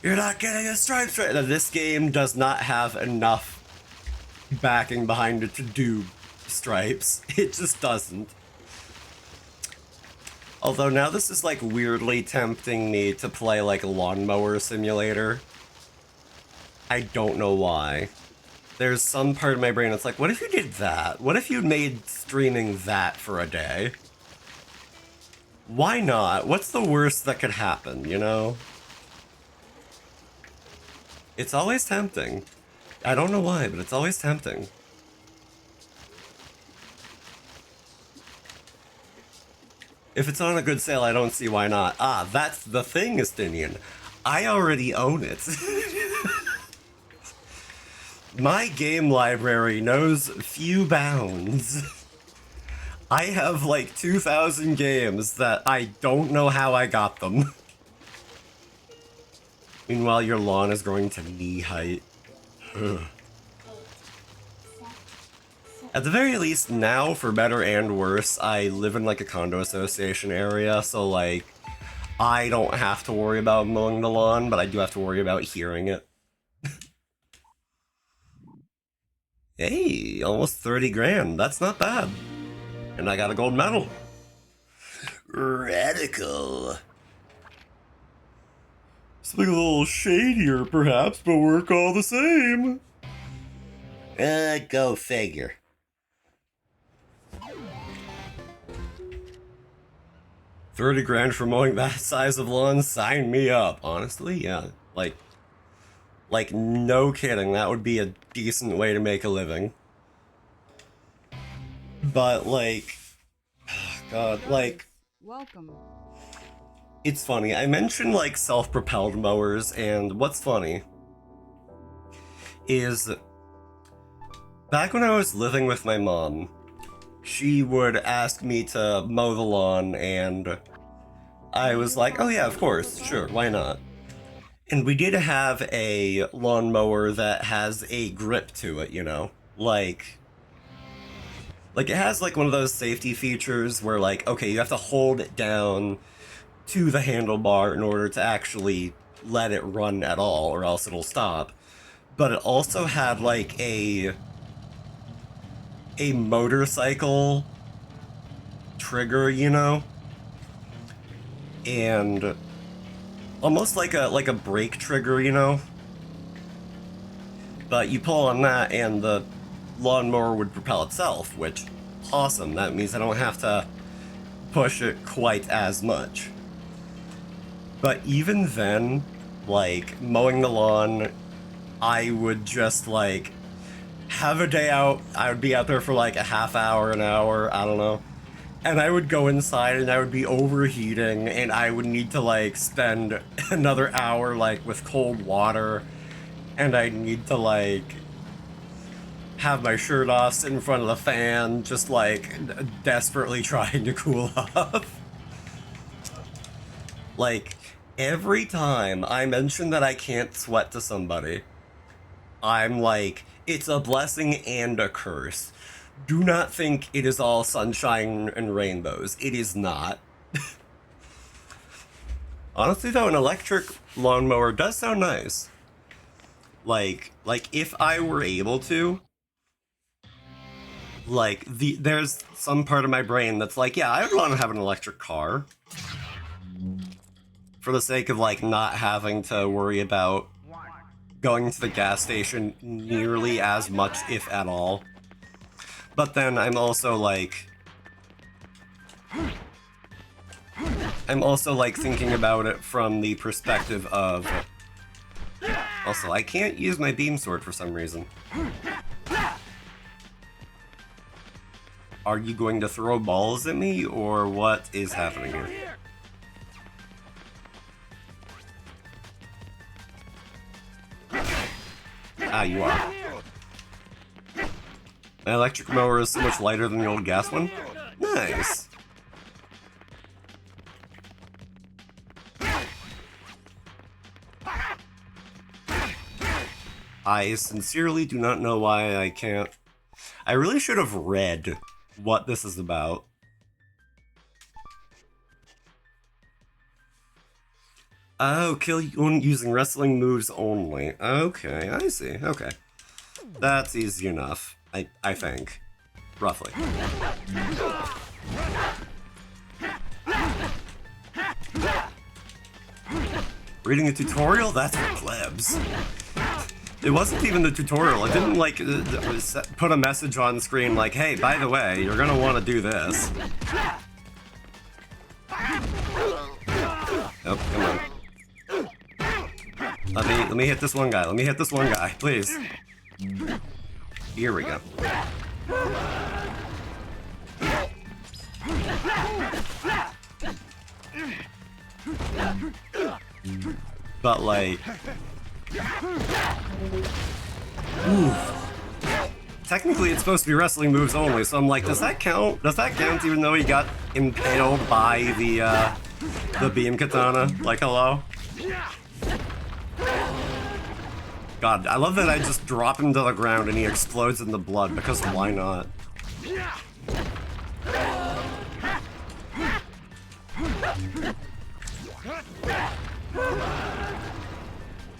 you're not getting a stripes right. This game does not have enough backing behind it to do stripes. It just doesn't. Although now this is like weirdly tempting me to play like a lawnmower simulator. I don't know why. There's some part of my brain that's like, what if you did that? What if you made streaming that for a day? Why not? What's the worst that could happen, you know? It's always tempting. I don't know why, but it's always tempting. If it's on a good sale, I don't see why not. Ah, that's the thing, Estinian. I already own it. My game library knows few bounds. I have like 2,000 games that I don't know how I got them. Meanwhile, your lawn is growing to knee height. Ugh. At the very least, now, for better and worse, I live in like a condo association area, so like, I don't have to worry about mowing the lawn, but I do have to worry about hearing it. Hey, almost 30 grand. That's not bad. And I got a gold medal. Radical. Something a little shadier, perhaps, but work all the same. Go figure. $30 grand for mowing that size of lawn? Sign me up. Honestly, yeah. Like, no kidding, that would be a decent way to make a living. But, like, God, like... Welcome. It's funny, I mentioned, like, self-propelled mowers, and what's funny is back when I was living with my mom, she would ask me to mow the lawn, and I was like, oh yeah, of course, sure, why not? And we did have a lawnmower that has a grip to it, you know? Like it has like one of those safety features where like, okay, you have to hold it down to the handlebar in order to actually let it run at all, or else it'll stop. But it also had like a motorcycle trigger, you know? And almost like a brake trigger, you know? But you pull on that and the lawnmower would propel itself, which, awesome. That means I don't have to push it quite as much. But even then, like, mowing the lawn, I would just, like, have a day out. I would be out there for, like, a half hour, an hour, I don't know. And I would go inside and I would be overheating, and I would need to, like, spend another hour, like, with cold water. And I'd need to, like, have my shirt off, sit in front of the fan, just, like, desperately trying to cool off. Like, every time I mention that I can't sweat to somebody, I'm like, it's a blessing and a curse. Do not think it is all sunshine and rainbows. It is not. Honestly, though, an electric lawnmower does sound nice. Like if I were able to, like, there's some part of my brain that's like, yeah, I would want to have an electric car. For the sake of, like, not having to worry about going to the gas station nearly as much, if at all. But then I'm also, like, thinking about it from the perspective of... Also, I can't use my beam sword for some reason. Are you going to throw balls at me, or what is happening here? Ah, you are. My electric mower is so much lighter than the old gas one. Nice. I sincerely do not know why I can't. I really should have read what this is about. Oh, kill using wrestling moves only. Okay, I see. Okay. That's easy enough, I think. Roughly. Reading a tutorial? That's for plebs. It wasn't even the tutorial. It didn't, like, put a message on screen like, hey, by the way, you're gonna want to do this. Oh, come on. Let me hit this one guy. Let me hit this one guy, please. Here we go. But, like... Ooh. Technically, it's supposed to be wrestling moves only, so I'm like, does that count? Does that count even though he got impaled by the beam katana? Like, hello? God, I love that I just drop him to the ground and he explodes in the blood, because why not?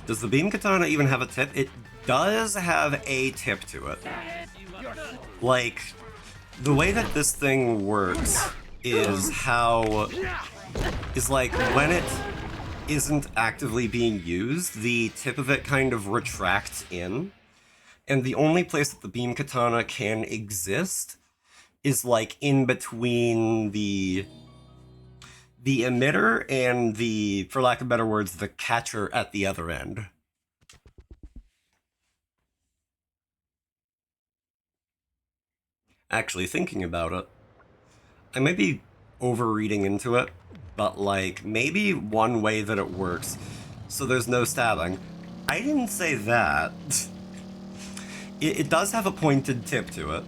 Does the beam katana even have a tip? It does have a tip to it. Like, the way that this thing works is like, when it isn't actively being used, the tip of it kind of retracts in. And the only place that the beam katana can exist is, like, in between the emitter and the, for lack of better words, the catcher at the other end. Actually, thinking about it, I might be overreading into it, but, like, maybe one way that it works, so there's no stabbing. I didn't say that. it does have a pointed tip to it.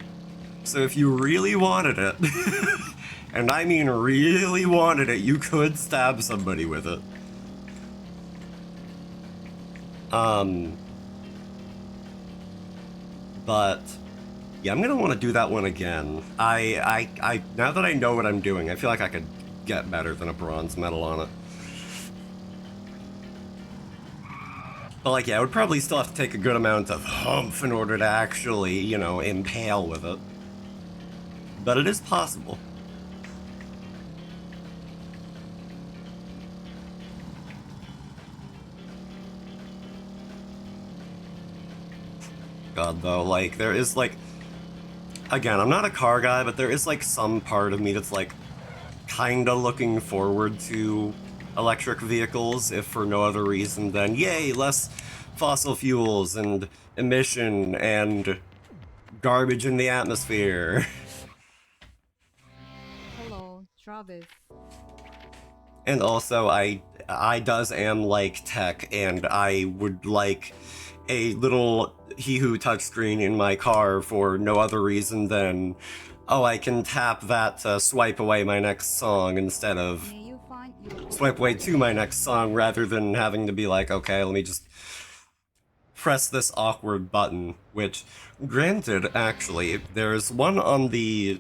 So if you really wanted it, and I mean really wanted it, you could stab somebody with it. But yeah, I'm gonna want to do that one again. I now that I know what I'm doing, I feel like I could get better than a bronze medal on it. But like, yeah, I would probably still have to take a good amount of humph in order to actually, you know, impale with it. But it is possible. God, though, like, there is, like... Again, I'm not a car guy, but there is, like, some part of me that's, like, kinda looking forward to electric vehicles, if for no other reason than, yay, less fossil fuels and emission and garbage in the atmosphere. Hello, Travis. And also, I am like tech, and I would like a little He-Hoo touchscreen in my car for no other reason than, oh, I can tap that to swipe away my next song instead of swipe away to my next song, rather than having to be like, okay, let me just press this awkward button, which, granted, actually, there's one on the...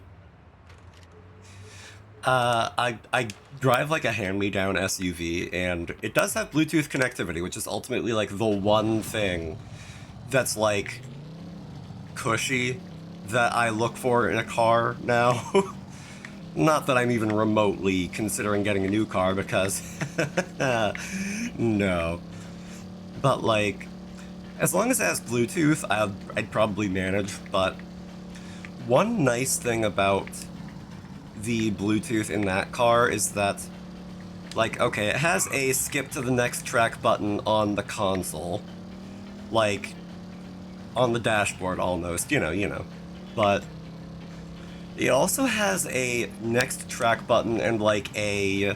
I drive like a hand-me-down SUV, and it does have Bluetooth connectivity, which is ultimately like the one thing that's like cushy that I look for in a car now. Not that I'm even remotely considering getting a new car, because no. But like, as long as it has Bluetooth, I'd probably manage. But one nice thing about the Bluetooth in that car is that, like, okay, it has a skip to the next track button on the console, like, on the dashboard almost, you know, but it also has a next track button and, like, a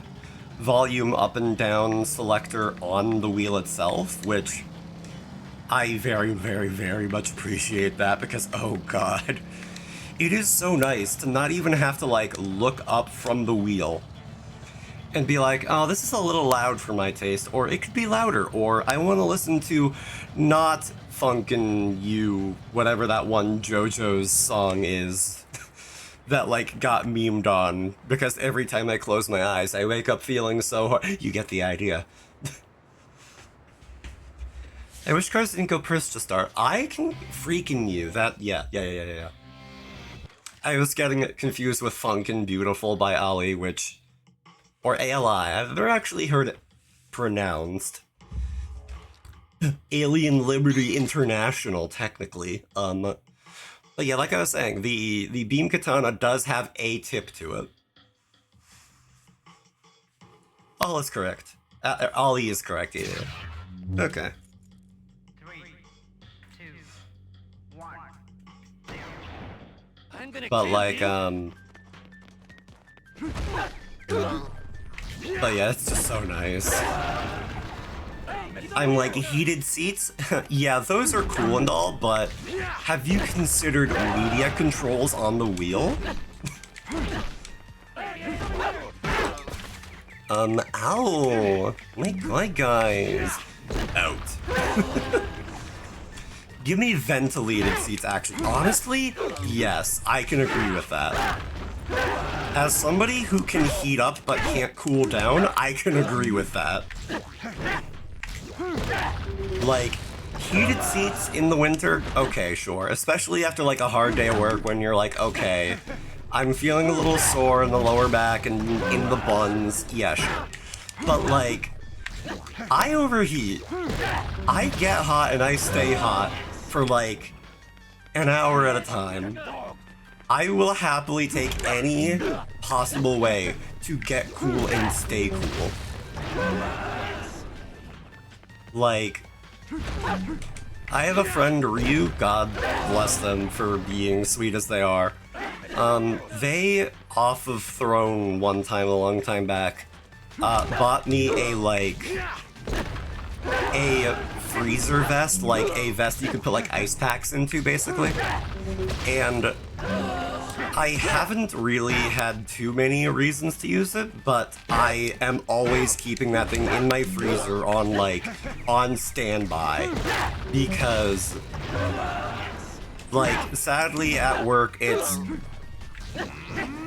volume up and down selector on the wheel itself, which I very, very, very much appreciate that, because, oh god, it is so nice to not even have to, like, look up from the wheel and be like, oh, this is a little loud for my taste, or it could be louder, or I want to listen to not Funkin' You, whatever that one JoJo's song is that, like, got memed on, because every time I close my eyes, I wake up feeling so hard. You get the idea. I wish cars didn't go Pris to start. I can freaking you. That, yeah. I was getting it confused with Funkin' Beautiful by Ali, which... Or ALI. I've never actually heard it pronounced. Alien Liberty International, technically. But yeah, like I was saying, the Beam Katana does have a tip to it. All is correct. Ali is correct, yeah. Okay. 3, 2, 1. I'm gonna But like, but yeah, it's just so nice. I'm like, heated seats? Yeah, those are cool and all, but have you considered media controls on the wheel? Ow! My guys. Out. Give me ventilated seats, actually. Honestly, yes, I can agree with that. As somebody who can heat up but can't cool down, I can agree with that. Like, heated seats in the winter? Okay, sure. Especially after, like, a hard day of work when you're like, okay, I'm feeling a little sore in the lower back and in the buns. Yeah, sure. But, like, I overheat. I get hot and I stay hot for, like, an hour at a time. I will happily take any possible way to get cool and stay cool. Like, I have a friend, Ryu, God bless them for being sweet as they are. They, off of Throne one time, a long time back, bought me a freezer vest, like a vest you could put like ice packs into, basically. And I haven't really had too many reasons to use it, but I am always keeping that thing in my freezer on standby, because like sadly at work it's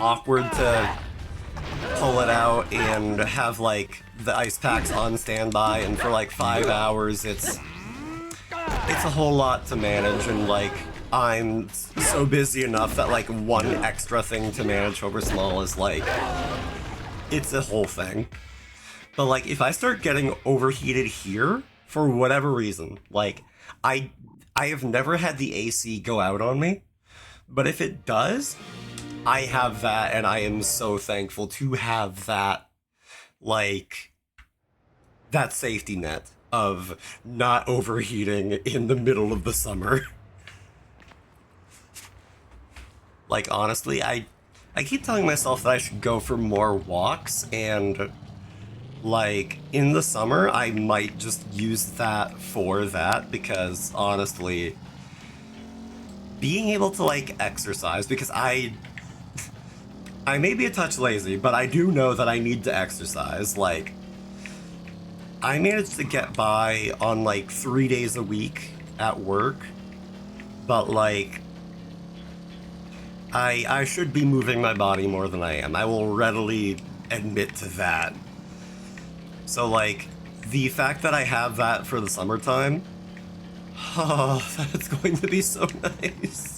awkward to pull it out and have like the ice packs on standby, and for like 5 hours it's a whole lot to manage, and like I'm so busy enough that like one extra thing to manage over small is like, it's a whole thing. But like if I start getting overheated here for whatever reason, like I have never had the AC go out on me, but if it does, I have that, and I am so thankful to have that, like, that safety net of not overheating in the middle of the summer. Like, honestly, I keep telling myself that I should go for more walks, and, like, in the summer, I might just use that for that, because, honestly, being able to, like, exercise, because I may be a touch lazy, but I do know that I need to exercise. Like, I managed to get by on, like, 3 days a week at work, but, like, I should be moving my body more than I am. I will readily admit to that. So, like, the fact that I have that for the summertime, oh, that's going to be so nice.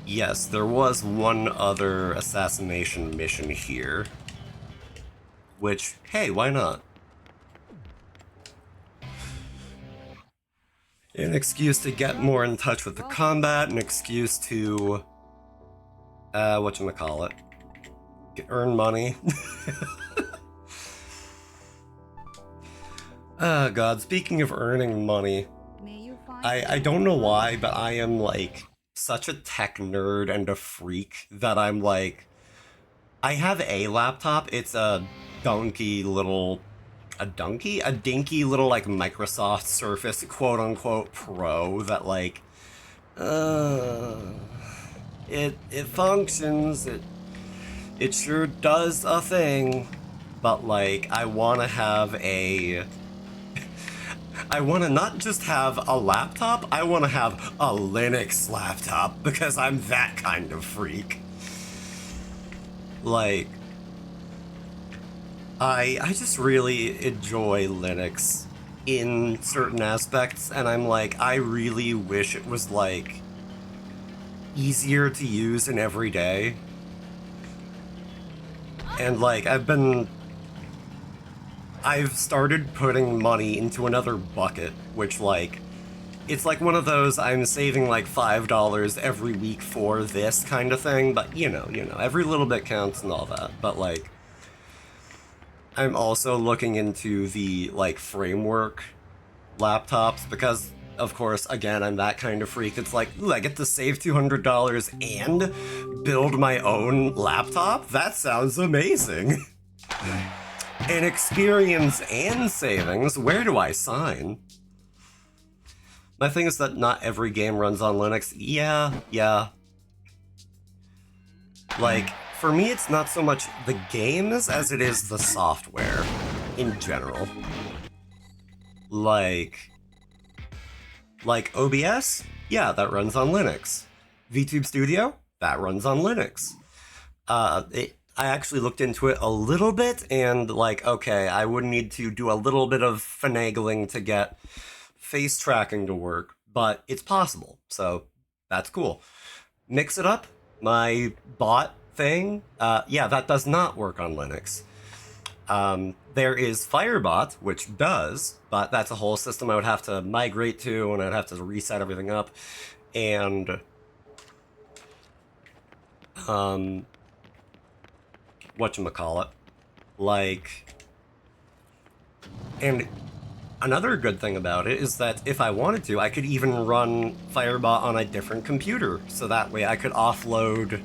Yes, there was one other assassination mission here. Which, hey, why not? An excuse to get more in touch with the combat, an excuse to, whatchamacallit, earn money. Oh god, speaking of earning money, I don't know why, but I am, like, such a tech nerd and a freak that I'm like, I have a laptop. It's a dinky little like Microsoft Surface quote unquote Pro that like it functions, it sure does a thing, but like I want to not just have a laptop, I want to have a Linux laptop, because I'm that kind of freak. Like, I just really enjoy Linux in certain aspects, and I'm like, I really wish it was, like, easier to use in every day. And, like, I've started putting money into another bucket, which, like, it's like one of those I'm saving like $5 every week for this kind of thing, but you know, every little bit counts and all that. But, like, I'm also looking into the, like, framework laptops, because, of course, again, I'm that kind of freak. It's like, ooh, I get to save $200 and build my own laptop? That sounds amazing. An experience and savings, where do I sign? My thing is that not every game runs on Linux. Yeah. Like, for me, it's not so much the games as it is the software in general. Like OBS? Yeah, that runs on Linux. VTube Studio? That runs on Linux. I actually looked into it a little bit, and, like, okay, I would need to do a little bit of finagling to get face tracking to work, but it's possible, so that's cool. Mix It Up, my bot thing, yeah, that does not work on Linux. There is Firebot, which does, but that's a whole system I would have to migrate to, and I'd have to reset everything up, and whatchamacallit, like, and another good thing about it is that if I wanted to, I could even run Firebot on a different computer, so that way I could offload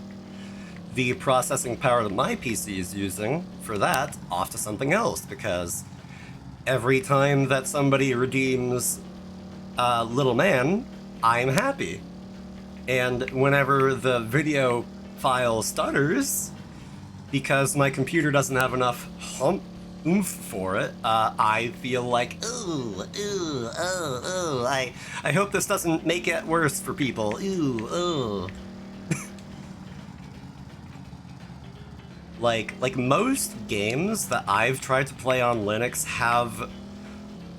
the processing power that my PC is using for that off to something else, because every time that somebody redeems Little Man, I'm happy. And whenever the video file stutters, because my computer doesn't have enough oomph for it, I feel like, I hope this doesn't make it worse for people. Like most games that I've tried to play on Linux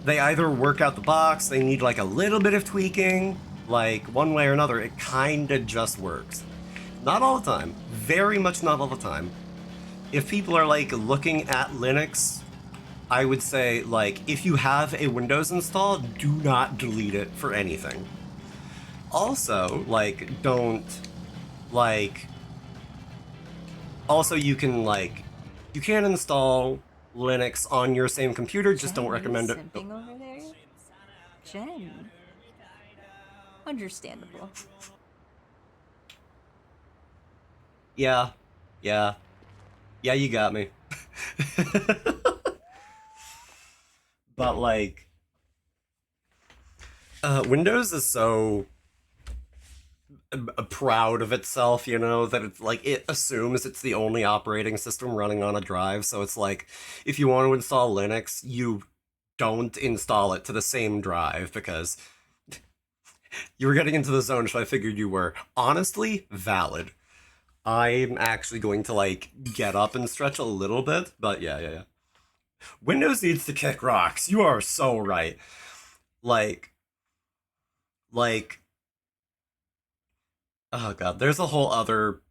they either work out the box, they need like a little bit of tweaking, like one way or another, it kinda just works. Not all the time, very much not all the time. If people are like looking at Linux, I would say like, if you have a Windows installed, do not delete it for anything. Also, like, don't, like, also you can install Linux on your same computer, just don't recommend it. Simping over there? Jen. Understandable. Yeah, you got me. But like, Windows is so proud of itself, you know, that it's like, it assumes it's the only operating system running on a drive, so it's like, if you want to install Linux, you don't install it to the same drive, because you were getting into the zone, so I figured you were. Honestly, valid. I'm actually going to, like, get up and stretch a little bit, but yeah. Windows needs to kick rocks. You are so right. Like, oh god, there's a whole other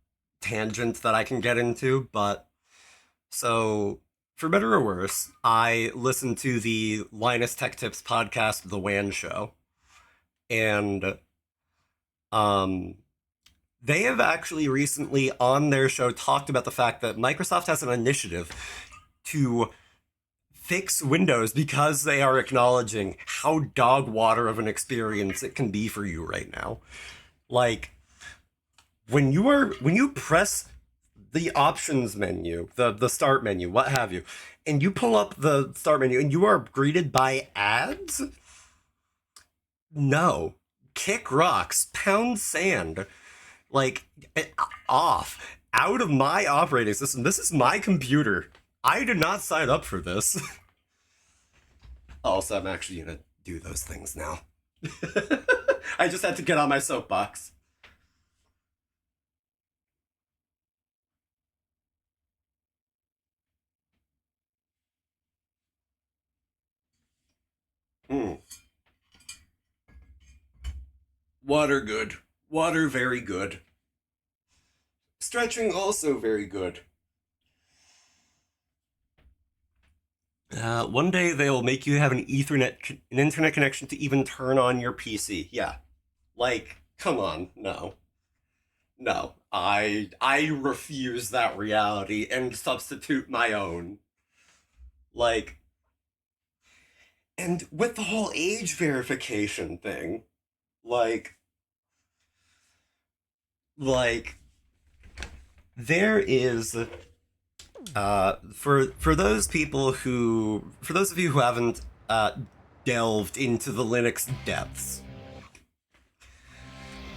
tangent that I can get into, but, so, for better or worse, I listened to the Linus Tech Tips podcast, The WAN Show, and, they have actually recently on their show talked about the fact that Microsoft has an initiative to fix Windows because they are acknowledging how dog water of an experience it can be for you right now. Like, when you press the options menu, the start menu, what have you, and you pull up the start menu and you are greeted by ads? No. Kick rocks, pound sand. Like, off. Out of my operating system. This is my computer. I did not sign up for this. Also, I'm actually gonna do those things now. I just had to get on my soapbox. Water good. Water very good. Stretching also very good. One day they will make you have an internet connection to even turn on your PC. Yeah. Like, come on, no. No. I refuse that reality and substitute my own. Like, and with the whole age verification thing, like, there is, for those of you who haven't delved into the Linux depths,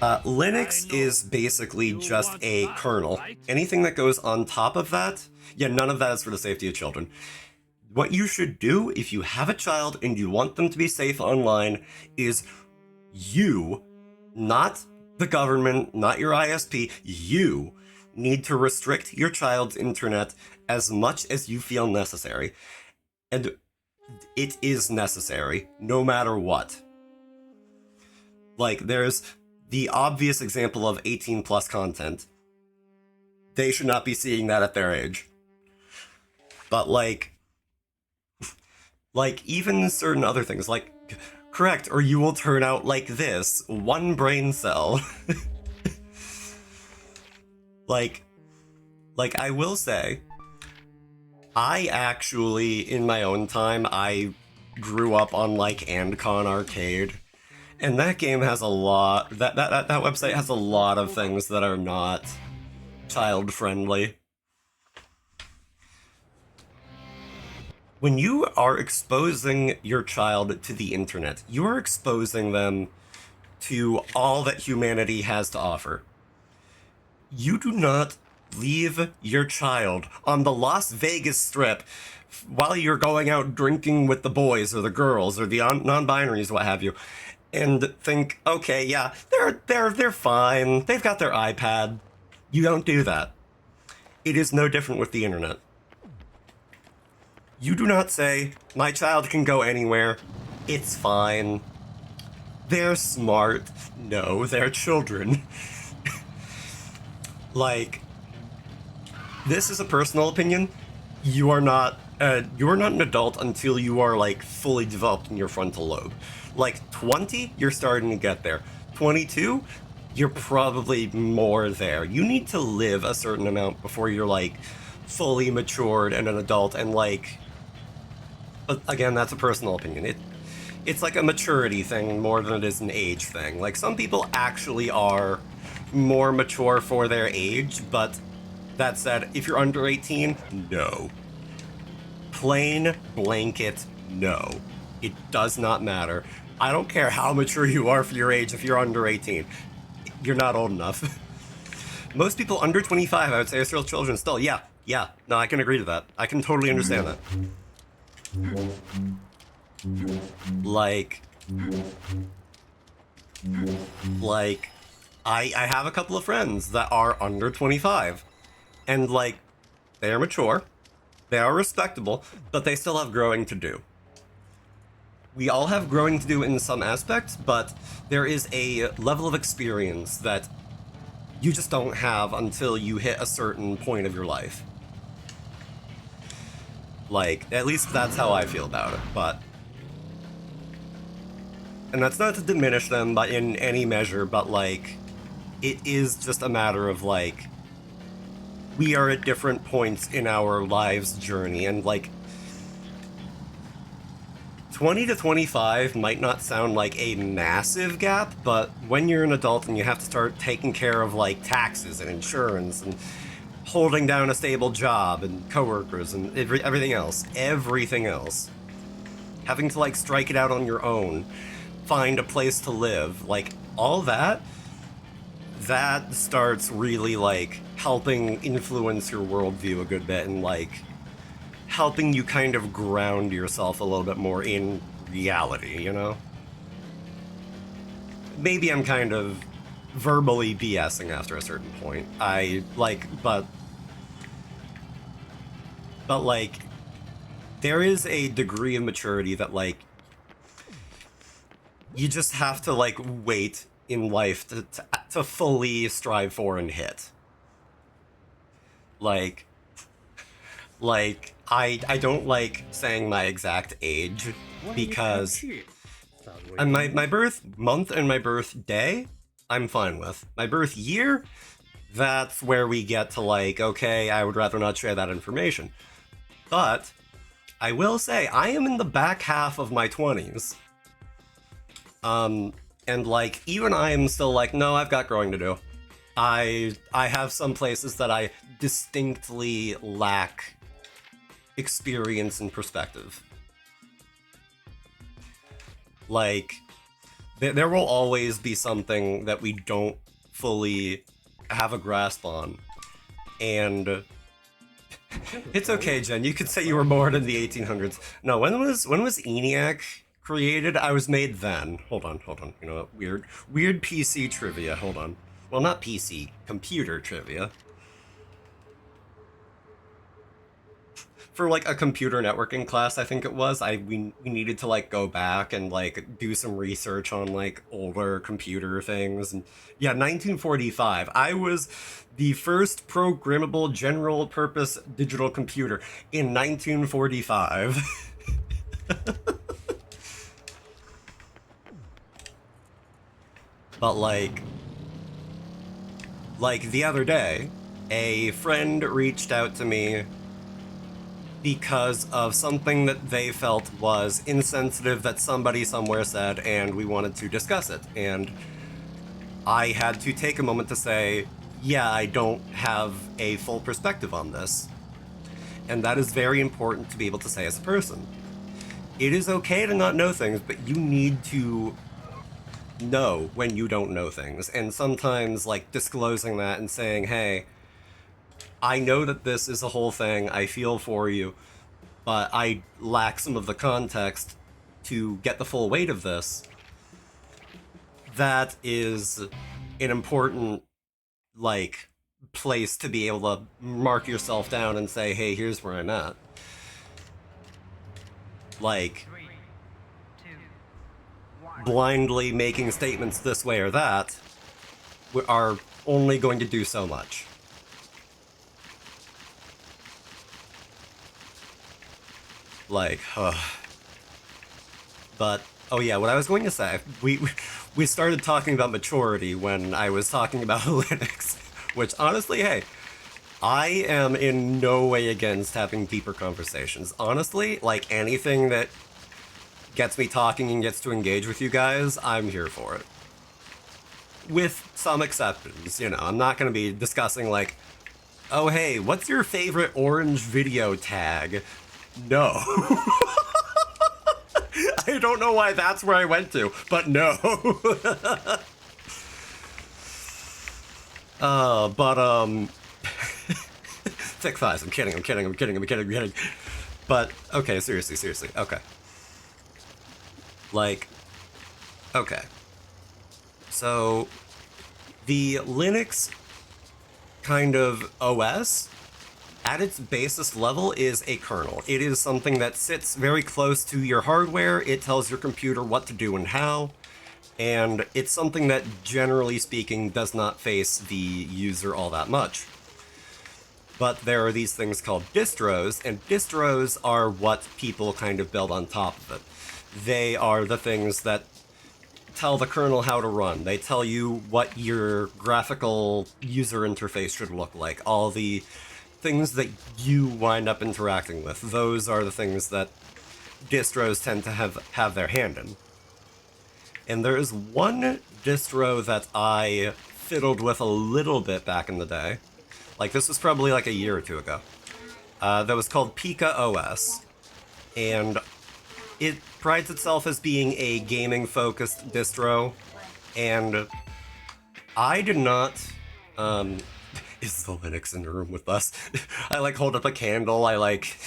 Linux is basically just a kernel. Anything that goes on top of that, yeah, none of that is for the safety of children. What you should do if you have a child and you want them to be safe online is you, not the government, not your ISP, you need to restrict your child's internet as much as you feel necessary. And it is necessary, no matter what. Like, there's the obvious example of 18 plus content. They should not be seeing that at their age. But like even certain other things, like, correct, or you will turn out like this, one brain cell. Like, I will say, I actually, in my own time, I grew up on, like, Andcon Arcade, and that game has a lot, that website has a lot of things that are not child-friendly. When you are exposing your child to the internet, you are exposing them to all that humanity has to offer. You do not leave your child on the Las Vegas Strip while you're going out drinking with the boys or the girls or the non-binaries, what have you, and think, okay, yeah, they're fine. They've got their iPad. You don't do that. It is no different with the internet. You do not say, my child can go anywhere. It's fine. They're smart. No, they're children. Like, this is a personal opinion. You are not an adult until you are, like, fully developed in your frontal lobe. Like, 20, you're starting to get there. 22, you're probably more there. You need to live a certain amount before you're, like, fully matured and an adult, and, like... But again, that's a personal opinion. It's like a maturity thing more than it is an age thing. Like, some people actually are more mature for their age, but that said, if you're under 18, no. Plain blanket no. It does not matter. I don't care how mature you are for your age if you're under 18. You're not old enough. Most people under 25, I would say, are still children still. Yeah. No, I can agree to that. I can totally understand that. Like, I have a couple of friends that are under 25, and, like, they are mature, they are respectable, but they still have growing to do. We all have growing to do in some aspects, but there is a level of experience that you just don't have until you hit a certain point of your life. Like, at least that's how I feel about it, but... And that's not to diminish them but in any measure, but, like, it is just a matter of, like, we are at different points in our lives' journey, and, like, 20 to 25 might not sound like a massive gap, but when you're an adult and you have to start taking care of, like, taxes and insurance and holding down a stable job and coworkers and everything else, having to, like, strike it out on your own, find a place to live, like, all that starts really, like, helping influence your worldview a good bit and, like, helping you kind of ground yourself a little bit more in reality, you know? Maybe I'm kind of verbally BSing after a certain point. But like, there is a degree of maturity that, like, you just have to, like, wait in life to fully strive for and hit. Like, I don't like saying my exact age because and my birth month and my birthday, I'm fine with. My birth year, that's where we get to, like, okay, I would rather not share that information. But I will say I am in the back half of my 20s. And, like, even I am still like, no, I've got growing to do. I have some places that I distinctly lack experience and perspective. Like, there will always be something that we don't fully have a grasp on. And it's okay, Jen, you could say you were born in the 1800s. No, when was ENIAC created? I was made then. Hold on. You know what? Weird PC trivia. Hold on. Well, not PC, computer trivia. For, like, a computer networking class, I think it was, we needed to, like, go back and, like, do some research on, like, older computer things. And yeah, 1945. I was the first programmable general purpose digital computer in 1945. But, like, the other day, a friend reached out to me because of something that they felt was insensitive that somebody somewhere said, and we wanted to discuss it. And I had to take a moment to say, yeah, I don't have a full perspective on this. And that is very important to be able to say as a person. It is okay to not know things, but you need to know when you don't know things. And sometimes, like, disclosing that and saying, hey, I know that this is a whole thing, I feel for you, but I lack some of the context to get the full weight of this. That is an important, like, place to be able to mark yourself down and say, hey, here's where I'm at. Like, blindly making statements this way or that are only going to do so much. Like, but, oh yeah, what I was going to say, we started talking about maturity when I was talking about Linux, which honestly, hey, I am in no way against having deeper conversations. Honestly, like, anything that gets me talking and gets to engage with you guys, I'm here for it. With some exceptions, you know, I'm not going to be discussing, like, oh hey, what's your favorite orange video tag? No. I don't know why that's where I went to, but no. Thick thighs, I'm kidding. But, okay, seriously, okay. Like, okay. So, the Linux kind of OS, at its basis level, is a kernel. It is something that sits very close to your hardware. It tells your computer what to do and how. And it's something that, generally speaking, does not face the user all that much. But there are these things called distros, and distros are what people kind of build on top of it. They are the things that tell the kernel how to run. They tell you what your graphical user interface should look like. All the things that you wind up interacting with. Those are the things that distros tend to have their hand in. And there is one distro that I fiddled with a little bit back in the day. Like, this was probably like a year or two ago. That was called Pika OS. And it prides itself as being a gaming-focused distro. And I did not... is the Linux in the room with us? I, like, hold up a candle, I, like...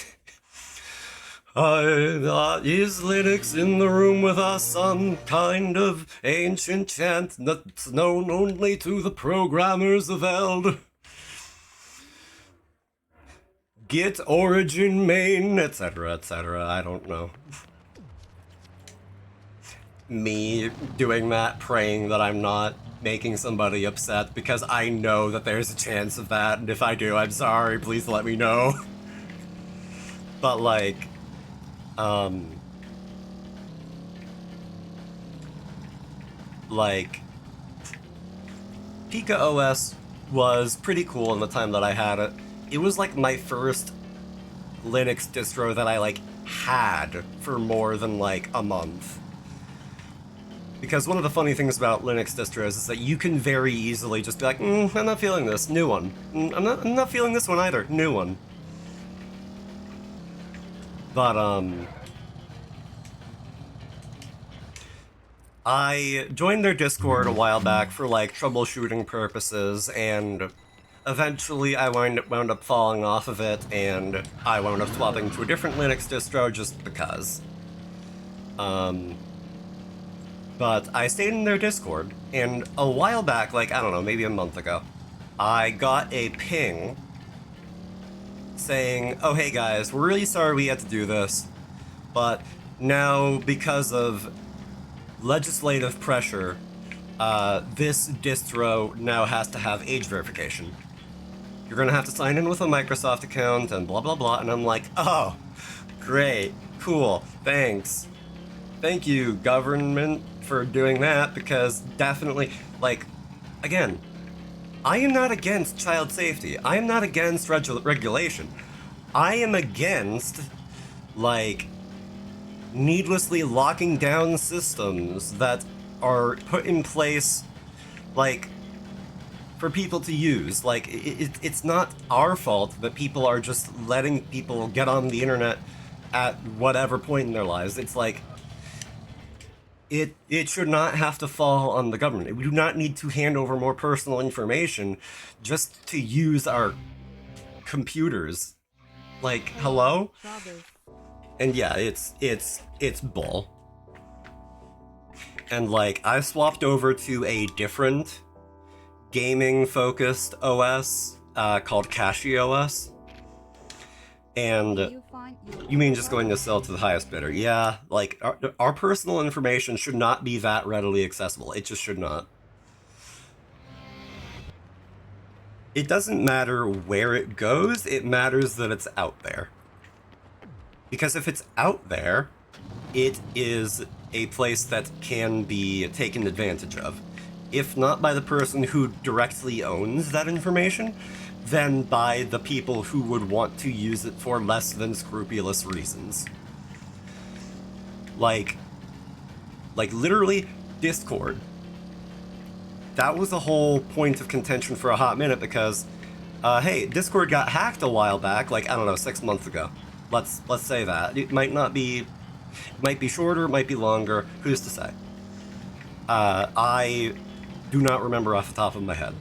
is Linux in the room with us? Some kind of ancient chant that's known only to the programmers of Eld. Git origin main, etc., etc., I don't know. Me doing that, praying that I'm not making somebody upset, because I know that there's a chance of that, and if I do, I'm sorry, please let me know. But, like, Pika OS was pretty cool in the time that I had it. It was like my first Linux distro that I like had for more than like a month. Because one of the funny things about Linux distros is that you can very easily just be like, I'm not feeling this, new one. I'm not feeling this one either, new one. But, I joined their Discord a while back for, like, troubleshooting purposes, and eventually I wound up falling off of it, and I wound up swapping to a different Linux distro just because. But I stayed in their Discord, and a while back, like, I don't know, maybe a month ago, I got a ping saying, oh hey guys, we're really sorry we had to do this, but now because of legislative pressure, this distro now has to have age verification. You're gonna have to sign in with a Microsoft account and blah blah blah, and I'm like, oh, great, cool, thanks. Thank you, government, for doing that, because definitely, like, again, I am not against child safety. I am not against regulation. I am against, like, needlessly locking down systems that are put in place, like, for people to use. Like, it's not our fault that people are just letting people get on the internet at whatever point in their lives. It's like, it should not have to fall on the government. We do not need to hand over more personal information just to use our computers. Like, hello? And yeah, it's bull. And like, I swapped over to a different gaming-focused OS called CachyOS. And you mean just going to sell to the highest bidder? Yeah, like, our personal information should not be that readily accessible. It just should not. It doesn't matter where it goes, it matters that it's out there. Because if it's out there, it is a place that can be taken advantage of. If not by the person who directly owns that information, then by the people who would want to use it for less than scrupulous reasons. Like literally, Discord. That was a whole point of contention for a hot minute because, hey, Discord got hacked a while back, like, I don't know, 6 months ago. Let's say that. It might not be, it might be shorter, it might be longer, who's to say? I do not remember off the top of my head.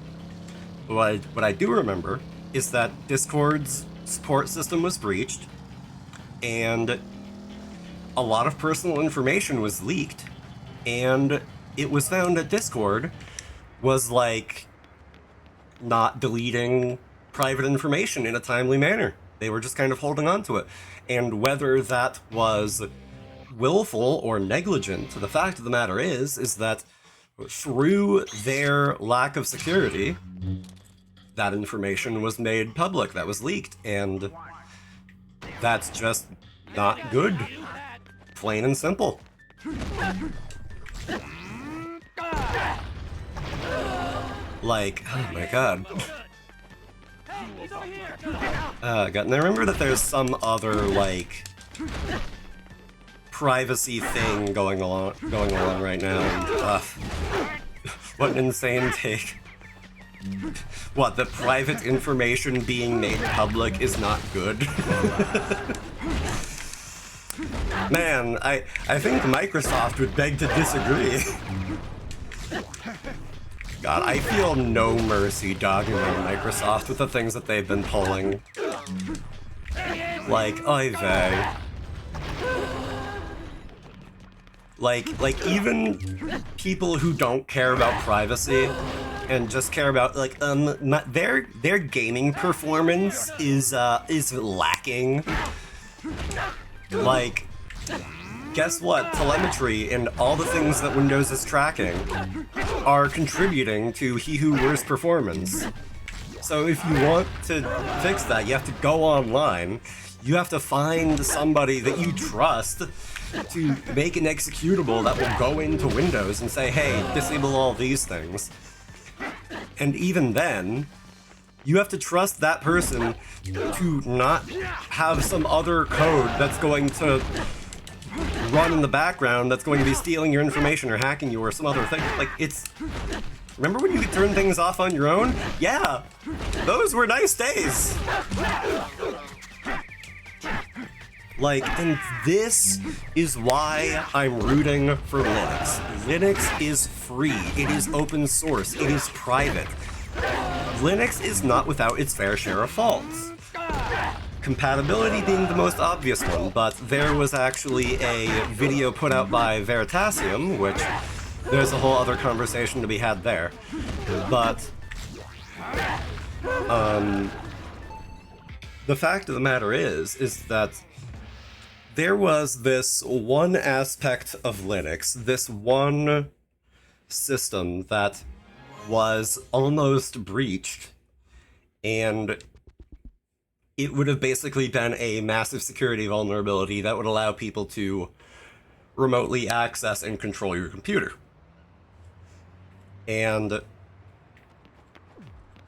What I do remember is that Discord's support system was breached, and a lot of personal information was leaked, and it was found that Discord was, like, not deleting private information in a timely manner. They were just kind of holding on to it. And whether that was willful or negligent, the fact of the matter is that through their lack of security, that information was made public, that was leaked, and that's just not good. Plain and simple. Like, oh my god. God, and I remember that there's some other, like, privacy thing going on right now, and, what an insane take. What, the private information being made public is not good? Man, I think Microsoft would beg to disagree. God, I feel no mercy dogging on Microsoft with the things that they've been pulling. Like, oy vey. Like even people who don't care about privacy and just care about, like, their gaming performance is lacking. Like, guess what? Telemetry and all the things that Windows is tracking are contributing to he who worst performance. So if you want to fix that, you have to go online. You have to find somebody that you trust to make an executable that will go into Windows and say, hey, disable all these things. And even then, you have to trust that person to not have some other code that's going to run in the background that's going to be stealing your information or hacking you or some other thing. Like, it's... Remember when you could turn things off on your own? Yeah! Those were nice days! Like, and this is why I'm rooting for Linux. Linux is free. It is open source. It is private. Linux is not without its fair share of faults. Compatibility being the most obvious one, but there was actually a video put out by Veritasium, which there's a whole other conversation to be had there. But, the fact of the matter is that there was this one aspect of Linux, this one system that was almost breached, and it would have basically been a massive security vulnerability that would allow people to remotely access and control your computer. And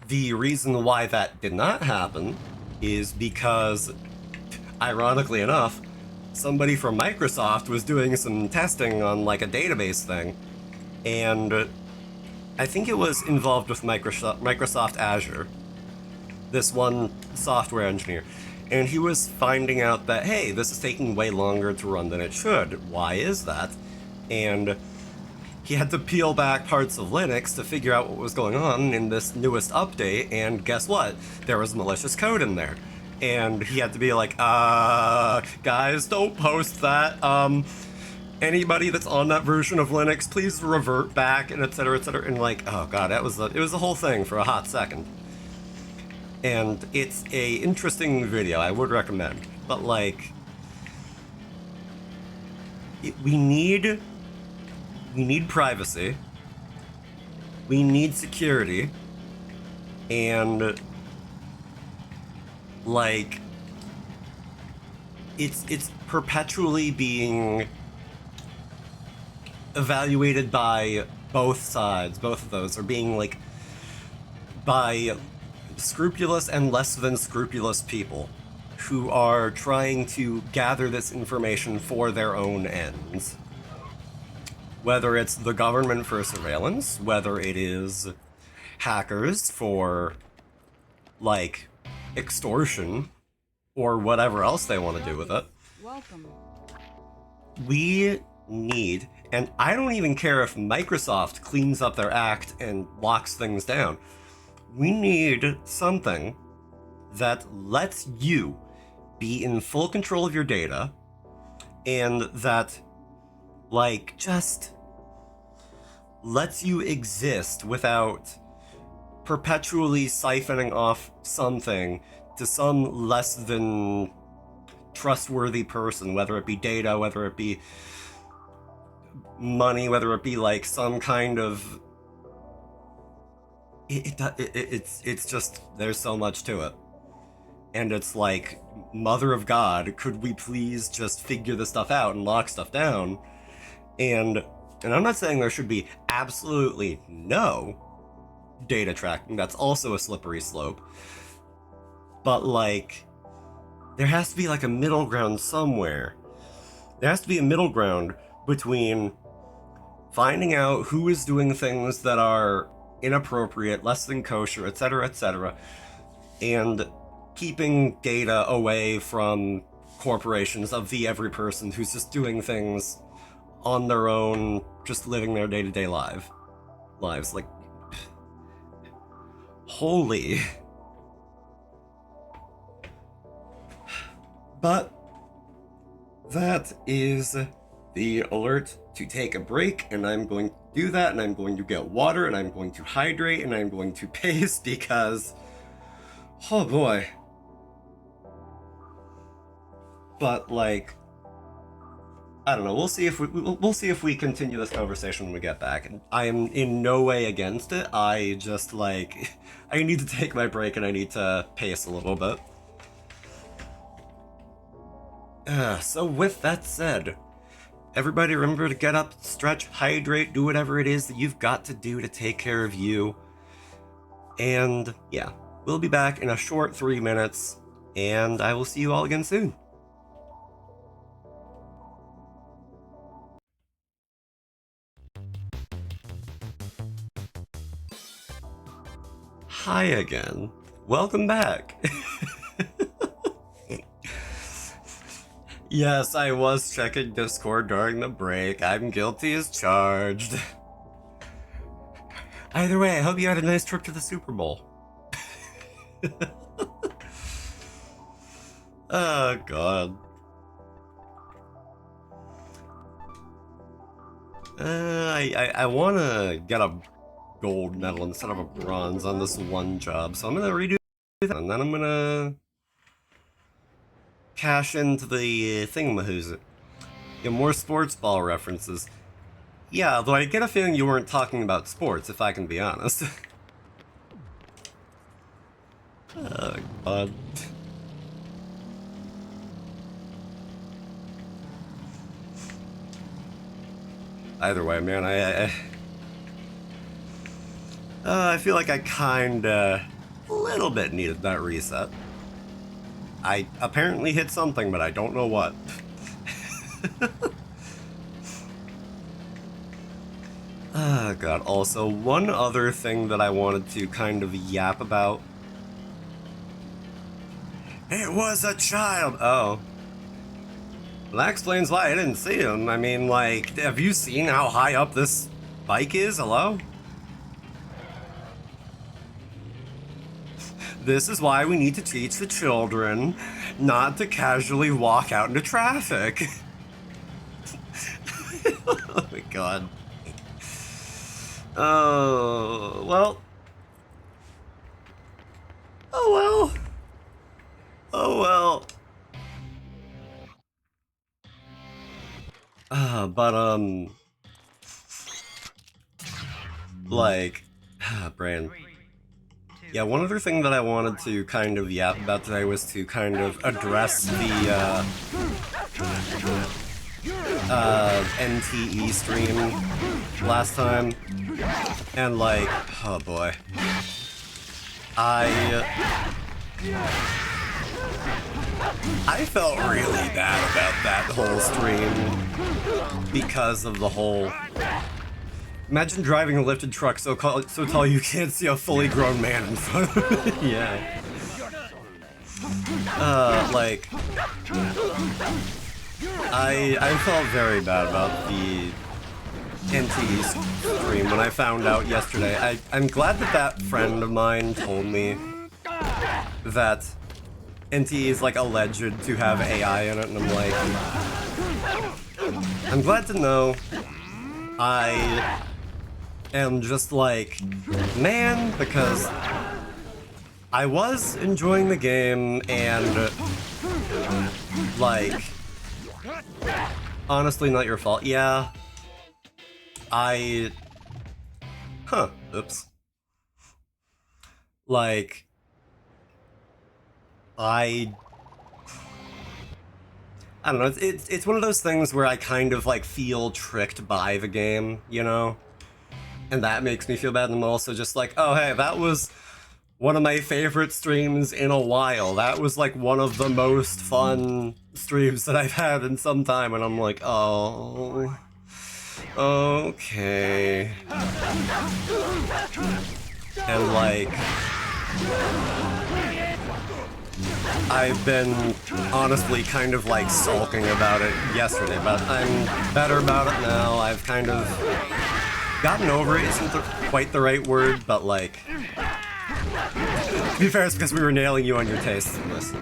the reason why that did not happen is because, ironically enough, somebody from Microsoft was doing some testing on, like, a database thing, and I think it was involved with Microsoft Azure, this one software engineer, and he was finding out that, hey, this is taking way longer to run than it should. Why is that? And he had to peel back parts of Linux to figure out what was going on in this newest update, and guess what? There was malicious code in there. And he had to be like, guys, don't post that. Anybody that's on that version of Linux, please revert back, and etc., etc. And like, oh god, it was a whole thing for a hot second. And it's a interesting video, I would recommend. But like, we need privacy, we need security, and like, it's perpetually being evaluated by both sides. Both of those are being like by scrupulous and less than scrupulous people who are trying to gather this information for their own ends. Whether it's the government for surveillance, whether it is hackers for, like, extortion, or whatever else they want to do with it. Welcome. We need, and I don't even care if Microsoft cleans up their act and locks things down. We need something that lets you be in full control of your data, and that, like, just lets you exist without perpetually siphoning off something to some less than trustworthy person, whether it be data, whether it be money, whether it be like some kind of... It's just, there's so much to it. And it's like, Mother of God, could we please just figure this stuff out and lock stuff down? And I'm not saying there should be absolutely no data tracking, that's also a slippery slope. But like, there has to be like a middle ground somewhere. There has to be a middle ground between finding out who is doing things that are inappropriate, less than kosher, etc., and keeping data away from corporations of the every person who's just doing things on their own, just living their day-to-day lives. Like, holy. But that is the alert to take a break, and I'm going to do that, and I'm going to get water, and I'm going to hydrate, and I'm going to pace, because, oh boy. But like, I don't know. We'll see if we continue this conversation when we get back. I am in no way against it. I just like, I need to take my break and I need to pace a little bit. So with that said, everybody remember to get up, stretch, hydrate, do whatever it is that you've got to do to take care of you. And yeah, we'll be back in a short 3 minutes, and I will see you all again soon. Hi again. Welcome back. Yes, I was checking Discord during the break. I'm guilty as charged. Either way, I hope you had a nice trip to the Super Bowl. Oh, God. I want to get a gold medal instead of a bronze on this one job, so I'm going to redo that, and then I'm going to cash into the thingamahoos. More sports ball references. Yeah, though I get a feeling you weren't talking about sports, if I can be honest. Oh, God. Either way, man, I feel like I kinda, a little bit needed that reset. I apparently hit something, but I don't know what. Ah, God. Also, one other thing that I wanted to kind of yap about. It was a child! Oh. Well, that explains why I didn't see him. I mean, like, have you seen how high up this bike is? Hello? This is why we need to teach the children not to casually walk out into traffic. Oh my god. Oh, well. Oh well. Oh well. Like, brain. Yeah, one other thing that I wanted to kind of yap about today was to kind of address the, NTE stream last time. And like, oh boy. I felt really bad about that whole stream because of the whole... Imagine driving a lifted truck so tall you can't see a fully grown man in front of it. Yeah. Like... I felt very bad about the NTE stream when I found out yesterday. I'm glad that friend of mine told me that NTE is like alleged to have AI in it, and I'm like... I'm glad to know. I am just like, man, because I was enjoying the game, and like, honestly, not your fault. Yeah, oops. Like, I don't know, it's one of those things where I kind of like feel tricked by the game, you know? And that makes me feel bad, and I'm also just like, oh hey, that was one of my favorite streams in a while. That was like one of the most fun streams that I've had in some time, and I'm like, oh... okay... And like... I've been honestly kind of like sulking about it yesterday, but I'm better about it now. I've kind of gotten over it. Isn't quite the right word, but like, to be fair, it's because we were nailing you on your tastes in this.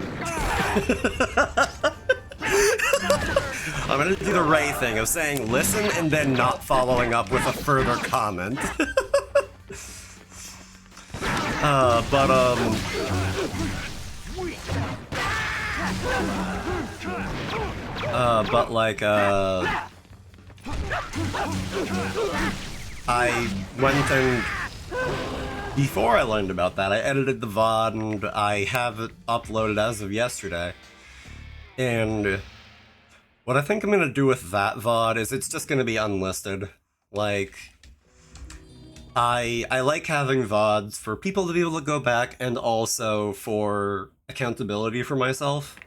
I'm gonna do the right thing of saying listen and then not following up with a further comment. But like, I went and, before I learned about that, I edited the VOD and I have it uploaded as of yesterday. And what I think I'm gonna do with that VOD is it's just gonna be unlisted. Like, I like having VODs for people to be able to go back and also for accountability for myself.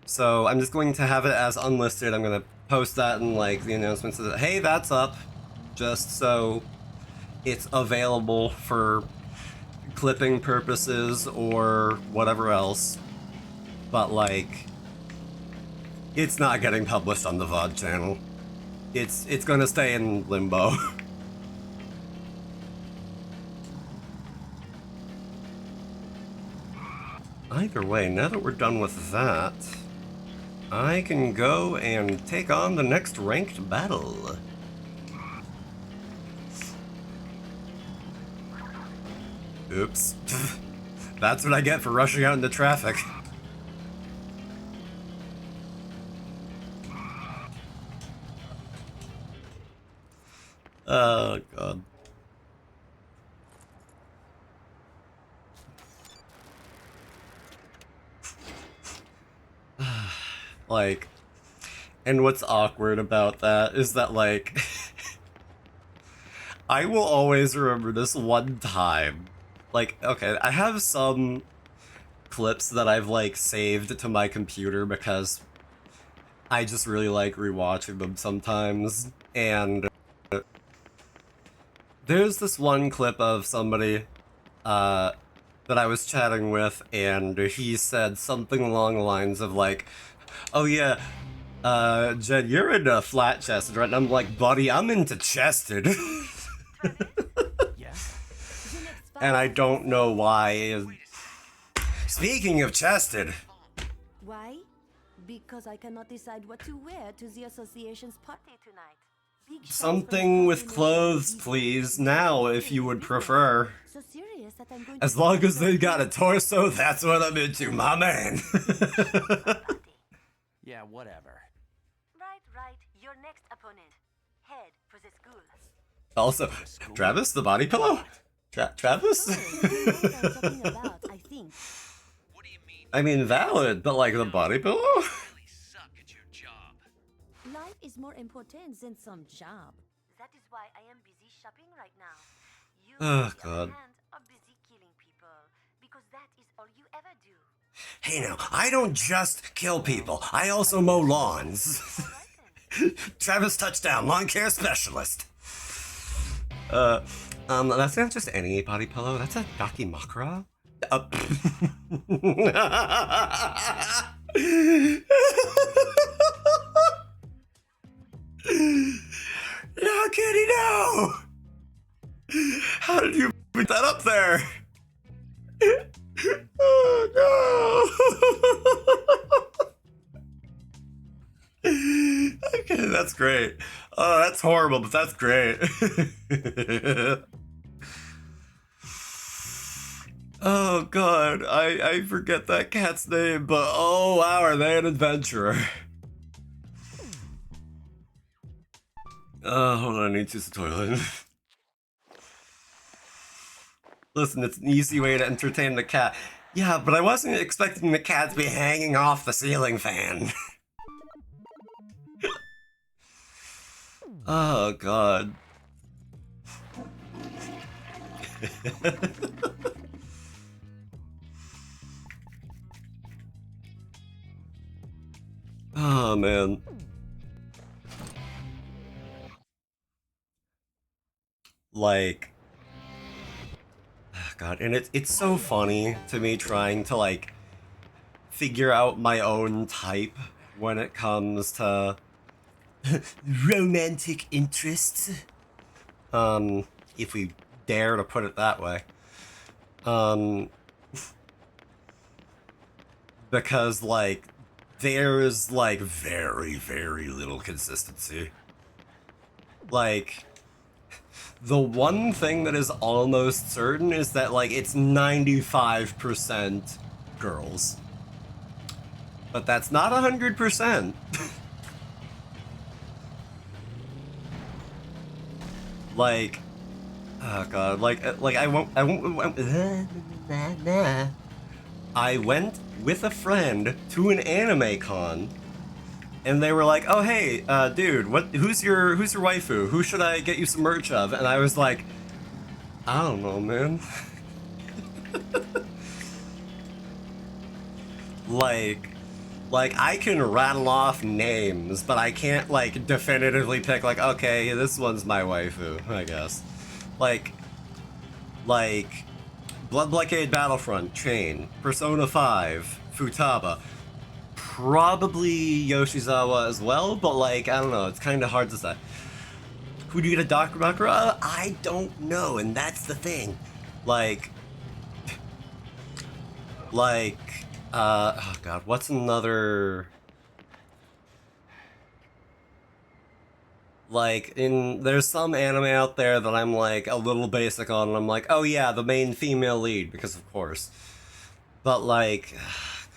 So I'm just going to have it as unlisted. I'm going to post that in like the announcements that, hey, that's up, just so it's available for clipping purposes or whatever else. But like, it's not getting published on the VOD channel. It's going to stay in limbo. Either way, now that we're done with that, I can go and take on the next ranked battle. Oops. That's what I get for rushing out into traffic. Oh, God. Like, and what's awkward about that is that, like, I will always remember this one time. Like, okay, I have some clips that I've, like, saved to my computer because I just really like rewatching them sometimes, and there's this one clip of somebody that I was chatting with, and he said something along the lines of like, "Oh yeah, Jen, you're into flat chested, right?" And I'm like, "Buddy, I'm into chested." Yeah? And I don't know why. Speaking of chested, Why? Because I cannot decide what to wear to the association's party tonight. Big shots from something the with combination clothes, of please, now, if you would prefer. so serious that I'm going to As long as they got a torso, that's what I'm into, my man. Yeah, whatever. Right. Your next opponent. Head for the school. Also, Travis, the body pillow? Travis? I think. I mean, valid, but like the body pillow? Life is more important than some job. That is why I am busy shopping right now. You, Oh, on the God. other hand, are busy killing people because that is all you ever do. Hey now, I don't just kill people, I also mow lawns. Travis Touchdown, lawn care specialist. That's not just any body pillow, that's a Dakimakura. No, Kitty, no! How did you put that up there? Oh no! Okay, that's great. Oh, that's horrible, but that's great. Oh god, I forget that cat's name, but oh wow, are they an adventurer? Hold on, I need to use the toilet. Listen, it's an easy way to entertain the cat. Yeah, but I wasn't expecting the cat to be hanging off the ceiling fan. Oh god. Oh man. Like, God, and it's so funny to me trying to like figure out my own type when it comes to romantic interests. If we dare to put it that way. Because like there's like very, very little consistency. Like, the one thing that is almost certain is that like it's 95% girls. But that's not 100%. Like, oh god, like I went with a friend to an anime con, and they were like, "Oh hey, dude, who's your waifu? Who should I get you some merch of?" And I was like, "I don't know, man." like I can rattle off names, but I can't like definitively pick like, okay, this one's my waifu, I guess. Like Blood Blockade Battlefront, Chain, Persona 5, Futaba, probably Yoshizawa as well, but like, I don't know, it's kind of hard to say. Who do you get a Dakimakura? I don't know, and that's the thing. Oh god, what's another... Like, there's some anime out there that I'm like a little basic on, and I'm like, oh yeah, the main female lead, because of course. But like,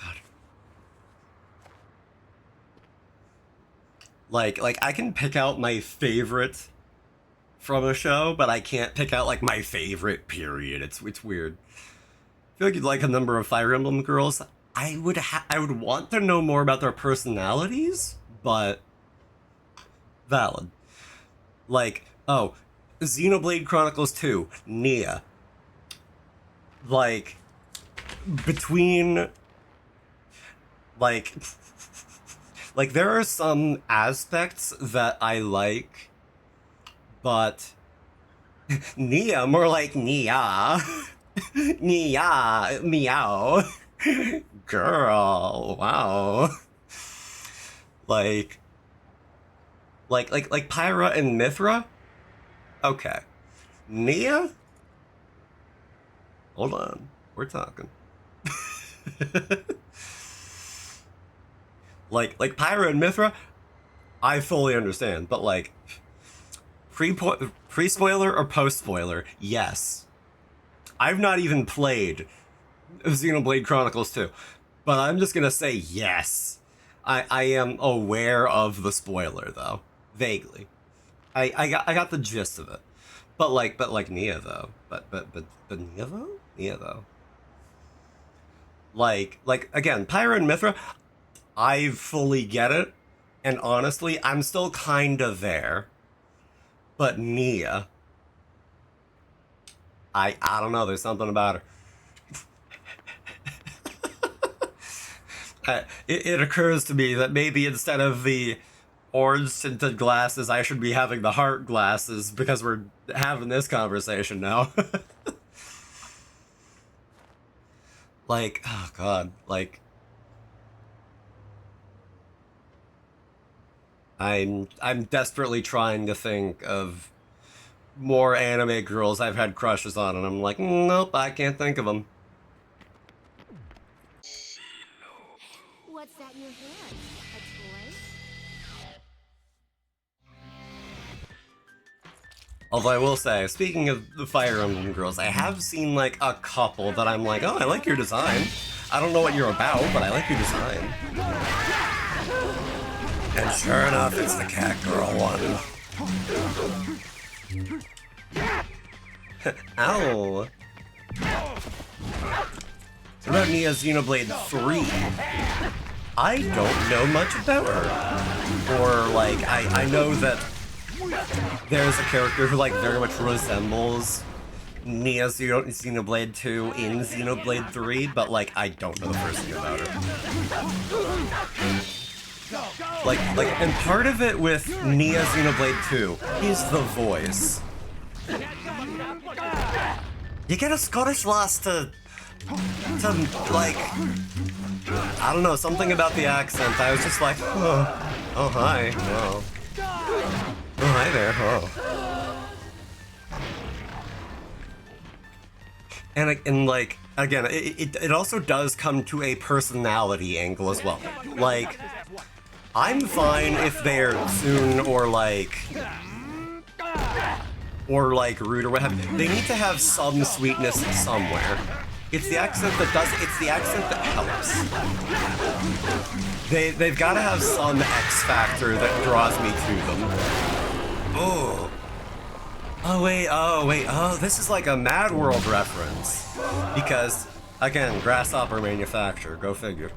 god. Like I can pick out my favorite from a show, but I can't pick out like my favorite, period. It's weird. I feel like you'd like a number of Fire Emblem girls. I would want to know more about their personalities, but valid. Like, oh, Xenoblade Chronicles 2, Nia. Like, between, like there are some aspects that I like, but Nia, more like Nia. Nia, meow. Girl, wow. Like Pyra and Mithra? Okay. Nia? Hold on. We're talking. like Pyra and Mithra, I fully understand, but like pre-spoiler or post-spoiler, yes. I've not even played Xenoblade Chronicles 2, but I'm just gonna say yes. I am aware of the spoiler though, vaguely. I got the gist of it, but like Nia though, but Nia though. Like again, Pyra and Mithra, I fully get it, and honestly, I'm still kinda there. But Nia, I don't know. There's something about her. It occurs to me that maybe instead of the orange tinted glasses, I should be having the heart glasses because we're having this conversation now. Like, oh god, like I'm desperately trying to think of more anime girls I've had crushes on, and I'm like, nope, I can't think of them. What's that in your hand? A toy? Although I will say, speaking of the Fire Emblem girls, I have seen like a couple that I'm like, oh, I like your design. I don't know what you're about, but I like your design. And sure enough, it's the cat girl one. Ow. What about Nia Xenoblade 3? I don't know much about her. Or, like, I know that there's a character who, like, very much resembles Nia Xenoblade 2 in Xenoblade 3, but, like, I don't know the first thing about her. Like, and part of it with Nia Xenoblade 2 is the voice. You get a Scottish lass to like, I don't know, something about the accent. I was just like, oh hi, oh hi there, oh. And like, again, it also does come to a personality angle as well. Like, I'm fine if they're Tsune or rude or what have you. They need to have some sweetness somewhere. It's the accent that does it. It's the accent that helps. They've got to have some X factor that draws me to them. Oh wait, this is like a Mad World reference. Because, again, Grasshopper manufacturer, go figure.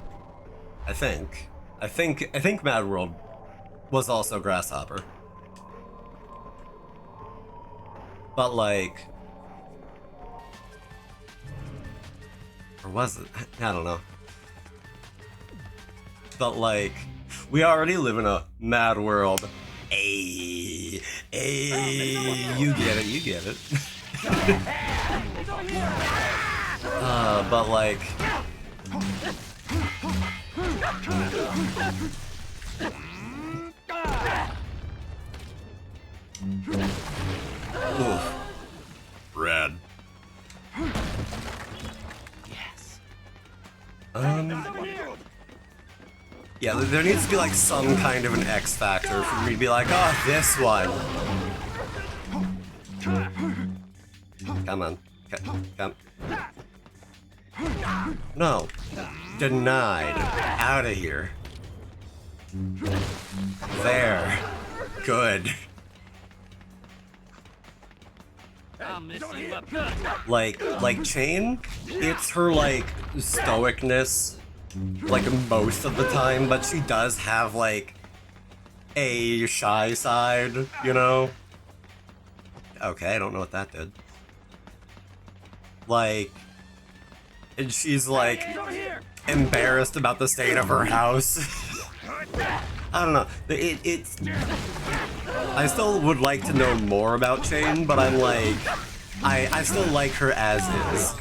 I think Mad World was also Grasshopper. But like, or was it? I don't know. But like, we already live in a Mad World. Ayy, you get it. But like, oof. Rad. Yes. Yeah, there needs to be like some kind of an X factor for me to be like, oh, this one. Come on. Come. No. Denied. Out of here. There. Good. Like Chain, it's her like stoicness like most of the time, but she does have like a shy side, you know? Okay, I don't know what that did. Like, and she's like embarrassed about the state of her house. I don't know. I still would like to know more about Chain, but I'm like, I still like her as is.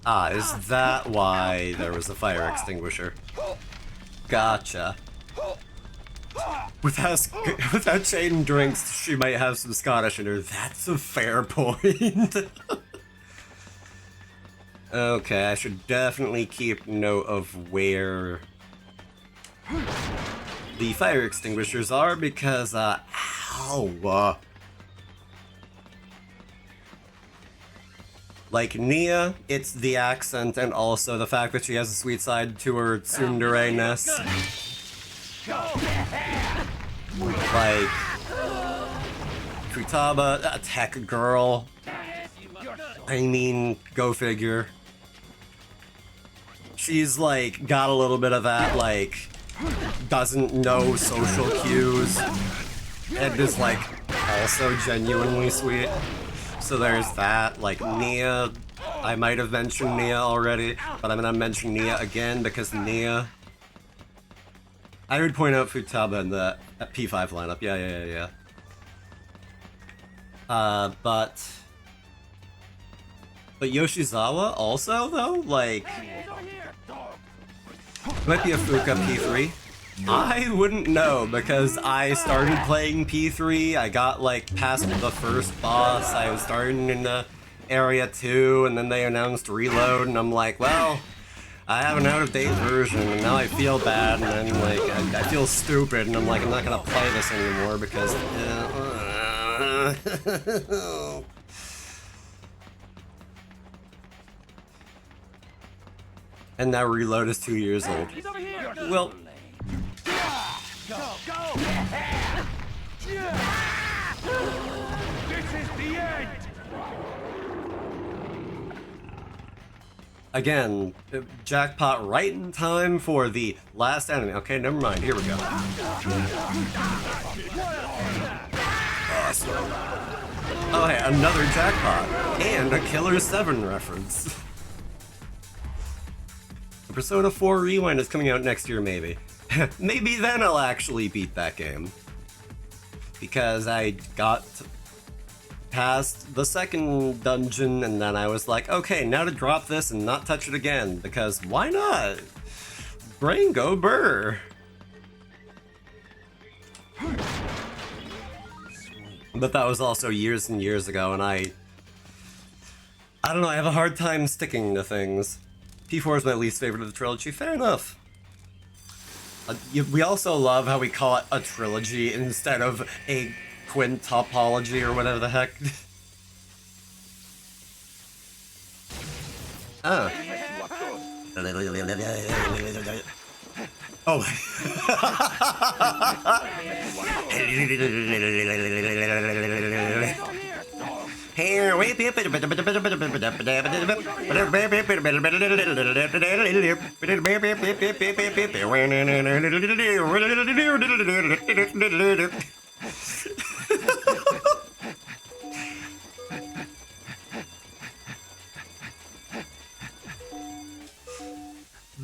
Ah, is that why there was a fire extinguisher? Gotcha. Without Chain drinks, she might have some Scottish in her. That's a fair point. Okay, I should definitely keep note of where the fire extinguishers are because, ow. Like Nia, it's the accent and also the fact that she has a sweet side to her tsundere-ness. Like, Futaba, a tech girl. I mean, go figure. She's like, got a little bit of that, like, doesn't know social cues, and is like, also genuinely sweet. So there's that, like Nia, I might have mentioned Nia already, but I'm gonna mention Nia again because Nia, I would point out Futaba in the P5 lineup, yeah. But Yoshizawa also, though? Like, might be a Fuka P3. I wouldn't know, because I started playing P3, I got, like, past the first boss, I was starting in Area 2, and then they announced Reload, and I'm like, well, I have an out-of-date version, and now I feel bad, and then, like, I feel stupid, and I'm like, I'm not gonna play this anymore, because... And now Reload is 2 years old. Well... Go! This is the end! Again, jackpot right in time for the last enemy. Okay, never mind. Here we go. Awesome. Oh, hey, another jackpot. And a Killer 7 reference. Persona 4 Rewind is coming out next year, maybe. Maybe then I'll actually beat that game. Because I got past the second dungeon and then I was like, okay, now to drop this and not touch it again, because why not? Brain go burr. But that was also years and years ago, and I don't know, I have a hard time sticking to things. P4 is my least favorite of the trilogy, fair enough. We also love how we call it a trilogy instead of a quintupology or whatever the heck. Oh. Oh. Here we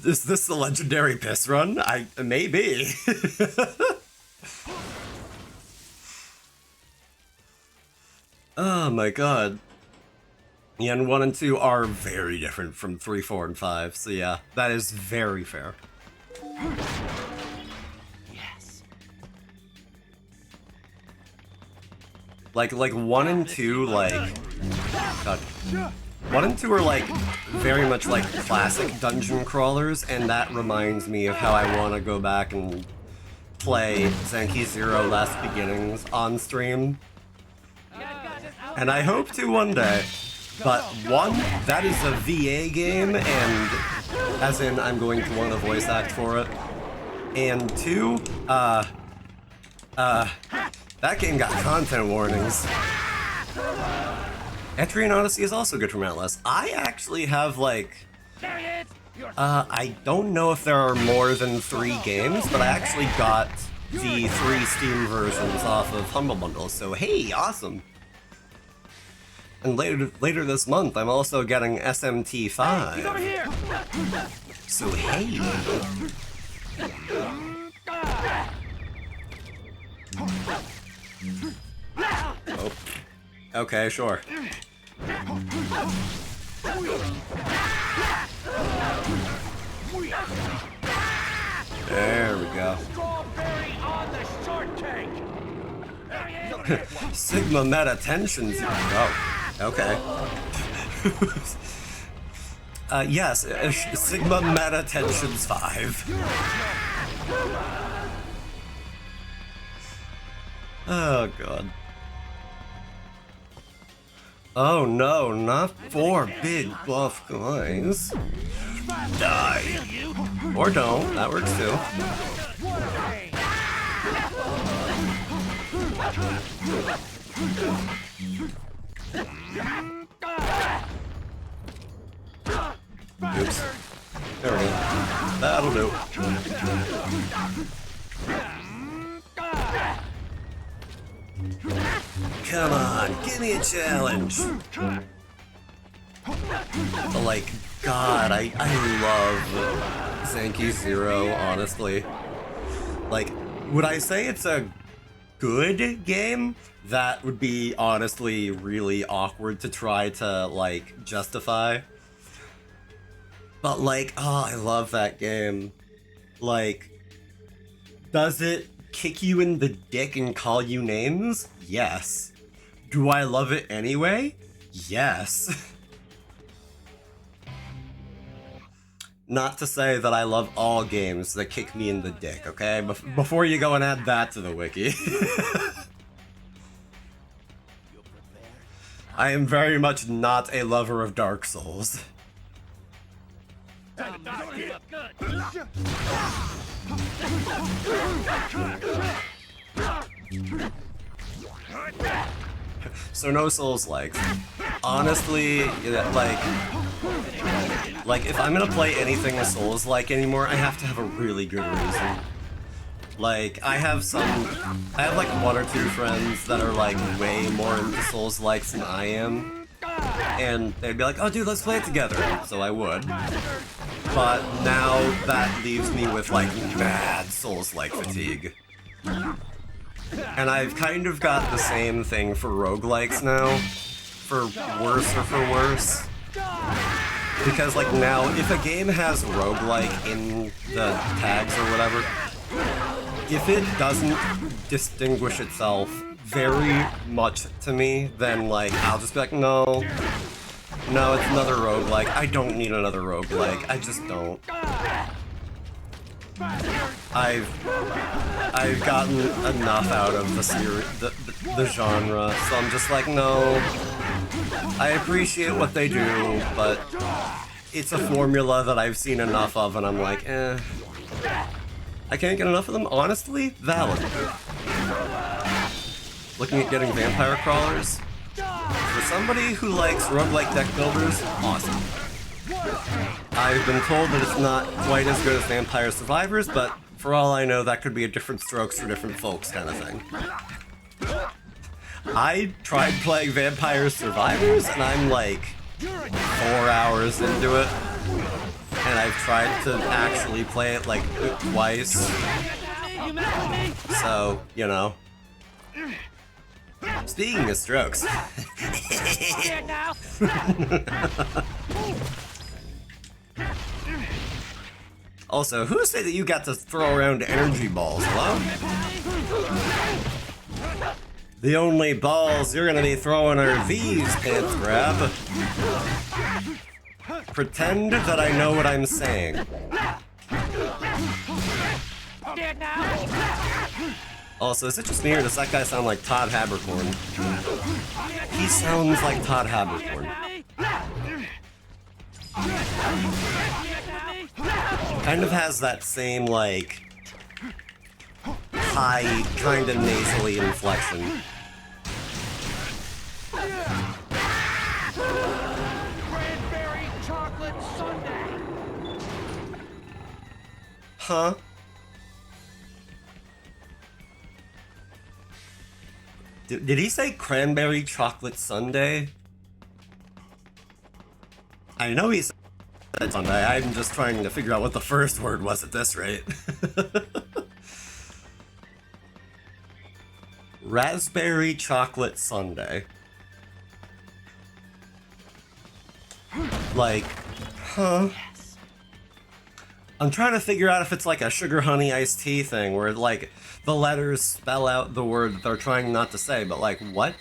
Is this the legendary piss run? Maybe. Oh my god. Yeah, and 1 and 2 are very different from 3, 4, and 5, so yeah, that is very fair. Yes. Like 1 and 2, like... God. 1 and 2 are like, very much like classic dungeon crawlers, and that reminds me of how I want to go back and play Zenki Zero Last Beginnings on stream. And I hope to one day. But 1, that is a VA game, and as in I'm going to want to voice act for it. And 2, that game got content warnings. Etrian Odyssey is also good from Atlas. I actually have like, I don't know if there are more than 3 games, but I actually got the 3 Steam versions off of Humble Bundle, so hey, awesome. And later this month, I'm also getting SMT5. So hey. Oh. Okay, sure. There we go. Strawberry on the shortcake. Sigma meta tensions. Oh, okay. Yes, Sigma meta tensions 5. Oh god. Oh no, not 4 big buff guys. Die. Or don't, that works too. Oops. There we go. That'll do. Come on, give me a challenge. Like, God, I love Zanki Zero, honestly. Like, would I say it's a good game? That would be honestly really awkward to try to, like, justify. But, like, oh, I love that game. Like, does it kick you in the dick and call you names? Yes. Do I love it anyway? Yes. Not to say that I love all games that kick me in the dick, okay? Before you go and add that to the wiki. I am very much not a lover of Dark Souls. So no Souls-likes. Honestly, like if I'm gonna play anything with Souls-like anymore, I have to have a really good reason. Like, I have like 1 or 2 friends that are like way more into Souls-likes than I am. And they'd be like, oh dude, let's play it together. So I would. But now that leaves me with like mad Souls-like fatigue. And I've kind of got the same thing for roguelikes now. For worse or for worse. Because like now, if a game has roguelike in the tags or whatever, if it doesn't distinguish itself very much to me, then like I'll just be like, no, it's another roguelike. I don't need another roguelike. I just don't. I've gotten enough out of the series, the genre, so I'm just like, no. I appreciate what they do, but it's a formula that I've seen enough of, and I'm like, eh. I can't get enough of them, honestly? Valid. Looking at getting vampire crawlers? For somebody who likes roguelike deck builders, awesome. I've been told that it's not quite as good as Vampire Survivors, but for all I know, that could be a different strokes for different folks kind of thing. I tried playing Vampire Survivors, and I'm like 4 hours into it. And I've tried to actually play it like twice. So, you know. Speaking of strokes. Also, who said that you got to throw around energy balls, hello? The only balls you're gonna be throwing are these, Pants Grab. Pretend that I know what I'm saying. Also, is it just me or does that guy sound like Todd Habercorn? He sounds like Todd Habercorn. Kind of has that same, like, high, kind of nasally inflection. Cranberry chocolate sundae. Huh? Did he say cranberry chocolate sundae? I know he said sundae, I'm just trying to figure out what the first word was at this rate. Raspberry chocolate sundae. Like, huh? I'm trying to figure out if it's like a sugar honey iced tea thing where like the letters spell out the word that they're trying not to say, but like what?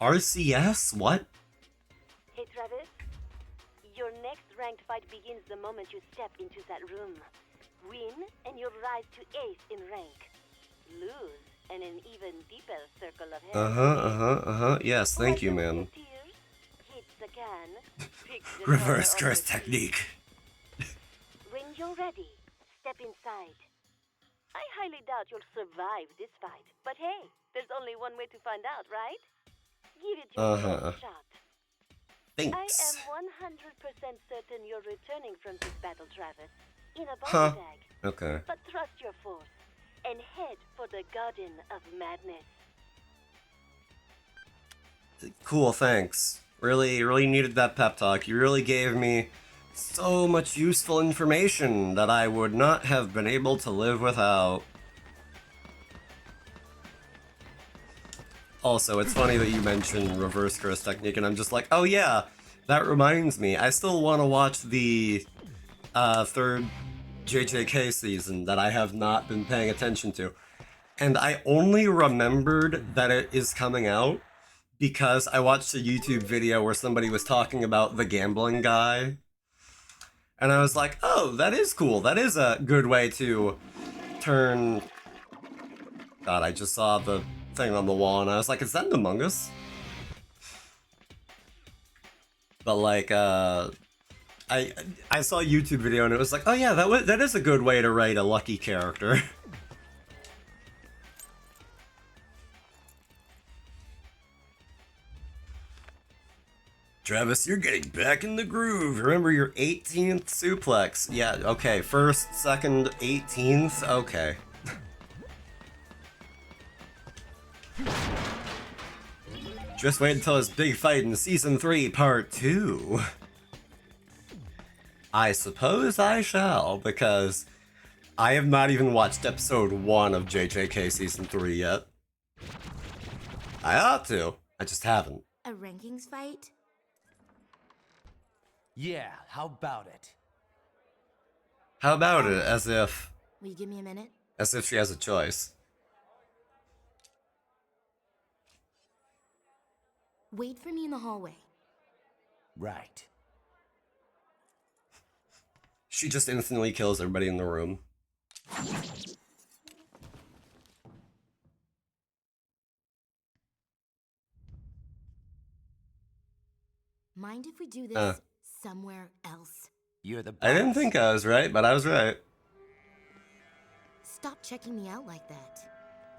RCS? What? Hey Travis, your next ranked fight begins the moment you step into that room. Win and you'll rise to ace in rank. Lose and an even deeper circle of hell. Yes, thank you, man. Reverse curse technique. When you're ready, step inside. I highly doubt you'll survive this fight, but hey, there's only one way to find out, right? Give it your best shot. Thanks. I am 100% certain you're returning from this battle, Travis, in a body bag. Okay. But trust your force and head for the Garden of Madness. Cool, thanks. Really needed that pep talk. You really gave me so much useful information that I would not have been able to live without. Also, it's funny that you mentioned reverse curse technique, and I'm just like, oh yeah, that reminds me. I still want to watch the third JJK season that I have not been paying attention to. And I only remembered that it is coming out because I watched a YouTube video where somebody was talking about the gambling guy. And I was like, oh, that is cool. That is a good way to turn... God, I just saw the thing on the wall and I was like, is that an Among Us? But like, I saw a YouTube video and it was like, oh yeah, that is a good way to write a lucky character. Travis, you're getting back in the groove. Remember your 18th suplex. Yeah, okay. First, second, 18th. Okay. Just wait until his big fight in Season 3, Part 2. I suppose I shall, because I have not even watched Episode 1 of JJK Season 3 yet. I ought to. I just haven't. A rankings fight? Yeah, how about it? How about it? As if... Will you give me a minute? As if she has a choice. Wait for me in the hallway. Right. She just instantly kills everybody in the room. Mind if we do this somewhere else? You're the boss. I didn't think I was right, but I was right. Stop checking me out like that.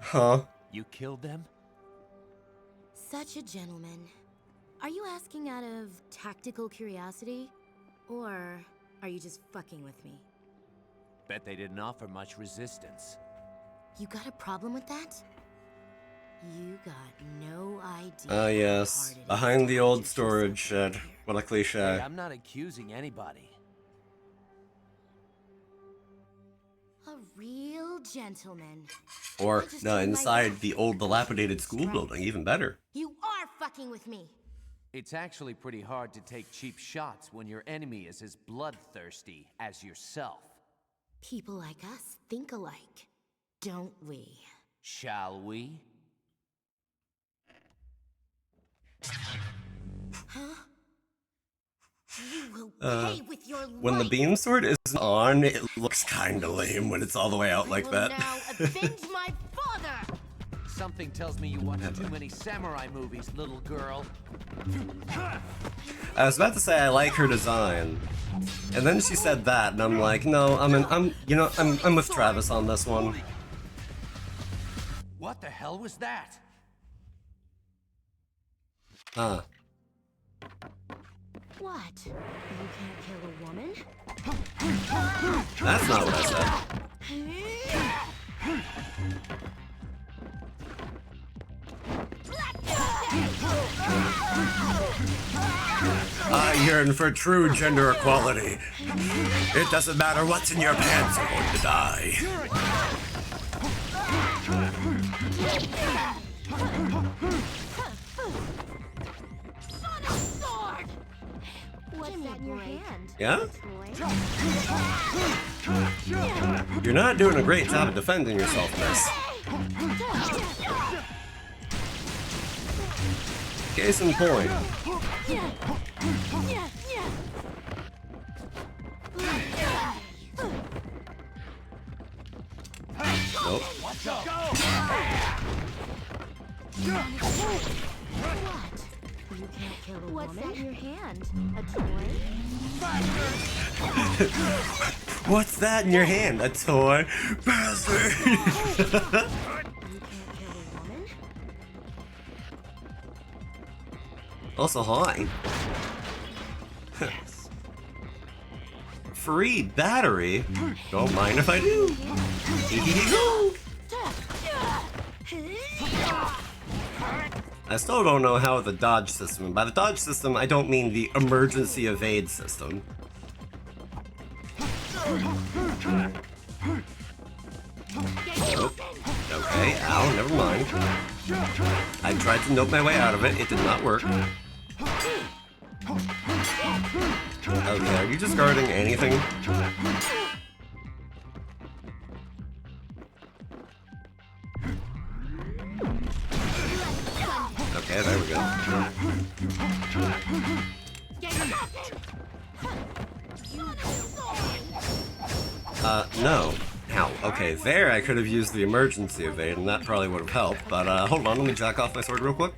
Huh? You killed them? Such a gentleman. Are you asking out of tactical curiosity? Or are you just fucking with me? Bet they didn't offer much resistance. You got a problem with that? You got no idea. Ah, yes. Behind the old storage shed. What a cliche. Hey, I'm not accusing anybody. A real gentleman. Or, no, inside the old dilapidated school building, even better. You are fucking with me. It's actually pretty hard to take cheap shots when your enemy is as bloodthirsty as yourself. People like us think alike, don't we? Shall we? Huh? You will pay with your life. When the beam sword isn't on, it looks kinda lame when it's all the way out like that. Now avenge my father. Something tells me you watch too many samurai movies, little girl. I was about to say I like her design, and then she said that, and I'm like, no, I'm with Travis on this one. What the hell was that? Huh. What? You can't kill a woman? That's not what I said. I yearn for true gender equality. It doesn't matter what's in your pants, you're going to die. What's that in your hand? Yeah? You're not doing a great job of defending yourself, miss. Case in point. Nope. You can't kill a woman. What's that in your hand? A toy? What's that in your hand? A toy? Bastard! You can't kill a woman? Also, hi. Free battery? Don't mind if I do. I still don't know how the dodge system, and by the dodge system, I don't mean the emergency evade system. Oh, okay, ow, never mind. I tried to nope my way out of it, it did not work. Okay, are you just guarding anything? Okay, there we go. No. Ow. Okay, there I could have used the emergency evade, and that probably would have helped, but, hold on, let me jack off my sword real quick.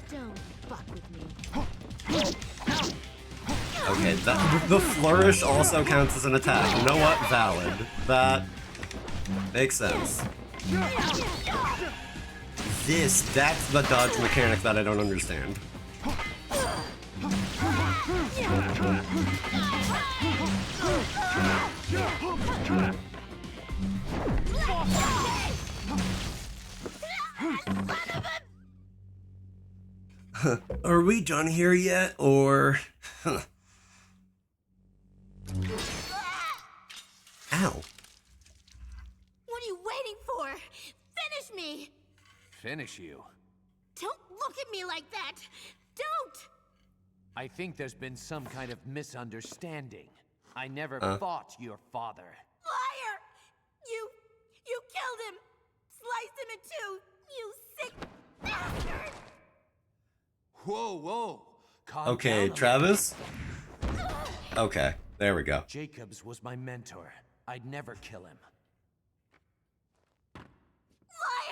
Don't fuck with me. Okay, the flourish also counts as an attack. You know what? Valid. That makes sense. That's the dodge mechanic that I don't understand. Are we done here yet, or... Ow. What are you waiting for? Finish me! Finish you? Don't look at me like that! Don't! I think there's been some kind of misunderstanding. I never fought your father. Liar! You killed him! Sliced him in two! You sick bastard! Whoa, whoa! Calm Okay, down. Travis? Okay, there we go. Jacobs was my mentor. I'd never kill him.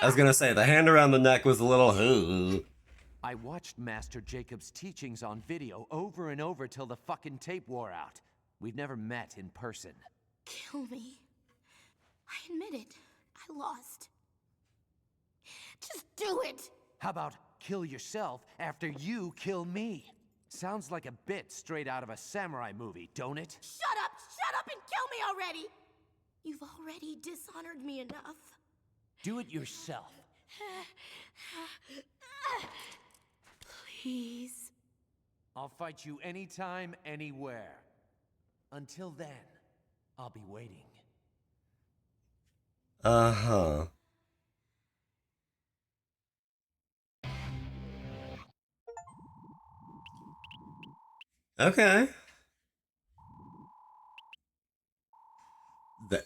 I was gonna say, the hand around the neck was a little... I watched Master Jacobs' teachings on video over and over till the fucking tape wore out. We've never met in person. Kill me. I admit it. I lost. Just do it! How about kill yourself after you kill me? Sounds like a bit straight out of a samurai movie, don't it? Shut up and kill me already! You've already dishonored me enough. Do it yourself. Please. I'll fight you anytime, anywhere. Until then, I'll be waiting. Uh-huh. Okay.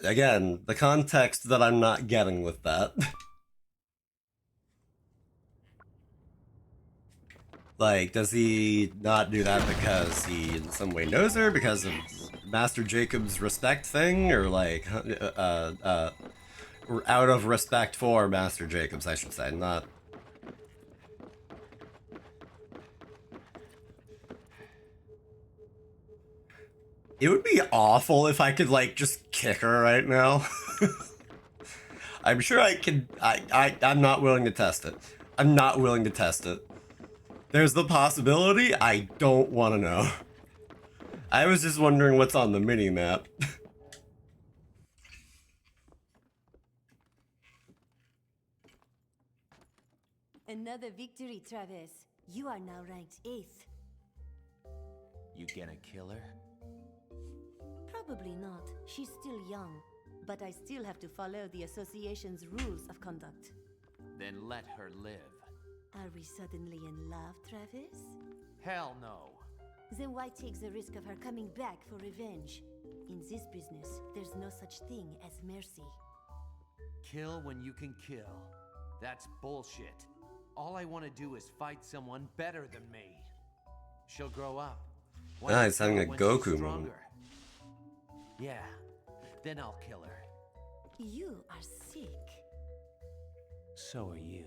Again, the context that I'm not getting with that. Like, does he not do that because he in some way knows her, because of Master Jacob's respect thing, or like, out of respect for Master Jacobs, I should say, not... It would be awful if I could, like, just kick her right now. I'm sure I could... I'm not willing to test it. I'm not willing to test it. There's the possibility. I don't want to know. I was just wondering what's on the mini-map. Another victory, Travis. You are now ranked 8th. You gonna kill her? Probably not. She's still young. But I still have to follow the association's rules of conduct. then let her live. Are we suddenly in love, Travis? Hell no. Then why take the risk of her coming back for revenge? In this business, there's no such thing as mercy. Kill when you can kill. That's bullshit. All I want to do is fight someone better than me. She'll grow up. Ah, he's having a When Goku she's moment. stronger. Yeah, then I'll kill her. You are sick. So are you.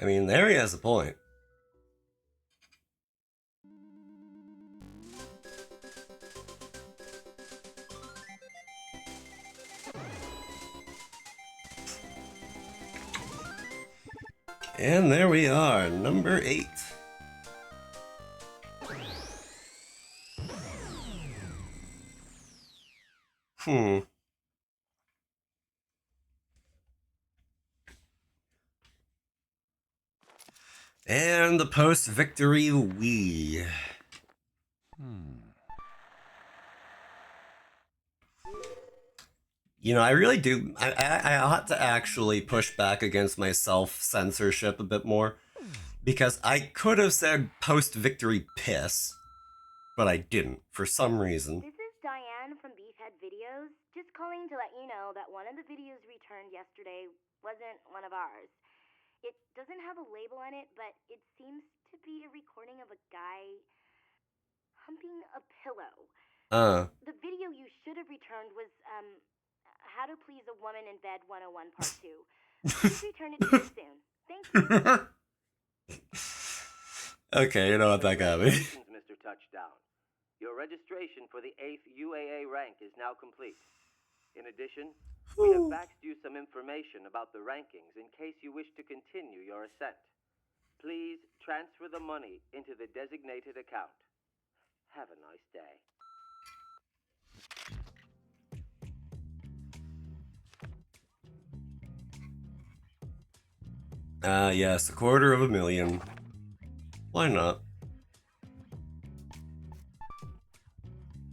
I mean, there he has a point. And there we are, number 8. And the post-victory Wii. You know, I really do. I ought to actually push back against my self-censorship a bit more. Because I could have said post-victory piss, but I didn't, for some reason. This is Diane from Beefhead Videos. Just calling to let you know that one of the videos returned yesterday wasn't one of ours. It doesn't have a label on it, but it seems to be a recording of a guy humping a pillow. The video you should have returned was, How to Please a Woman in Bed 101 Part 2. Please return it to you soon. Thank you. Okay, you know what that got me. Mr. Touchdown. Your registration for the 8th UAA rank is now complete. In addition, we have faxed you some information about the rankings in case you wish to continue your ascent. Please transfer the money into the designated account. Have a nice day. Yes, $250,000. Why not?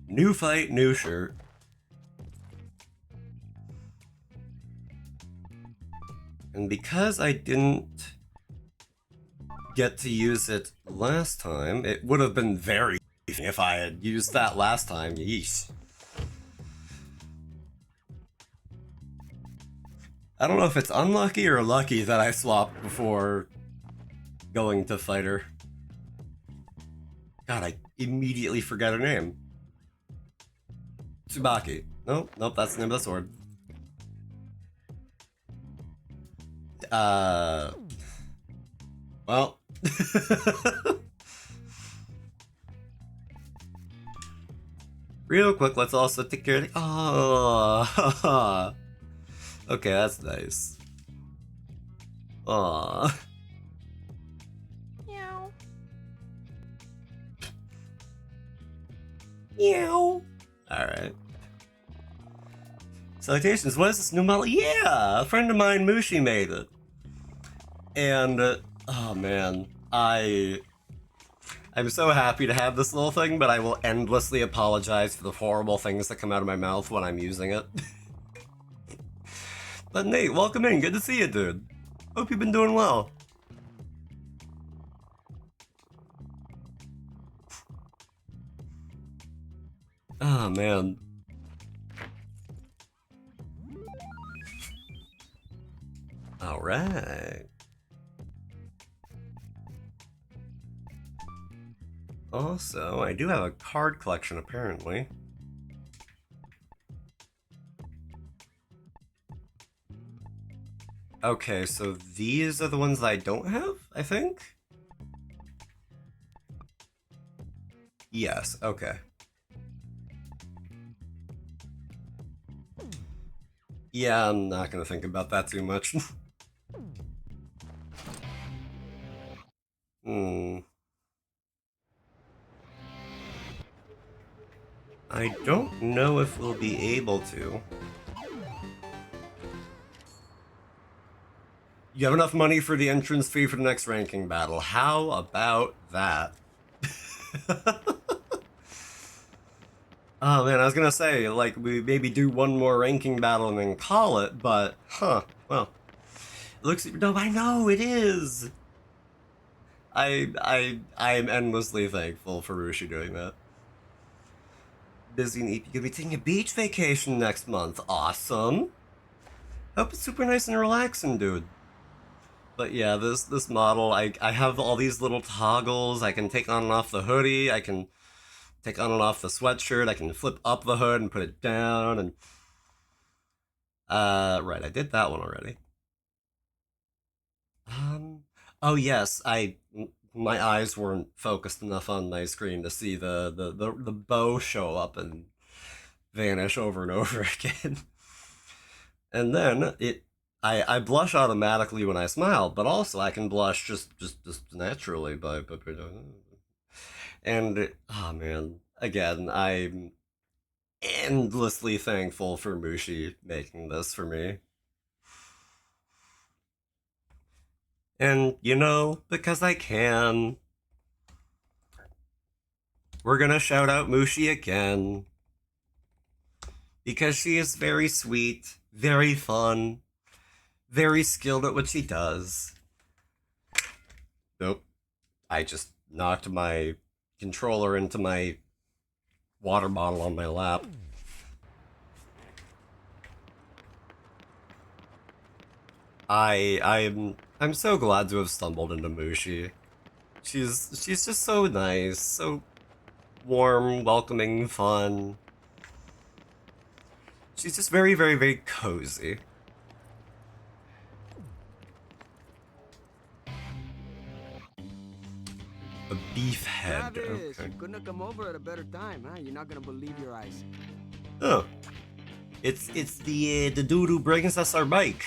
New fight, new shirt. And because I didn't get to use it last time, it would have been very easy if I had used that last time. Yeesh. I don't know if it's unlucky or lucky that I swapped before going to fighter. God, I immediately forgot her name. Tsubaki. Nope, that's the name of the sword. Well. Real quick, let's also take care of the... Oh, okay, that's nice. Aww. Meow. Meow. Alright. Salutations, what is this new model? Yeah! A friend of mine, Mushi, made it. And, oh man, I'm so happy to have this little thing, but I will endlessly apologize for the horrible things that come out of my mouth when I'm using it. But Nate, welcome in, good to see you, dude. Hope you've been doing well. Oh man. Alright. Also, I do have a card collection apparently. Okay, so these are the ones that I don't have, I think? Yes, okay. Yeah, I'm not gonna think about that too much. I don't know if we'll be able to. You have enough money for the entrance fee for the next ranking battle. How about that? Oh man, I was gonna say, like, we maybe do one more ranking battle and then call it, but, well. It looks, no, I know, it is! I am endlessly thankful for Rushi doing that. Busy and you're gonna be taking a beach vacation next month. Awesome! Hope it's super nice and relaxing, dude. But yeah, this model, I have all these little toggles. I can take on and off the hoodie. I can take on and off the sweatshirt. I can flip up the hood and put it down. And right, I did that one already. Oh yes, my eyes weren't focused enough on my screen to see the bow show up and vanish over and over again. And then I blush automatically when I smile, but also I can blush just naturally by and oh man, again, I'm endlessly thankful for Mushi making this for me. And, you know, because I can, we're gonna shout out Mushi again. Because she is very sweet, very fun, very skilled at what she does. Nope. I just knocked my controller into my water bottle on my lap. I'm so glad to have stumbled into Mushi. She's just so nice, so warm, welcoming, fun. She's just very, very, very cozy. A beef head. Travis, Okay. you couldn't have come over at a better time, huh? You're not gonna believe your eyes. Oh, it's the dude who brings us our bike.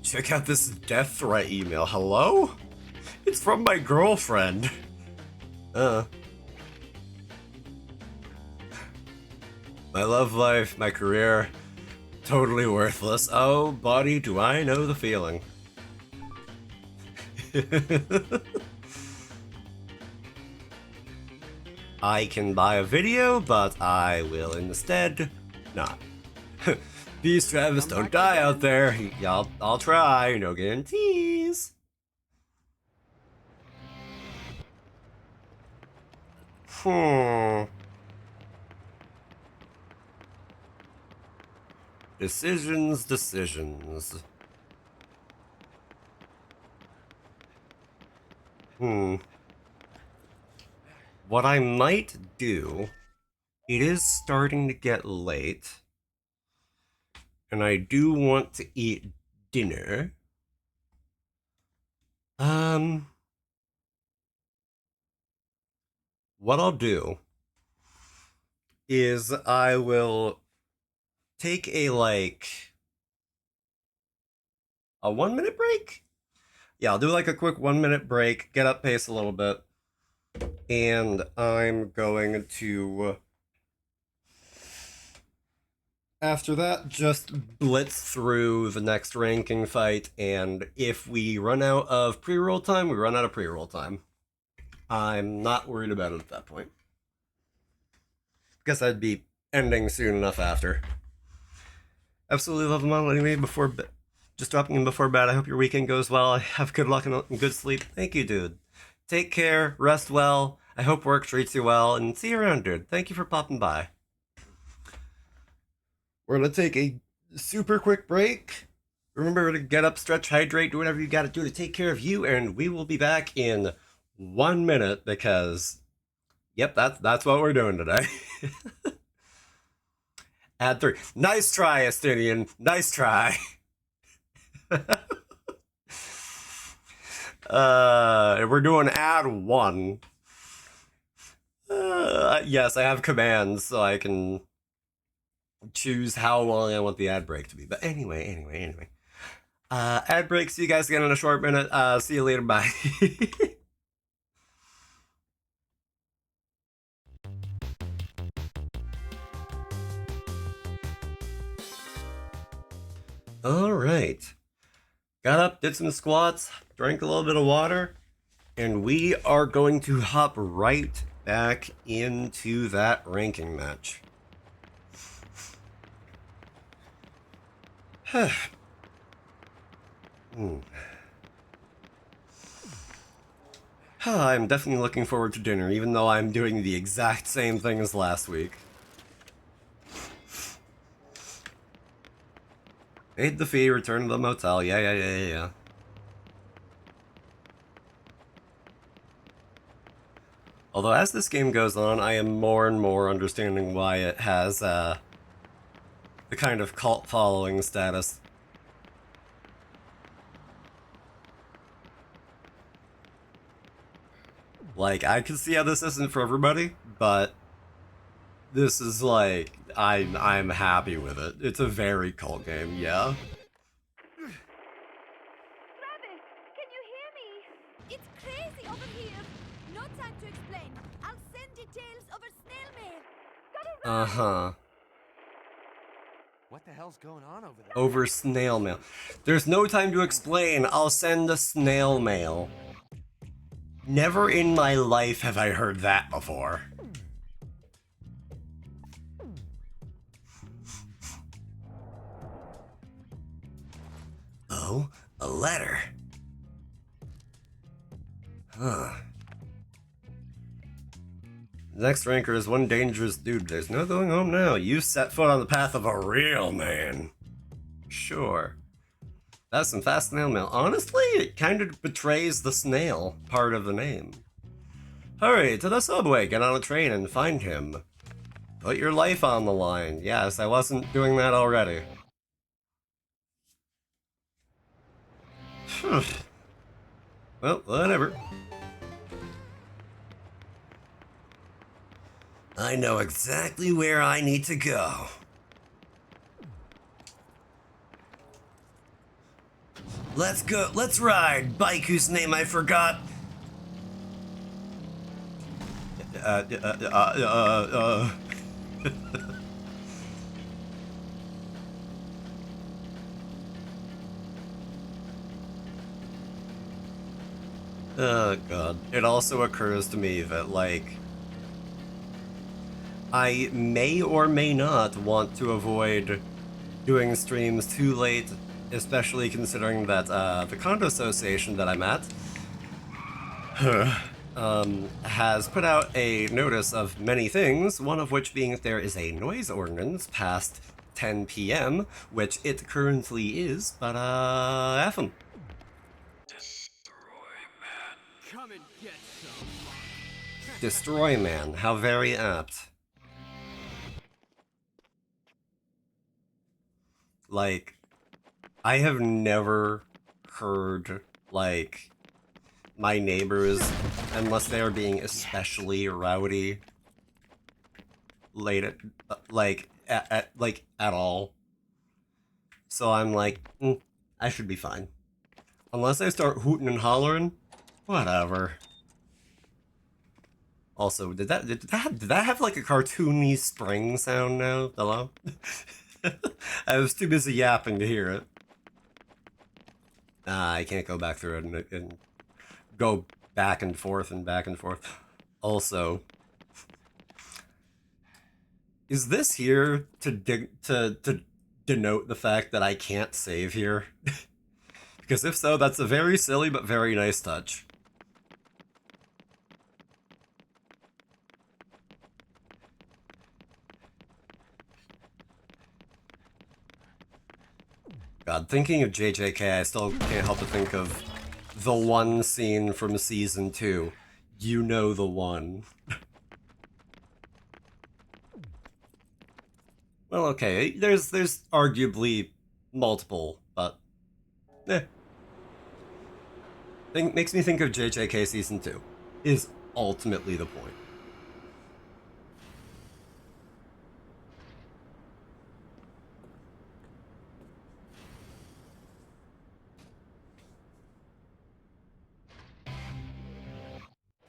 Check out this death threat email. Hello? It's from my girlfriend. My love life, my career, totally worthless. Oh, buddy, do I know the feeling. I can buy a video, but I will instead not. These Travis don't die out there. I'll try, no guarantees. Decisions. What I might do, it is starting to get late, and I do want to eat dinner. What I'll do is I will take a 1 minute break? Yeah, I'll do like a quick 1 minute break, get up pace a little bit, and I'm going to, after that, just blitz through the next ranking fight, and if we run out of pre-roll time, we run out of pre-roll time. I'm not worried about it at that point. Guess I'd be ending soon enough after. Absolutely love the model anyway. Just dropping in before bed. I hope your weekend goes well. Have good luck and good sleep. Thank you, dude. Take care. Rest well. I hope work treats you well. And see you around, dude. Thank you for popping by. We're going to take a super quick break. Remember to get up, stretch, hydrate, do whatever you got to do to take care of you. And we will be back in 1 minute because, yep, that's what we're doing today. Ad 3. Nice try, Estinian. Nice try. We're doing ad 1. Yes, I have commands so I can choose how long I want the ad break to be. But anyway. Ad break, see you guys again in a short minute. See you later, bye. Alright. Got up, did some squats, drank a little bit of water, and we are going to hop right back into that ranking match. I'm definitely looking forward to dinner, even though I'm doing the exact same thing as last week. Paid the fee, returned to the motel. Yeah. Although as this game goes on, I am more and more understanding why it has the kind of cult following status. Like, I can see how this isn't for everybody, but this is like, I'm happy with it. It's a very cult game, yeah. Travis, can you hear me? It's crazy over here. No time to explain. I'll send details over snail mail. Uh-huh. What the hell's going on over there? Over snail mail. There's no time to explain. I'll send a snail mail. Never in my life have I heard that before. Oh, a letter. Huh. Next ranker is one dangerous dude. There's no going home now. You set foot on the path of a real man. Sure. That's some fast snail mail. Honestly, it kind of betrays the snail part of the name. Hurry to the subway, get on a train and find him. Put your life on the line. Yes, I wasn't doing that already. Well, whatever. I know exactly where I need to go. Let's go, let's ride, bike whose name I forgot. Oh god. It also occurs to me that, like, I may or may not want to avoid doing streams too late, especially considering that the condo association that I'm at has put out a notice of many things, one of which being that there is a noise ordinance past 10 p.m., which it currently is, but F 'em. Come and get some. Destroy man, how very apt. Like, I have never heard, like, my neighbors, unless they are being especially rowdy, late at, at all. So I'm like, I should be fine. Unless I start hooting and hollering, whatever. Also, did that have like a cartoony spring sound now? Hello? I was too busy yapping to hear it. I can't go back through it and go back and forth and back and forth. Also, is this here to denote the fact that I can't save here? Because if so, that's a very silly but very nice touch. God, thinking of JJK, I still can't help but think of the one scene from season 2. You know the one. Well, okay, there's arguably multiple, but makes me think of JJK season 2. Is ultimately the point.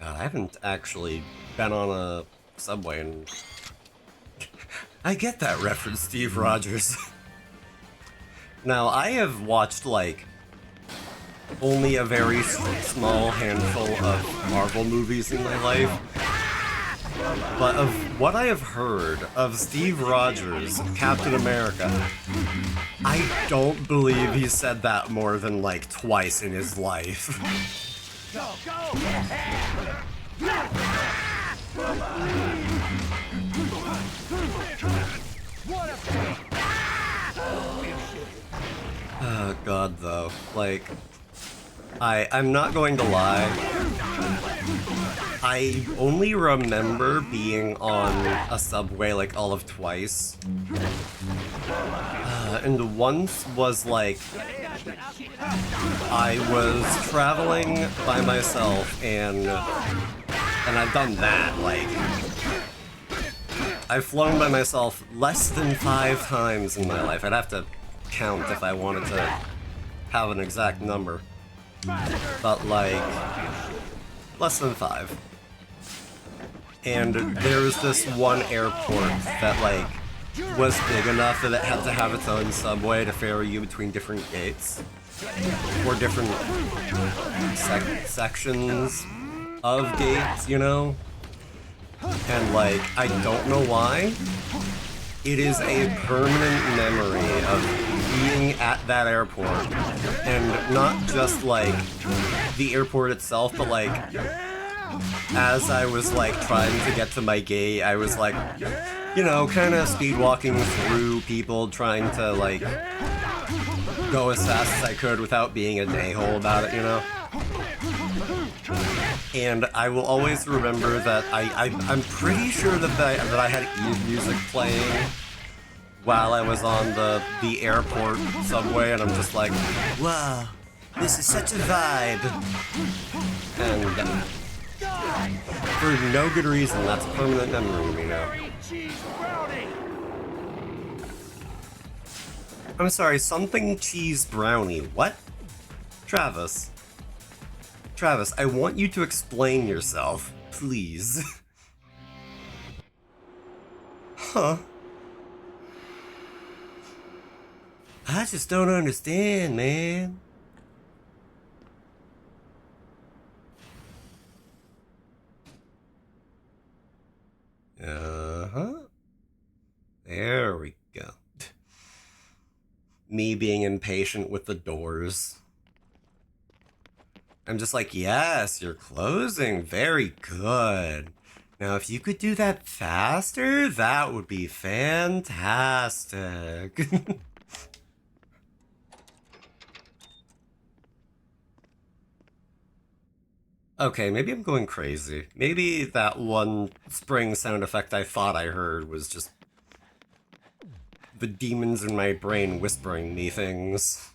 God, I haven't actually been on a subway and I get that reference, Steve Rogers. Now, I have watched, like, only a very small handful of Marvel movies in my life, but of what I have heard of Steve Rogers, Captain America, I don't believe he said that more than like twice in his life. Oh god, though, like, I'm not going to lie, I only remember being on a subway like all of twice, and once was like, I was traveling by myself, and I've done that, like, I've flown by myself less than 5 times in my life. I'd have to count if I wanted to have an exact number, but like, less than 5. And there was this one airport that like was big enough that it had to have its own subway to ferry you between different gates, or different sections of gates, you know? And like, I don't know why, it is a permanent memory of being at that airport, and not just like the airport itself, but like as I was like trying to get to my gate, I was like, you know, kind of speed walking through people, trying to like go as fast as I could without being an a-hole about it, you know? And I will always remember that I'm pretty sure that I had music playing while I was on the airport subway, and I'm just like, wow, this is such a vibe. And for no good reason, that's a permanent memory to me now. I'm sorry, something cheese brownie. What? Travis, I want you to explain yourself, please. Huh? I just don't understand, man. Uh-huh. There we go. Me being impatient with the doors. I'm just like, yes, you're closing. Very good. Now, if you could do that faster, that would be fantastic. Okay, maybe I'm going crazy. Maybe that one spring sound effect I thought I heard was just the demons in my brain whispering me things.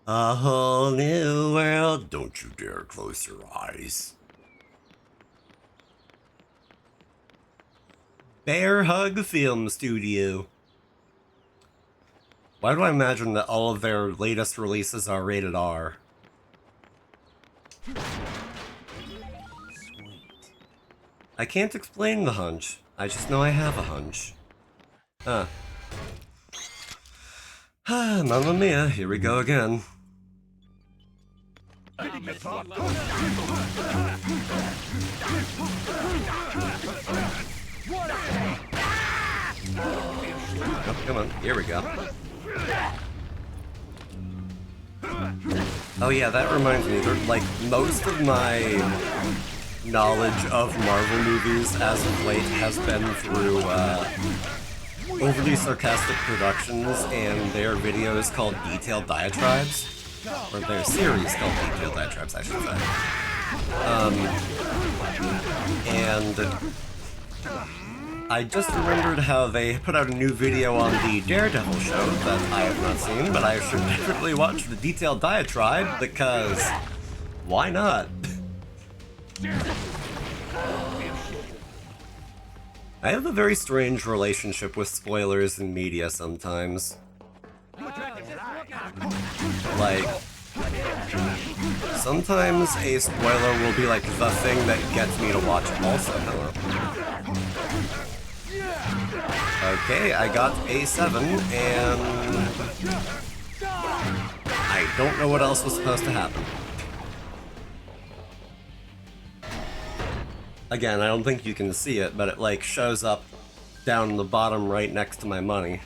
A whole new world. Don't you dare close your eyes. Bear Hug Film Studio. Why do I imagine that all of their latest releases are rated R? Sweet. I can't explain the hunch. I just know I have a hunch. Huh. Mamma mia, here we go again. Oh, come on, here we go. Oh yeah, that reminds me, like, most of my knowledge of Marvel movies as of late has been through overly sarcastic productions and their videos called Detailed Diatribes. Or their series called Detailed Diatribes, I should say. And I just remembered how they put out a new video on the Daredevil show that I have not seen, but I should definitely watch the Detailed Diatribe, because why not? I have a very strange relationship with spoilers in media sometimes. Like, sometimes a spoiler will be like the thing that gets me to watch it also. Okay, I got a 7, and I don't know what else was supposed to happen. Again, I don't think you can see it, but it like shows up down the bottom right next to my money.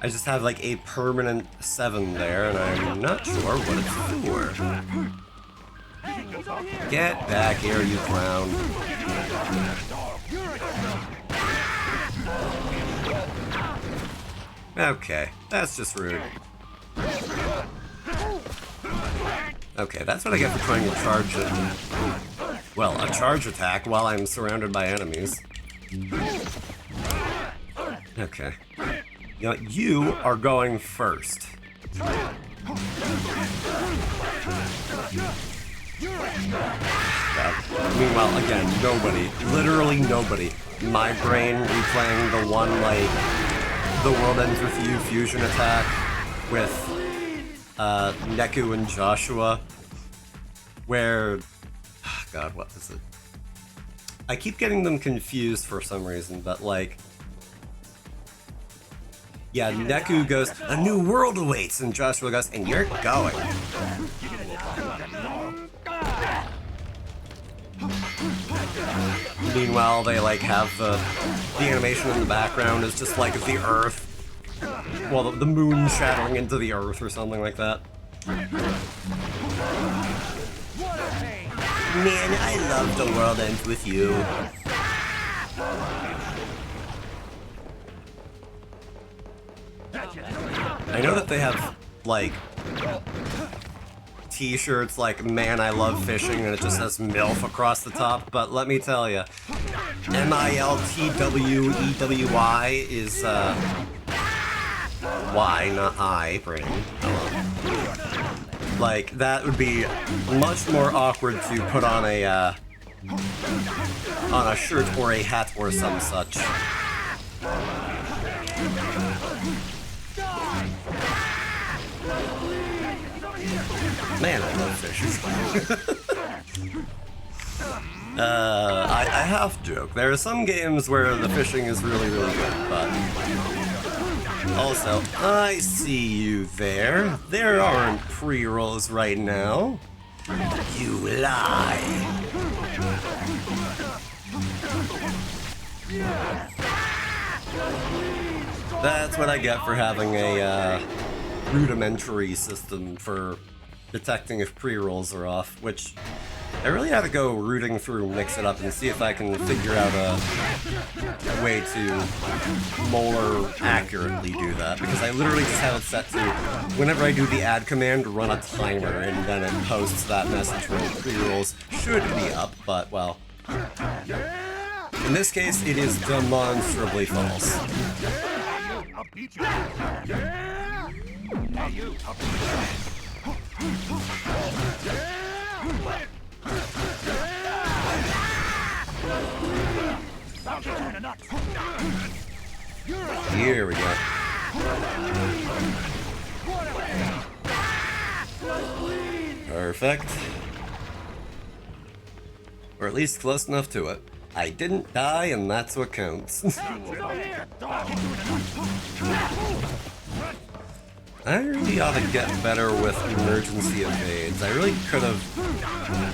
I just have like a permanent 7 there, and I'm not sure what it's for. Get back here, you clown. Okay, that's just rude. Okay, that's what I get for trying to charge it. Well, a charge attack while I'm surrounded by enemies. Okay. You know, you are going first. Yeah. Meanwhile, again, nobody, literally nobody. My brain replaying the one, like, The World Ends With You fusion attack with Neku and Joshua, where, oh God, what is it? I keep getting them confused for some reason, but like, yeah, Neku goes, a new world awaits, and Joshua goes, and you're going. Meanwhile, they like have the animation in the background is just like the Earth, well, the moon shattering into the Earth or something like that. Man, I love The World Ends With You. I know that they have, like, t-shirts like, man, I love fishing, and it just says MILF across the top, but let me tell you, MILTWEWY is, Y, not I, brain. Like, that would be much more awkward to put on a shirt or a hat or some such. Man, I love fish. I half joke. There are some games where the fishing is really, really good, but also, I see you there. There aren't pre-rolls right now. You lie. That's what I get for having a rudimentary system for detecting if pre-rolls are off, which I really have to go rooting through, mix it up, and see if I can figure out a way to more accurately do that, because I literally just have it set to, whenever I do the add command, run a timer, and then it posts that message where pre-rolls should be up, but, well, in this case, it is demonstrably false. Here we go. Perfect. Or at least close enough to it. I didn't die, and that's what counts. I really ought to get better with emergency evades. I really could have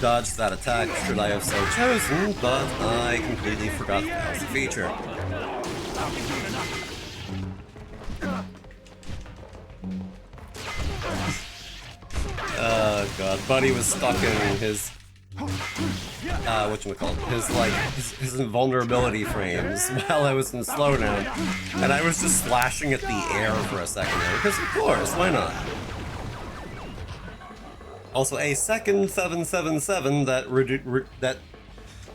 dodged that attack should I have so chosen, but I completely forgot that was a feature. Oh god, Buddy was stuck in his his invulnerability frames while I was in slowdown, and I was just slashing at the air for a second there, because of course, why not? Also, a second 777 that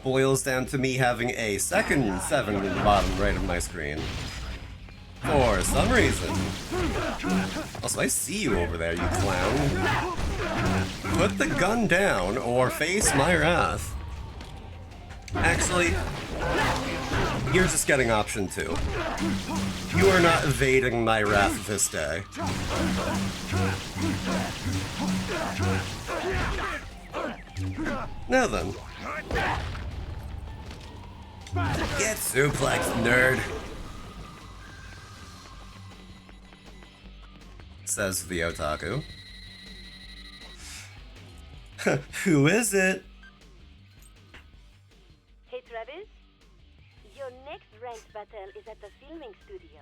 boils down to me having a second 7 in the bottom right of my screen. For some reason. Also, I see you over there, you clown. Put the gun down or face my wrath. Actually, you're just getting option 2. You are not evading my wrath this day. Now then. Get suplexed, nerd. Says the otaku. Who is it? Hey Travis, your next ranked battle is at the filming studio.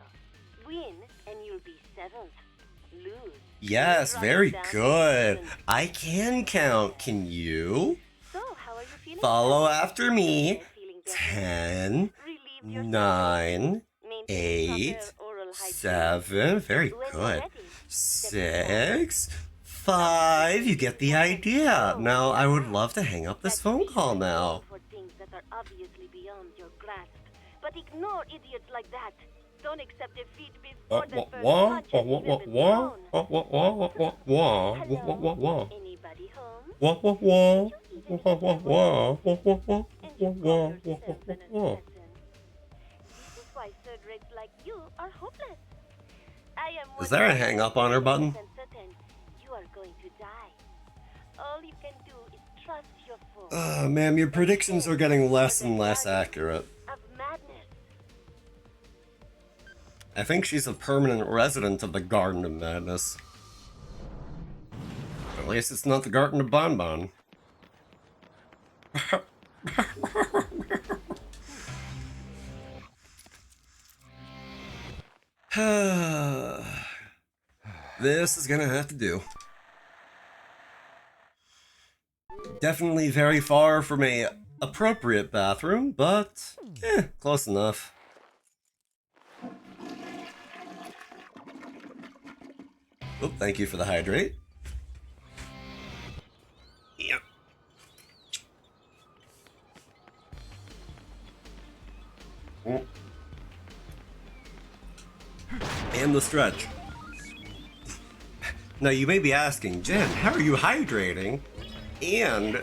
Win and you'll be 7th. Lose. Yes, drop very down to good. 7th. I can count. Can you? So, how are you feeling? Follow Travis? after me. Feeling better? 10, Relieve yourself. 9, Maintain 8, proper oral hygiene. 7. Very When you're good. ready, 6, 5. You get the idea. Now, I would love to hang up this phone call now. For things that are obviously beyond your grasp. But ignore idiots like that. Don't accept defeat before the first punch has even been thrown. Hello? Anybody home? And you call yourself an assassin. This is why third-rates like you are hopeless. I am Is there a hang up on her button? certain you are going to die. All you can do is trust your foe. Ma'am, your predictions are getting less and less accurate. Of madness. I think she's a permanent resident of the Garden of Madness. At least it's not the Garden of Bonbon. This is gonna have to do. Definitely very far from a appropriate bathroom, but close enough. Oh, thank you for the hydrate. Yep. And the stretch. Now you may be asking, Jen, how are you hydrating and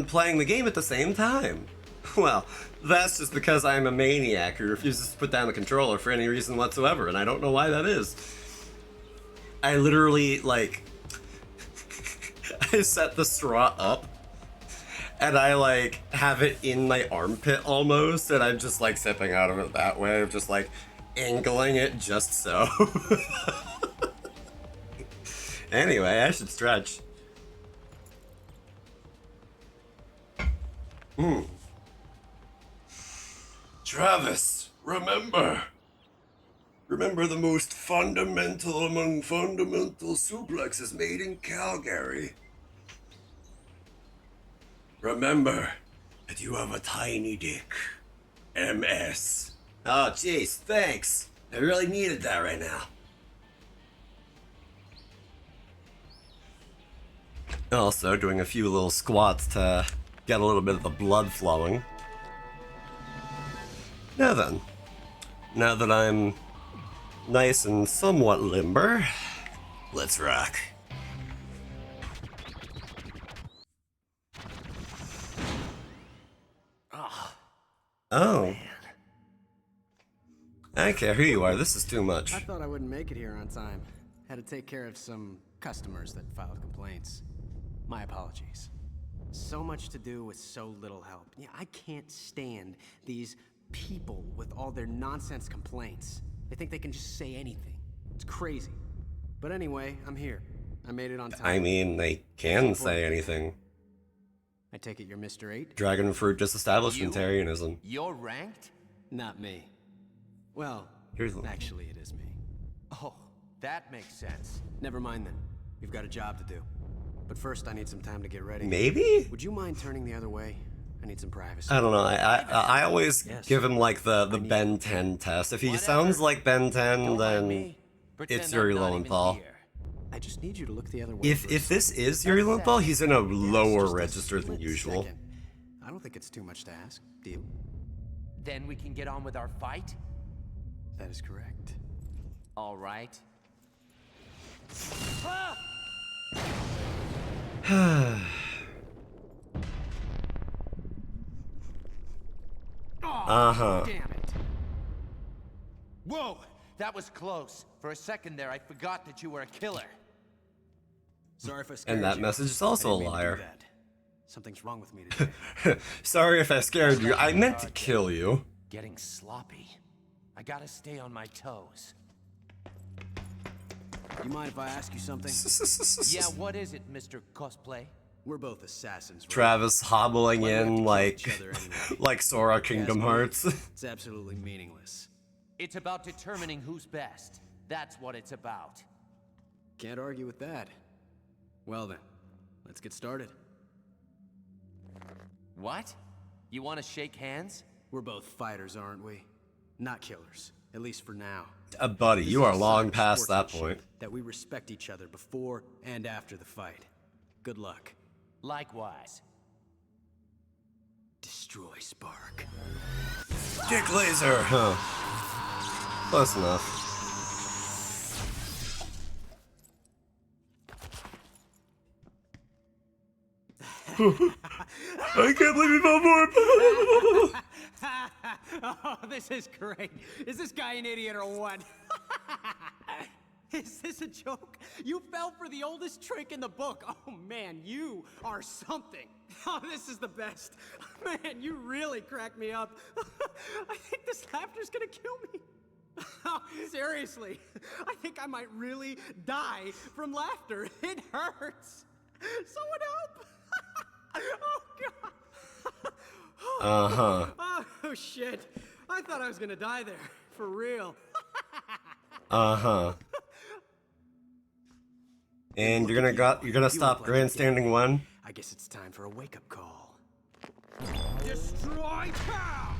playing the game at the same time? Well, that's just because I'm a maniac who refuses to put down the controller for any reason whatsoever, and I don't know why that is. I literally, like, I set the straw up, and I, like, have it in my armpit almost, and I'm just, like, sipping out of it that way. I'm just, like, angling it just so. Anyway, I should stretch. Travis, remember the most fundamental among fundamental suplexes made in Calgary. Remember that you have a tiny dick. MS. Oh, jeez, thanks. I really needed that right now. Also, doing a few little squats to get a little bit of the blood flowing. Now then, now that I'm nice and somewhat limber, let's rock. Oh. I don't care who you are, this is too much. I thought I wouldn't make it here on time. Had to take care of some customers that filed complaints. My apologies. So much to do with so little help. Yeah, I can't stand these people with all their nonsense complaints. They think they can just say anything. It's crazy. But anyway, I'm here. I made it on time. I mean, they can say anything. I take it you're Mr. 8? Dragon fruit disestablishmentarianism. You're ranked? Not me. Well, actually it is me. Oh, that makes sense. Never mind then. We've got a job to do. But first I need some time to get ready. Maybe? Would you mind turning the other way? I need some privacy. I don't know. I always give him like the Ben 10 test. If he sounds like Ben 10, then it's Yuri Lowenthal. I just need you to look the other way. If this is Yuri Lowenthal, he's in a lower register than usual. I don't think it's too much to ask. Deal? Then we can get on with our fight? That is correct. All right. Uh-huh. Damn it. Whoa, that was close. For a second there, I forgot that you were a killer. Sorry if I scared And that you. message is also a I didn't mean to do liar. that. Something's wrong with me today. Sorry if I scared you. I meant to kill you. Getting sloppy. I gotta stay on my toes. You mind if I ask you something? Yeah, what is it, Mr. Cosplay? We're both assassins, right? Travis hobbling Why do we have to in kill like each other anyway? like Sora Kingdom Yes, Hearts. It's absolutely meaningless. It's about determining who's best. That's what it's about. Can't argue with that. Well then, let's get started. What? You want to shake hands? We're both fighters, aren't we? Not killers, at least for now. Buddy, This you is are a long sign of past that sportsmanship, point. That we respect each other before and after the fight. Good luck. Likewise. Destroy Spark. Dick laser! Huh. Close enough. I can't believe you fell for it! Oh, this is great. Is this guy an idiot or what? Is this a joke? You fell for the oldest trick in the book. Oh man, you are something. Oh, this is the best. Man, you really cracked me up. I think this laughter's gonna kill me. Oh, seriously, I think I might really die from laughter. It hurts. Someone help. Oh god. Uh-huh. Oh shit. I thought I was gonna die there. For real. Uh-huh. And you're gonna stop grandstanding when? I guess it's time for a wake-up call. Destroy power!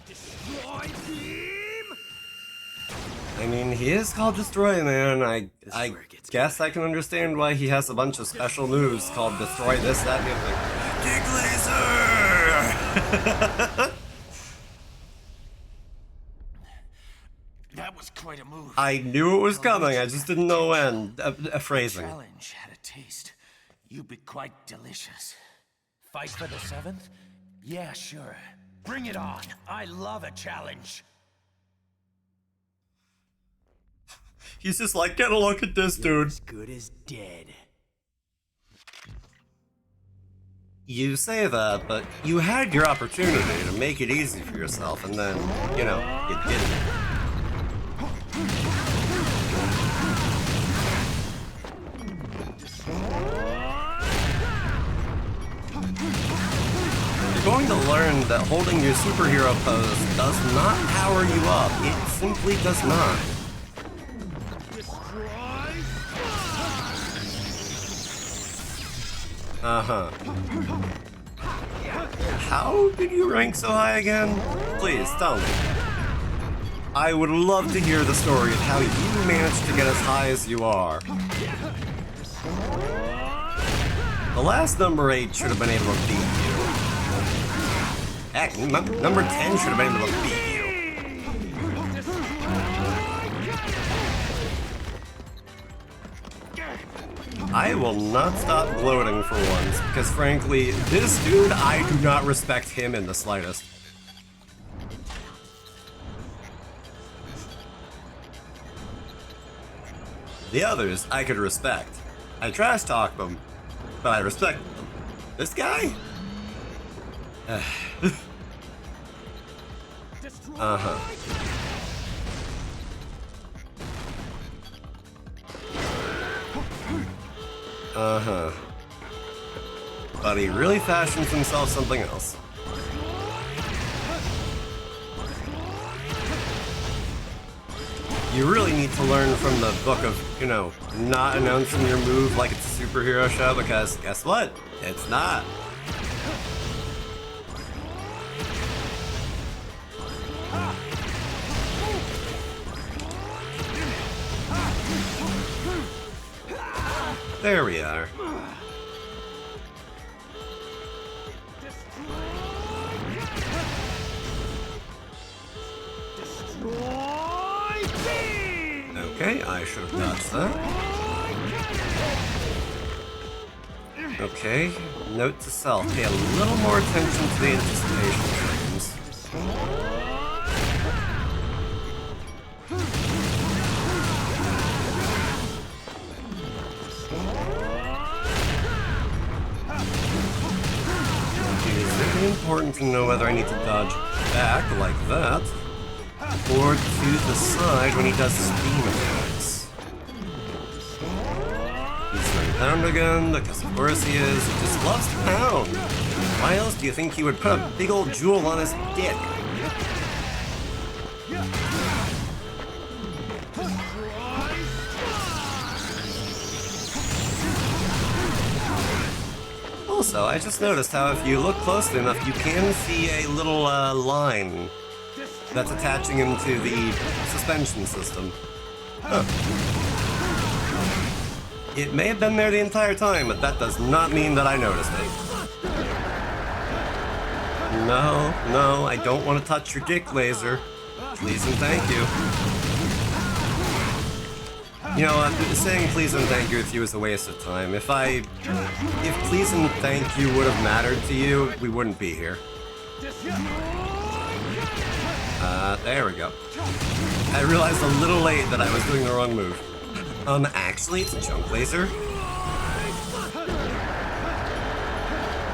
Destroy team! I mean, he is called Destroy Man. I guess I can understand why he has a bunch of special moves called Destroy this, that, and the other thing. Dig Laser! That was quite a move. I knew it was coming, I just didn't know when. Phrasing. Challenge had a taste. You'd be quite delicious. Fight for the 7th? Yeah, sure. Bring it on. I love a challenge. He's just like, get a look at this, dude. As good as dead. You say that, but you had your opportunity to make it easy for yourself, and then, you know, you didn't. You're going to learn that holding your superhero pose does not power you up. It simply does not. Uh-huh. How did you rank so high again? Please, tell me. I would love to hear the story of how you managed to get as high as you are. The last number 8 should have been able to beat you. Heck, number 10 should have been able to beat you. I will not stop gloating for once, because frankly, this dude, I do not respect him in the slightest. The others, I could respect. I trash talk them, but I respect them. This guy? Uh-huh. Uh-huh. But he really fashions himself something else. You really need to learn from the book of, you know, not announcing your move like it's a superhero show, because guess what? It's not. There we are. Okay, I should have dodged that. Okay, note to self, pay a little more attention to the anticipation frames. It is very important to know whether I need to dodge back like that, or to the side when he does his beam attacks. He's very pound again, because of course he is. He just loves to pound. Why else do you think he would put a big old jewel on his dick? Also, I just noticed how if you look closely enough, you can see a little line that's attaching him to the suspension system. Huh. It may have been there the entire time, but that does not mean that I noticed it. No, I don't want to touch your dick, Laser. Please and thank you. You know what, saying please and thank you with you is a waste of time. If please and thank you would have mattered to you, we wouldn't be here. There we go. I realized a little late that I was doing the wrong move. Actually, it's a junk laser.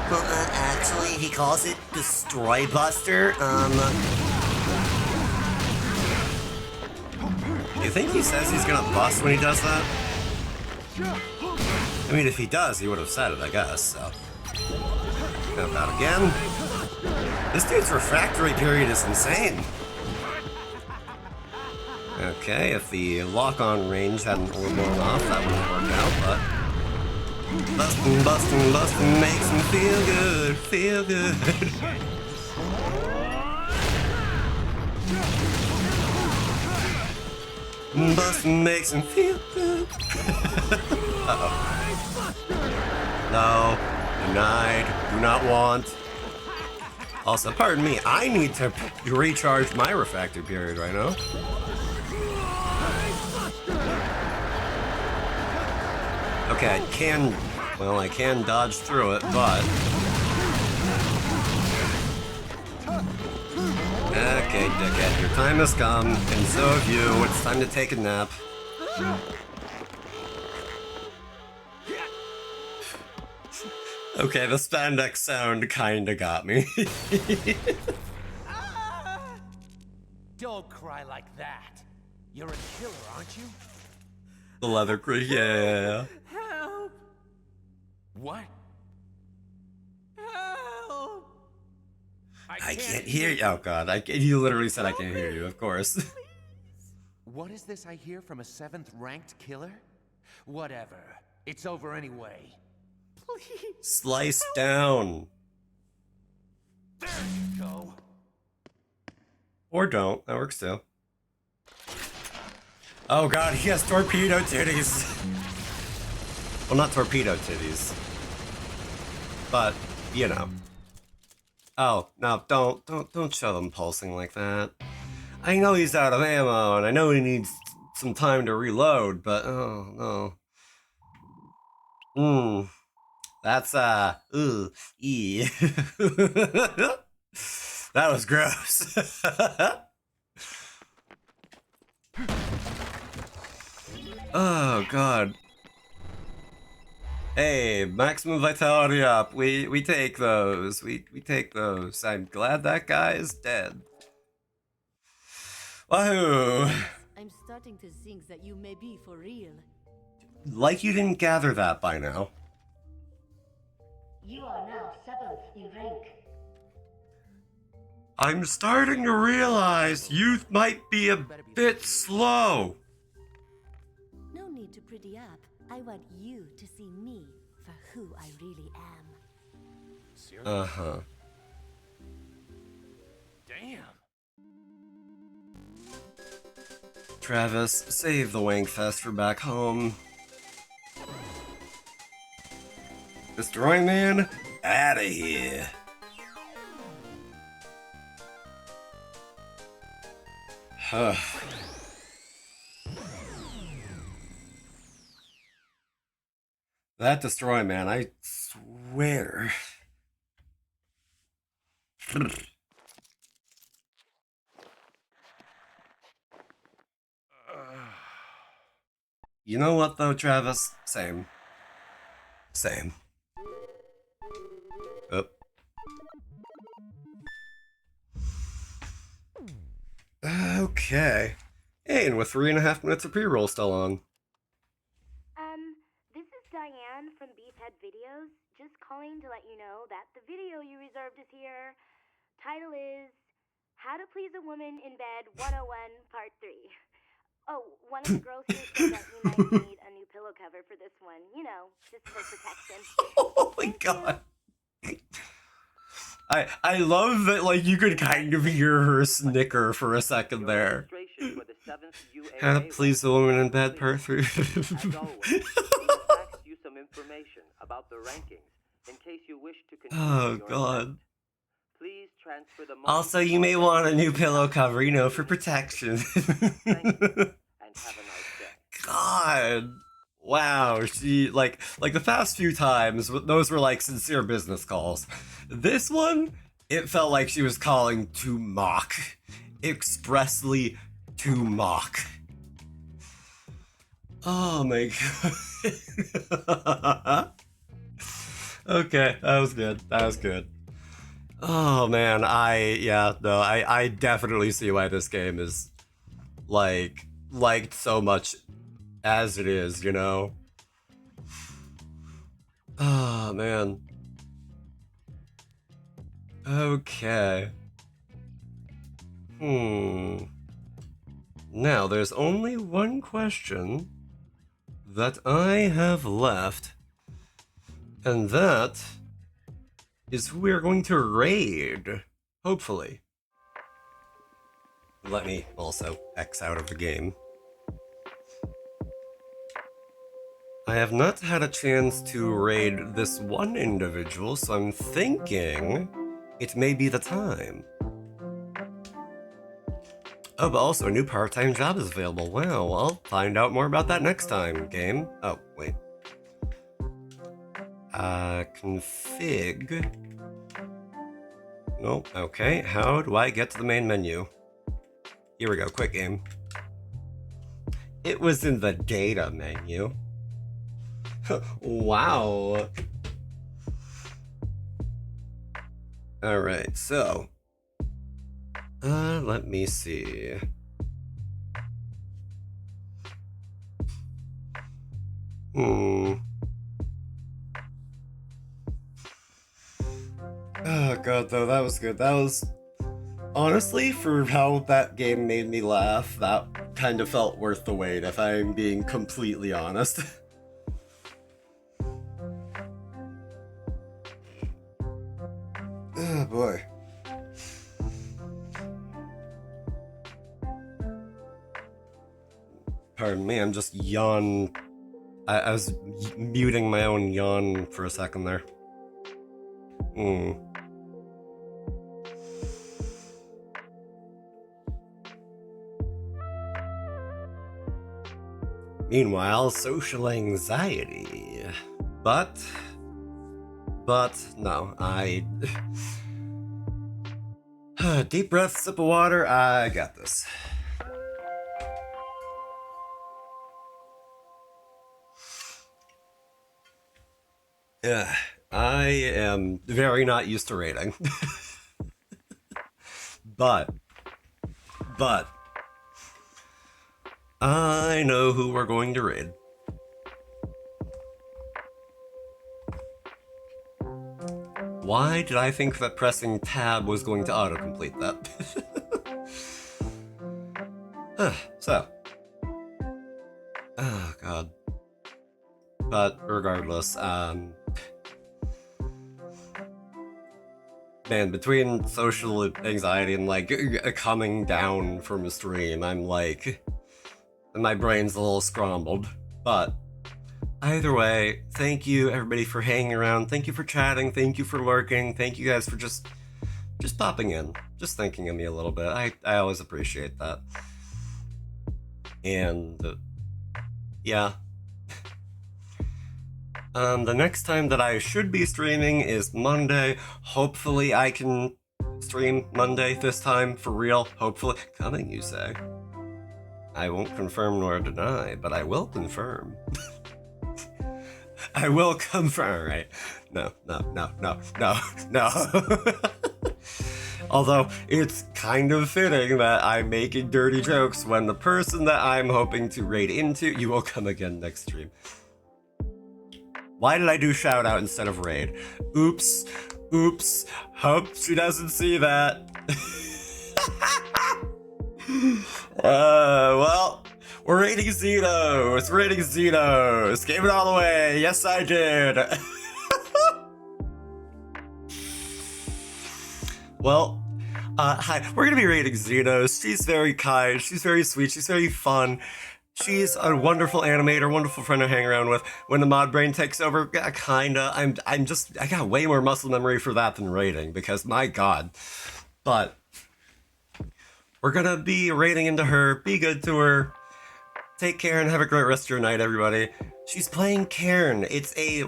Well, actually, he calls it Destroy Buster. You think he says he's gonna bust when he does that? I mean, if he does, he would have said it, I guess, so. How about again? This dude's refractory period is insane. Okay, if the lock-on range hadn't worn off, that would have worked out, but... Bustin' makes him feel good. Bustin' makes him feel good. Uh-oh. No. Denied. Do not want. Also, pardon me, I need to recharge my refractory period right now. Okay, I can dodge through it, but... Okay, dickhead, your time has come, and so have you. It's time to take a nap. Okay, the spandex sound kinda got me. Don't cry like that. You're a killer, aren't you? The leather crew, yeah. Help! What? Help! I can't hear you. Oh god, you literally said I can't hear you, of course. What is this I hear from a 7th ranked killer? Whatever. It's over anyway. Please. Slice down. There you go. Or don't. That works too. Oh god, he has torpedo titties. Well, not torpedo titties. But, you know. Oh, no, don't show them pulsing like that. I know he's out of ammo, and I know he needs some time to reload, but, oh, no. That's, E. That was gross. Oh, God. Hey, maximum vitality up. We take those. We take those. I'm glad that guy is dead. Wahoo! I'm starting to think that you may be for real. Like you didn't gather that by now. You are now 7th in rank. I'm starting to realize youth might be a bit slow. No need to pretty up. I want you to see me for who I really am. Seriously? Uh-huh. Damn. Travis, save the Wankfest for back home. Destroy Man, outta here. Huh. That Destroy Man, I swear. You know what though, Travis? Same. Oh. Okay. Hey, and with 3.5 minutes of pre-roll still on. This is Diane. just calling to let you know that the video you reserved is here. Title is How to Please a Woman in Bed 101 Part 3. Oh, one of the girls here said that you might need a new pillow cover for this one. You know, just for protection. Oh my god. I love that, like, you could kind of hear her snicker for a second there. How to Please a Woman in Bed Part 3. As always, we faxed you some information about the rankings in case you wish to continue Oh your god. ascent. Please transfer the money Also, you may want a new pillow cover, you know, for protection. and have a nice day. God. Wow, she, like the past few times, those were like sincere business calls. This one, it felt like she was calling to mock. Expressly to mock. Oh my god. Okay, that was good. That was good. Oh man, I definitely see why this game is liked so much as it is, you know? Oh man. Okay. Now, there's only one question that I have left, and that is who we're going to raid, hopefully. Let me also X out of the game. I have not had a chance to raid this one individual, so I'm thinking it may be the time. Oh, but also a new part-time job is available. Well, I'll find out more about that next time, game. Oh, wait. Config. Nope, okay. How do I get to the main menu? Here we go, quick game. It was in the data menu. Wow. Alright, so. Let me see. Oh god, though, that was good. That was... Honestly, for how that game made me laugh, that kind of felt worth the wait, if I'm being completely honest. Oh boy. Pardon me, I'm just yawn. I was muting my own yawn for a second there. Meanwhile, social anxiety. But no, deep breath, sip of water, I got this. Yeah, I am very not used to raiding. but I know who we're going to raid. Why did I think that pressing tab was going to autocomplete that? So. Oh, God. But regardless, man, between social anxiety and, like, coming down from a stream, I'm like... my brain's a little scrambled. But either way, thank you everybody for hanging around. Thank you for chatting. Thank you for lurking. Thank you guys for just popping in, just thinking of me a little bit. I always appreciate that. And yeah. The next time that I should be streaming is Monday. Hopefully I can stream Monday this time for real. Hopefully. Coming, you say? I won't confirm nor deny, but I will confirm. I will confirm, right? No. Although, it's kind of fitting that I'm making dirty jokes when the person that I'm hoping to raid into, you will come again next stream. Why did I do shout out instead of raid? Oops. Oops. Hope she doesn't see that. Well, we're raiding Xenos. We're raiding Xenos. Gave it all away. Yes, I did. Well, hi. We're gonna be raiding Xenos. She's very kind. She's very sweet. She's very fun. She's a wonderful animator, wonderful friend to hang around with. When the mod brain takes over, yeah, kinda. I got way more muscle memory for that than raiding, because my god. But we're gonna be raiding into her. Be good to her. Take care and have a great rest of your night, everybody. She's playing Cairn. It's a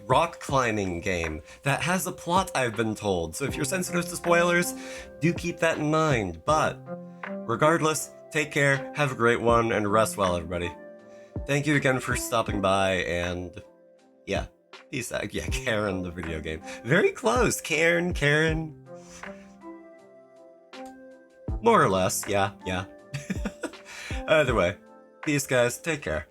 rock climbing game that has a plot, I've been told. So if you're sensitive to spoilers, do keep that in mind. But regardless, take care, have a great one, and rest well, everybody. Thank you again for stopping by, and yeah, peace out. Yeah, Cairn, the video game. Very close. Cairn. More or less, yeah. Either way, peace, guys. Take care.